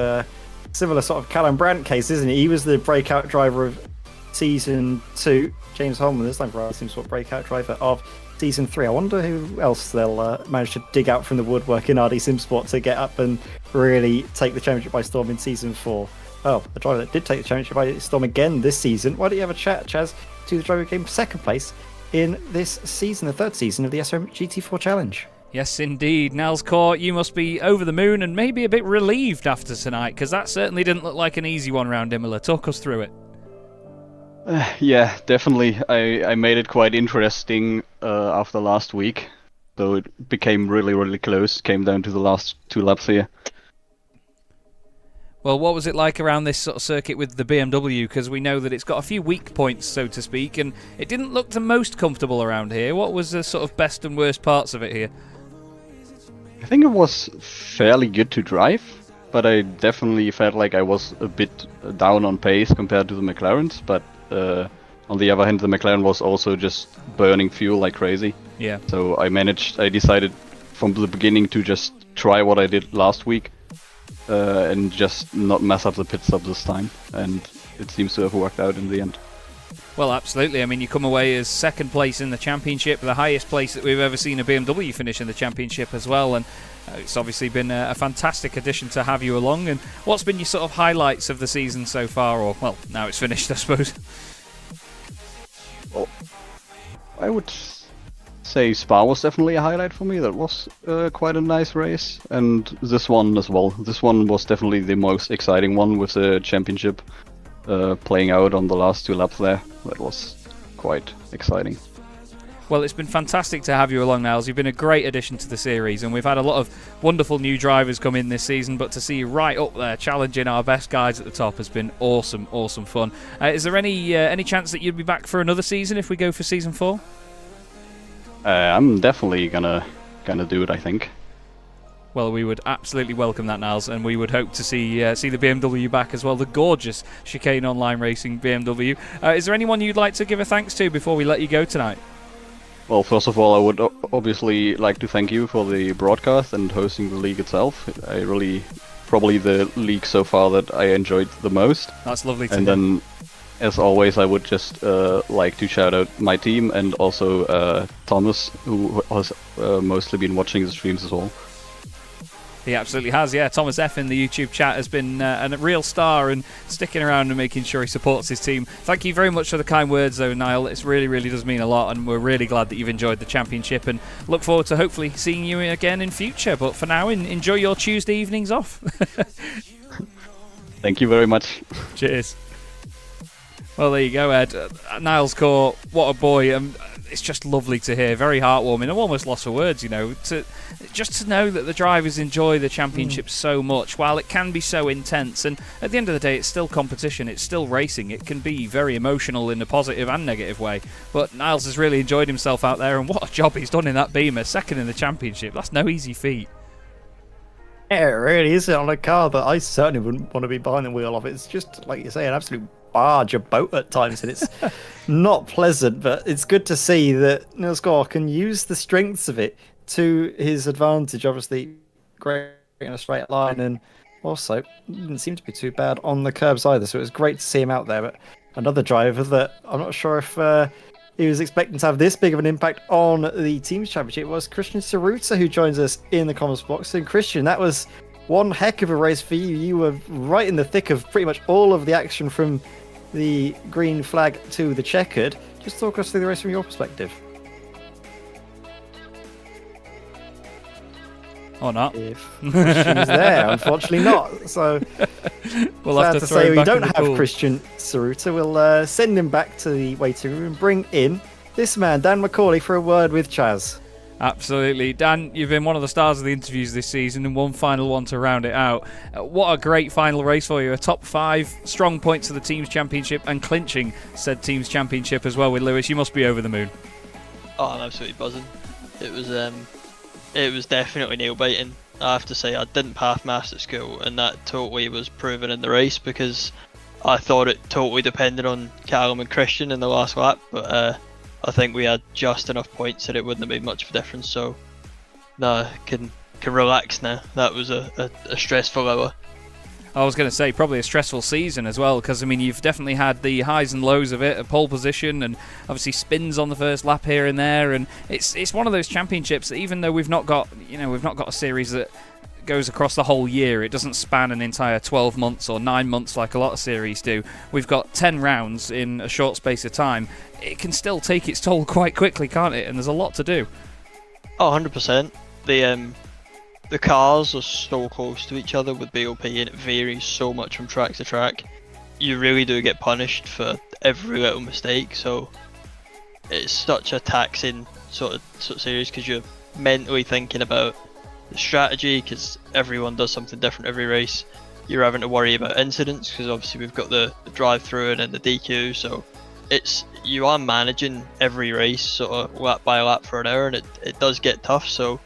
similar sort of Callum Brandt case, isn't it? He was the breakout driver of season 2. James Holman, this time for us, seems what breakout driver of season 3. I wonder who else they'll manage to dig out from the woodwork in RD Sim Sport to get up and really take the championship by storm in season 4. Oh, the driver that did take the championship by storm again this season. Why don't you have a chat, Chaz, to the driver who came second place in this season, the 3rd season of the SRM GT4 Challenge? Yes, indeed. Nels Court, you must be over the moon and maybe a bit relieved after tonight, because that certainly didn't look like an easy one round Imola. Talk us through it. Yeah, definitely. I made it quite interesting after last week, so it became really, really close. Came down to the last 2 laps here. Well, what was it like around this sort of circuit with the BMW? Because we know that it's got a few weak points, so to speak, and it didn't look the most comfortable around here. What was the sort of best and worst parts of it here? I think it was fairly good to drive, but I definitely felt like I was a bit down on pace compared to the McLarens. But on the other hand, the McLaren was also just burning fuel like crazy. Yeah. So I decided from the beginning to just try what I did last week. And just not mess up the pit stop this time, and it seems to have worked out in the end. Well, absolutely. I mean, you come away as second place in the championship, the highest place that we've ever seen a BMW finish in the championship as well, and it's obviously been a fantastic addition to have you along. And what's been your sort of highlights of the season so far, or, well, now it's finished, I suppose? Well, I would say Spa was definitely a highlight for me. That was quite a nice race, and this one as well. This one was definitely the most exciting one, with the championship playing out on the last 2 laps there. That was quite exciting. Well, it's been fantastic to have you along, Niles. You've been a great addition to the series, and we've had a lot of wonderful new drivers come in this season, but to see you right up there challenging our best guys at the top has been awesome fun. Is there any chance that you'd be back for another season if we go for season 4? I'm definitely gonna do it, I think. Well, we would absolutely welcome that, Niles, and we would hope to see the BMW back as well, the gorgeous Chicane Online Racing BMW. Is there anyone you'd like to give a thanks to before we let you go tonight? Well, first of all, I would obviously like to thank you for the broadcast and hosting the league itself. Probably the league so far that I enjoyed the most. That's lovely to hear. And then, as always, I would just like to shout out my team, and also Thomas, who has mostly been watching the streams as well. He absolutely has, yeah. Thomas F in the YouTube chat has been a real star and sticking around and making sure he supports his team. Thank you very much for the kind words, though, Niall. It really, really does mean a lot, and we're really glad that you've enjoyed the championship, and look forward to hopefully seeing you again in future. But for now, enjoy your Tuesday evenings off. Thank you very much. Cheers. Well, there you go, Ed. Niles Court, what a boy. It's just lovely to hear, very heartwarming. I'm almost lost for words, to know that the drivers enjoy the championship so much, while it can be so intense. And at the end of the day, it's still competition, it's still racing. It can be very emotional in a positive and negative way. But Niles has really enjoyed himself out there, and what a job he's done in that Beamer, second in the championship. That's no easy feat. Yeah, it really is on a car that I certainly wouldn't want to be behind the wheel of. It's just, like you say, an absolute barge, a boat at times, and it's not pleasant, but it's good to see that Niels Gore can use the strengths of it to his advantage. Obviously, great in a straight line, and also didn't seem to be too bad on the curbs either. So it was great to see him out there. But another driver that I'm not sure if he was expecting to have this big of an impact on the Teams Championship was Christian Saruta, who joins us in the comments box. And Christian, that was one heck of a race for you. You were right in the thick of pretty much all of the action from the green flag to the checkered. Just talk us through the race from your perspective. Or not. If Christian is there, unfortunately not. So we'll have to say him we back don't in the have pool. Christian Saruta. We'll send him back to the waiting room and bring in this man, Dan McCauley, for a word with Chaz. Absolutely. Dan, you've been one of the stars of the interviews this season and one final one to round it out. What a great final race for you. A top 5, strong points to the Teams Championship and clinching said Teams Championship as well with Lewis. You must be over the moon. Oh, I'm absolutely buzzing. It was definitely nail-biting. I have to say, I didn't pass maths at school, and that totally was proven in the race, because I thought it totally depended on Callum and Christian in the last lap, but I think we had just enough points that it wouldn't have made much of a difference, so no, can relax now. That was a stressful hour. I was going to say probably a stressful season as well, because I mean you've definitely had the highs and lows of it, a pole position and obviously spins on the first lap here and there, and it's one of those championships that even though we've not got a series that goes across the whole year, it doesn't span an entire 12 months or 9 months like a lot of series do. We've got 10 rounds in a short space of time. It can still take its toll quite quickly, can't it? And there's a lot to do. Oh, 100%. The cars are so close to each other with BOP, and it varies so much from track to track. You really do get punished for every little mistake, so it's such a taxing sort of series, because you're mentally thinking about the strategy, because everyone does something different every race. You're having to worry about incidents, because obviously we've got the drive-through and then the DQ, so you are managing every race sort of lap by lap for an hour, and it does get tough. So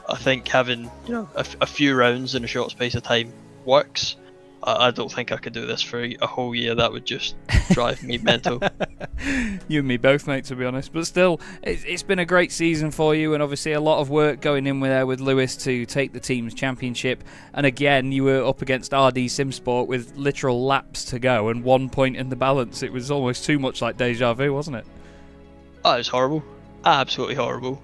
I think having a few rounds in a short space of time works. I don't think I could do this for a whole year. That would just drive me mental. You and me both, mate, to be honest. But still, it's been a great season for you, and obviously a lot of work going in there with Lewis to take the Teams Championship. And again, you were up against RD SimSport with literal laps to go and 1 point in the balance. It was almost too much like deja vu, wasn't it? Oh, it was horrible. Absolutely horrible.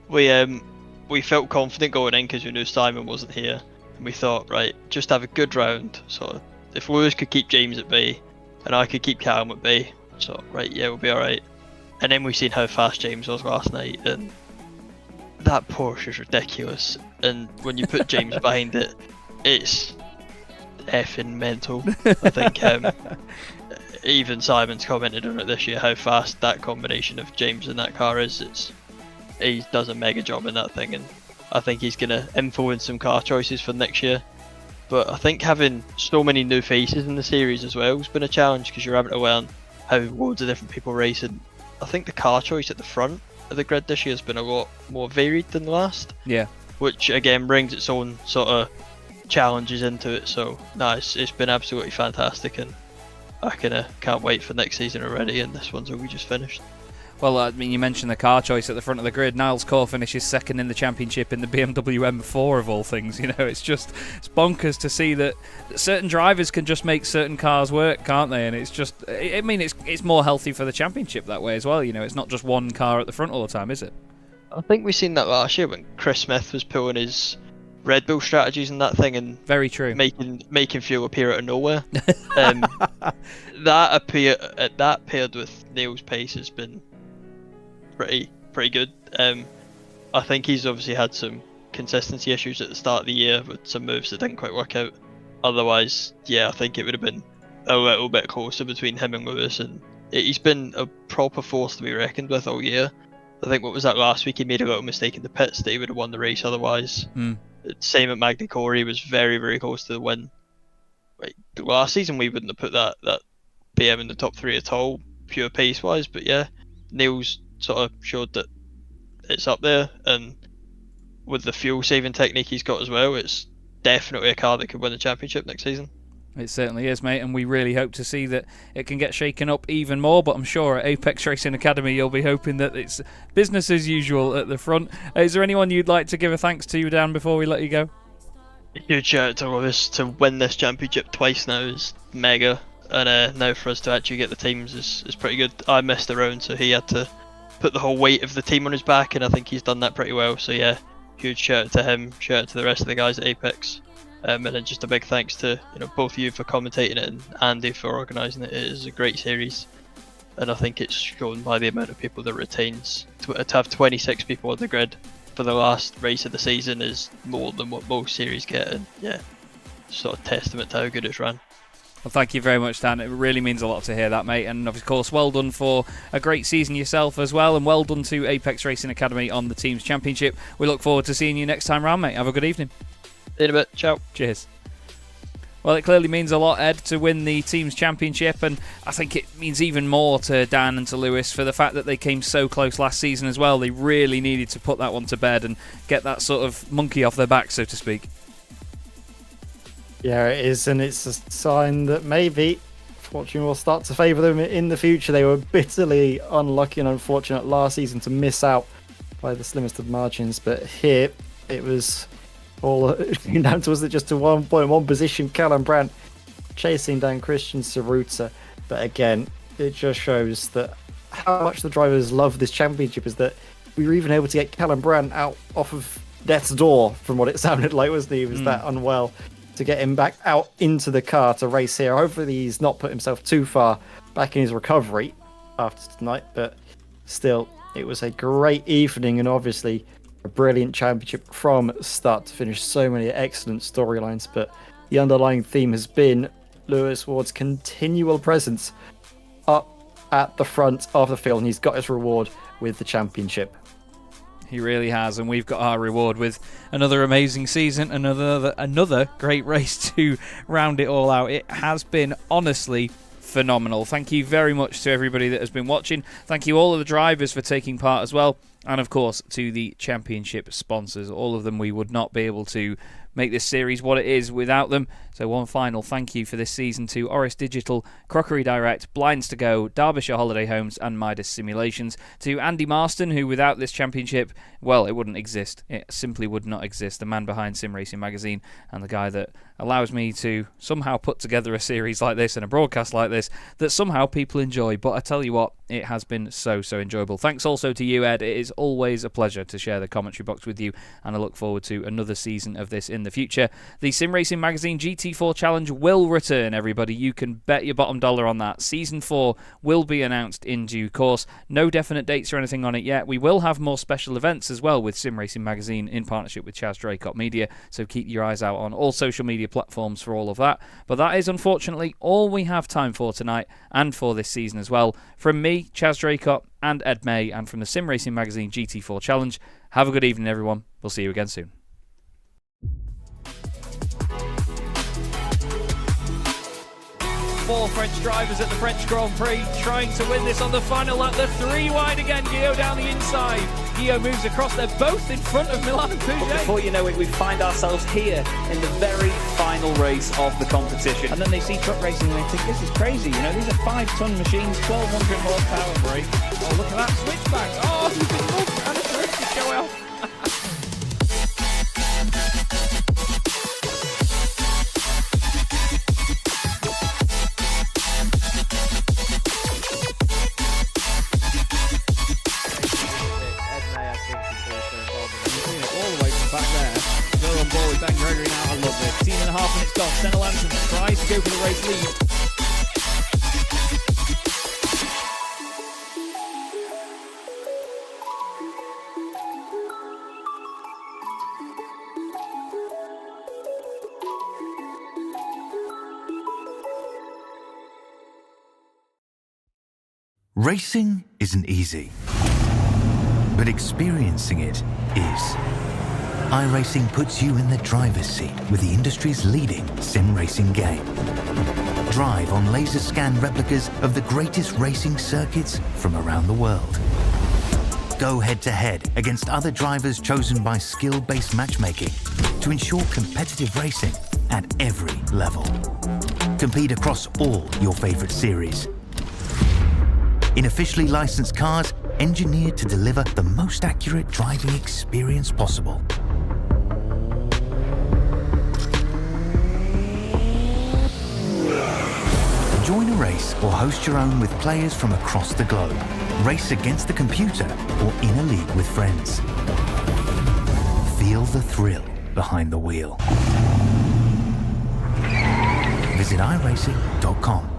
We felt confident going in because we knew Simon wasn't here. And we thought, right, just have a good round. So if Lewis could keep James at bay and I could keep Callum at bay, so right, yeah, we'll be alright. And then we seen how fast James was last night, and that Porsche is ridiculous. And when you put James behind it, it's effing mental. I think even Simon's commented on it this year how fast that combination of James and that car is. He does a mega job in that thing, and I think he's going to influence some car choices for next year. But I think having so many new faces in the series as well has been a challenge, because you're having to learn how loads of different people race. And I think the car choice at the front of the grid this year has been a lot more varied than the last. Yeah. Which again brings its own sort of challenges into it. So no, it's been absolutely fantastic, and I can't wait for next season already. And this one's only just finished. Well, I mean, you mentioned the car choice at the front of the grid. Niles Core finishes second in the championship in the BMW M4 of all things. It's bonkers to see that certain drivers can just make certain cars work, can't they? And it's more healthy for the championship that way as well. It's not just one car at the front all the time, is it? I think we seen that last year when Chris Smith was pulling his Red Bull strategies and that thing, and very true, making fuel appear out of nowhere. That paired with Neil's pace has been pretty good. I think he's obviously had some consistency issues at the start of the year with some moves that didn't quite work out. Otherwise, yeah, I think it would have been a little bit closer between him and Lewis, and he's been a proper force to be reckoned with all year. I think what was that last week, he made a little mistake in the pits that he would have won the race otherwise. Same at Magny Corey, was very, very close to the win. Last season we wouldn't have put that BM in the top 3 at all, pure pace wise, but yeah, Neil's sort of showed that it's up there, and with the fuel saving technique he's got as well, it's definitely a car that could win the championship next season. It certainly is, mate, and we really hope to see that it can get shaken up even more, but I'm sure at Apex Racing Academy you'll be hoping that it's business as usual at the front. Is there anyone you'd like to give a thanks to, Dan, before we let you go? Huge shout out to Orris to win this championship twice now is mega, and now for us to actually get the teams is pretty good. I missed the round, so he had to put the whole weight of the team on his back, and I think he's done that pretty well. So yeah, huge shout out to him, shout out to the rest of the guys at Apex, and then just a big thanks to both of you for commentating it and Andy for organising it. It is a great series, and I think it's shown by the amount of people that retains. To have 26 people on the grid for the last race of the season is more than what most series get, and yeah, sort of testament to how good it's ran. Well, thank you very much, Dan. It really means a lot to hear that, mate. And of course, well done for a great season yourself as well, and well done to Apex Racing Academy on the Teams Championship. We look forward to seeing you next time round, mate. Have a good evening. See you in a bit. Ciao. Cheers. Well, it clearly means a lot, Ed, to win the Teams Championship, and I think it means even more to Dan and to Lewis for the fact that they came so close last season as well. They really needed to put that one to bed and get that sort of monkey off their back, so to speak. Yeah, it is, and it's a sign that maybe fortune will start to favour them in the future. They were bitterly unlucky and unfortunate last season to miss out by the slimmest of margins, but here it was all down to, was it just a 1.1 position, Callum Brandt chasing down Christian Saruta. But again, it just shows that how much the drivers love this championship, is that we were even able to get Callum Brandt out off of death's door, from what it sounded like, wasn't he? He was that unwell, to get him back out into the car to race here. Hopefully he's not put himself too far back in his recovery after tonight, but still, it was a great evening, and obviously a brilliant championship from start to finish. So many excellent storylines, but the underlying theme has been Lewis Ward's continual presence up at the front of the field, and he's got his reward with the championship. He really has, and we've got our reward with another amazing season, another great race to round it all out. It has been honestly phenomenal. Thank you very much to everybody that has been watching. Thank you all of the drivers for taking part as well, and of course to the championship sponsors. All of them, we would not be able to make this series what it is without them. So one final thank you for this season to Orris Digital, Crockery Direct, Blinds to Go, Derbyshire Holiday Homes and Mydas Simulations. To Andy Marston, who without this championship, well, it wouldn't exist. It simply would not exist. The man behind Sim Racing Magazine, and the guy that allows me to somehow put together a series like this and a broadcast like this that somehow people enjoy. But I tell you what, it has been so enjoyable. Thanks also to you, Ed. It is always a pleasure to share the commentary box with you, and I look forward to another season of this in the future. The Sim Racing Magazine GT4 Challenge will return, everybody. You can bet your bottom dollar on that. Season 4 will be announced in due course. No definite dates or anything on it yet. We will have more special events as well with Sim Racing Magazine in partnership with Chaz Draycott Media, so keep your eyes out on all social media platforms for all of that. But that is unfortunately all we have time for tonight and for this season as well. From me, Chaz Draycott, and Ed May, and from the Sim Racing Magazine GT4 Challenge, have a good evening, everyone. We'll see you again soon. Four French drivers at the French Grand Prix trying to win this on the final lap. The three wide again, Guillaume down the inside. Guillaume moves across, they're both in front of Milan and Pouget. Before you know it, we find ourselves here in the very final race of the competition. And then they see truck racing and they think, this is crazy. You know, these are 5-ton machines, 1,200 horsepower brake. Oh, look at that switchback. Oh, he's been moved and a terrific show off. Gregory now, I love it. 10.5 minutes gone. Senna Lanson tries to go for the race lead. Racing isn't easy, but experiencing it is. iRacing puts you in the driver's seat with the industry's leading sim racing game. Drive on laser scan replicas of the greatest racing circuits from around the world. Go head to head against other drivers chosen by skill-based matchmaking to ensure competitive racing at every level. Compete across all your favorite series. In officially licensed cars engineered to deliver the most accurate driving experience possible. Join a race or host your own with players from across the globe. Race against the computer or in a league with friends. Feel the thrill behind the wheel. Visit iRacing.com.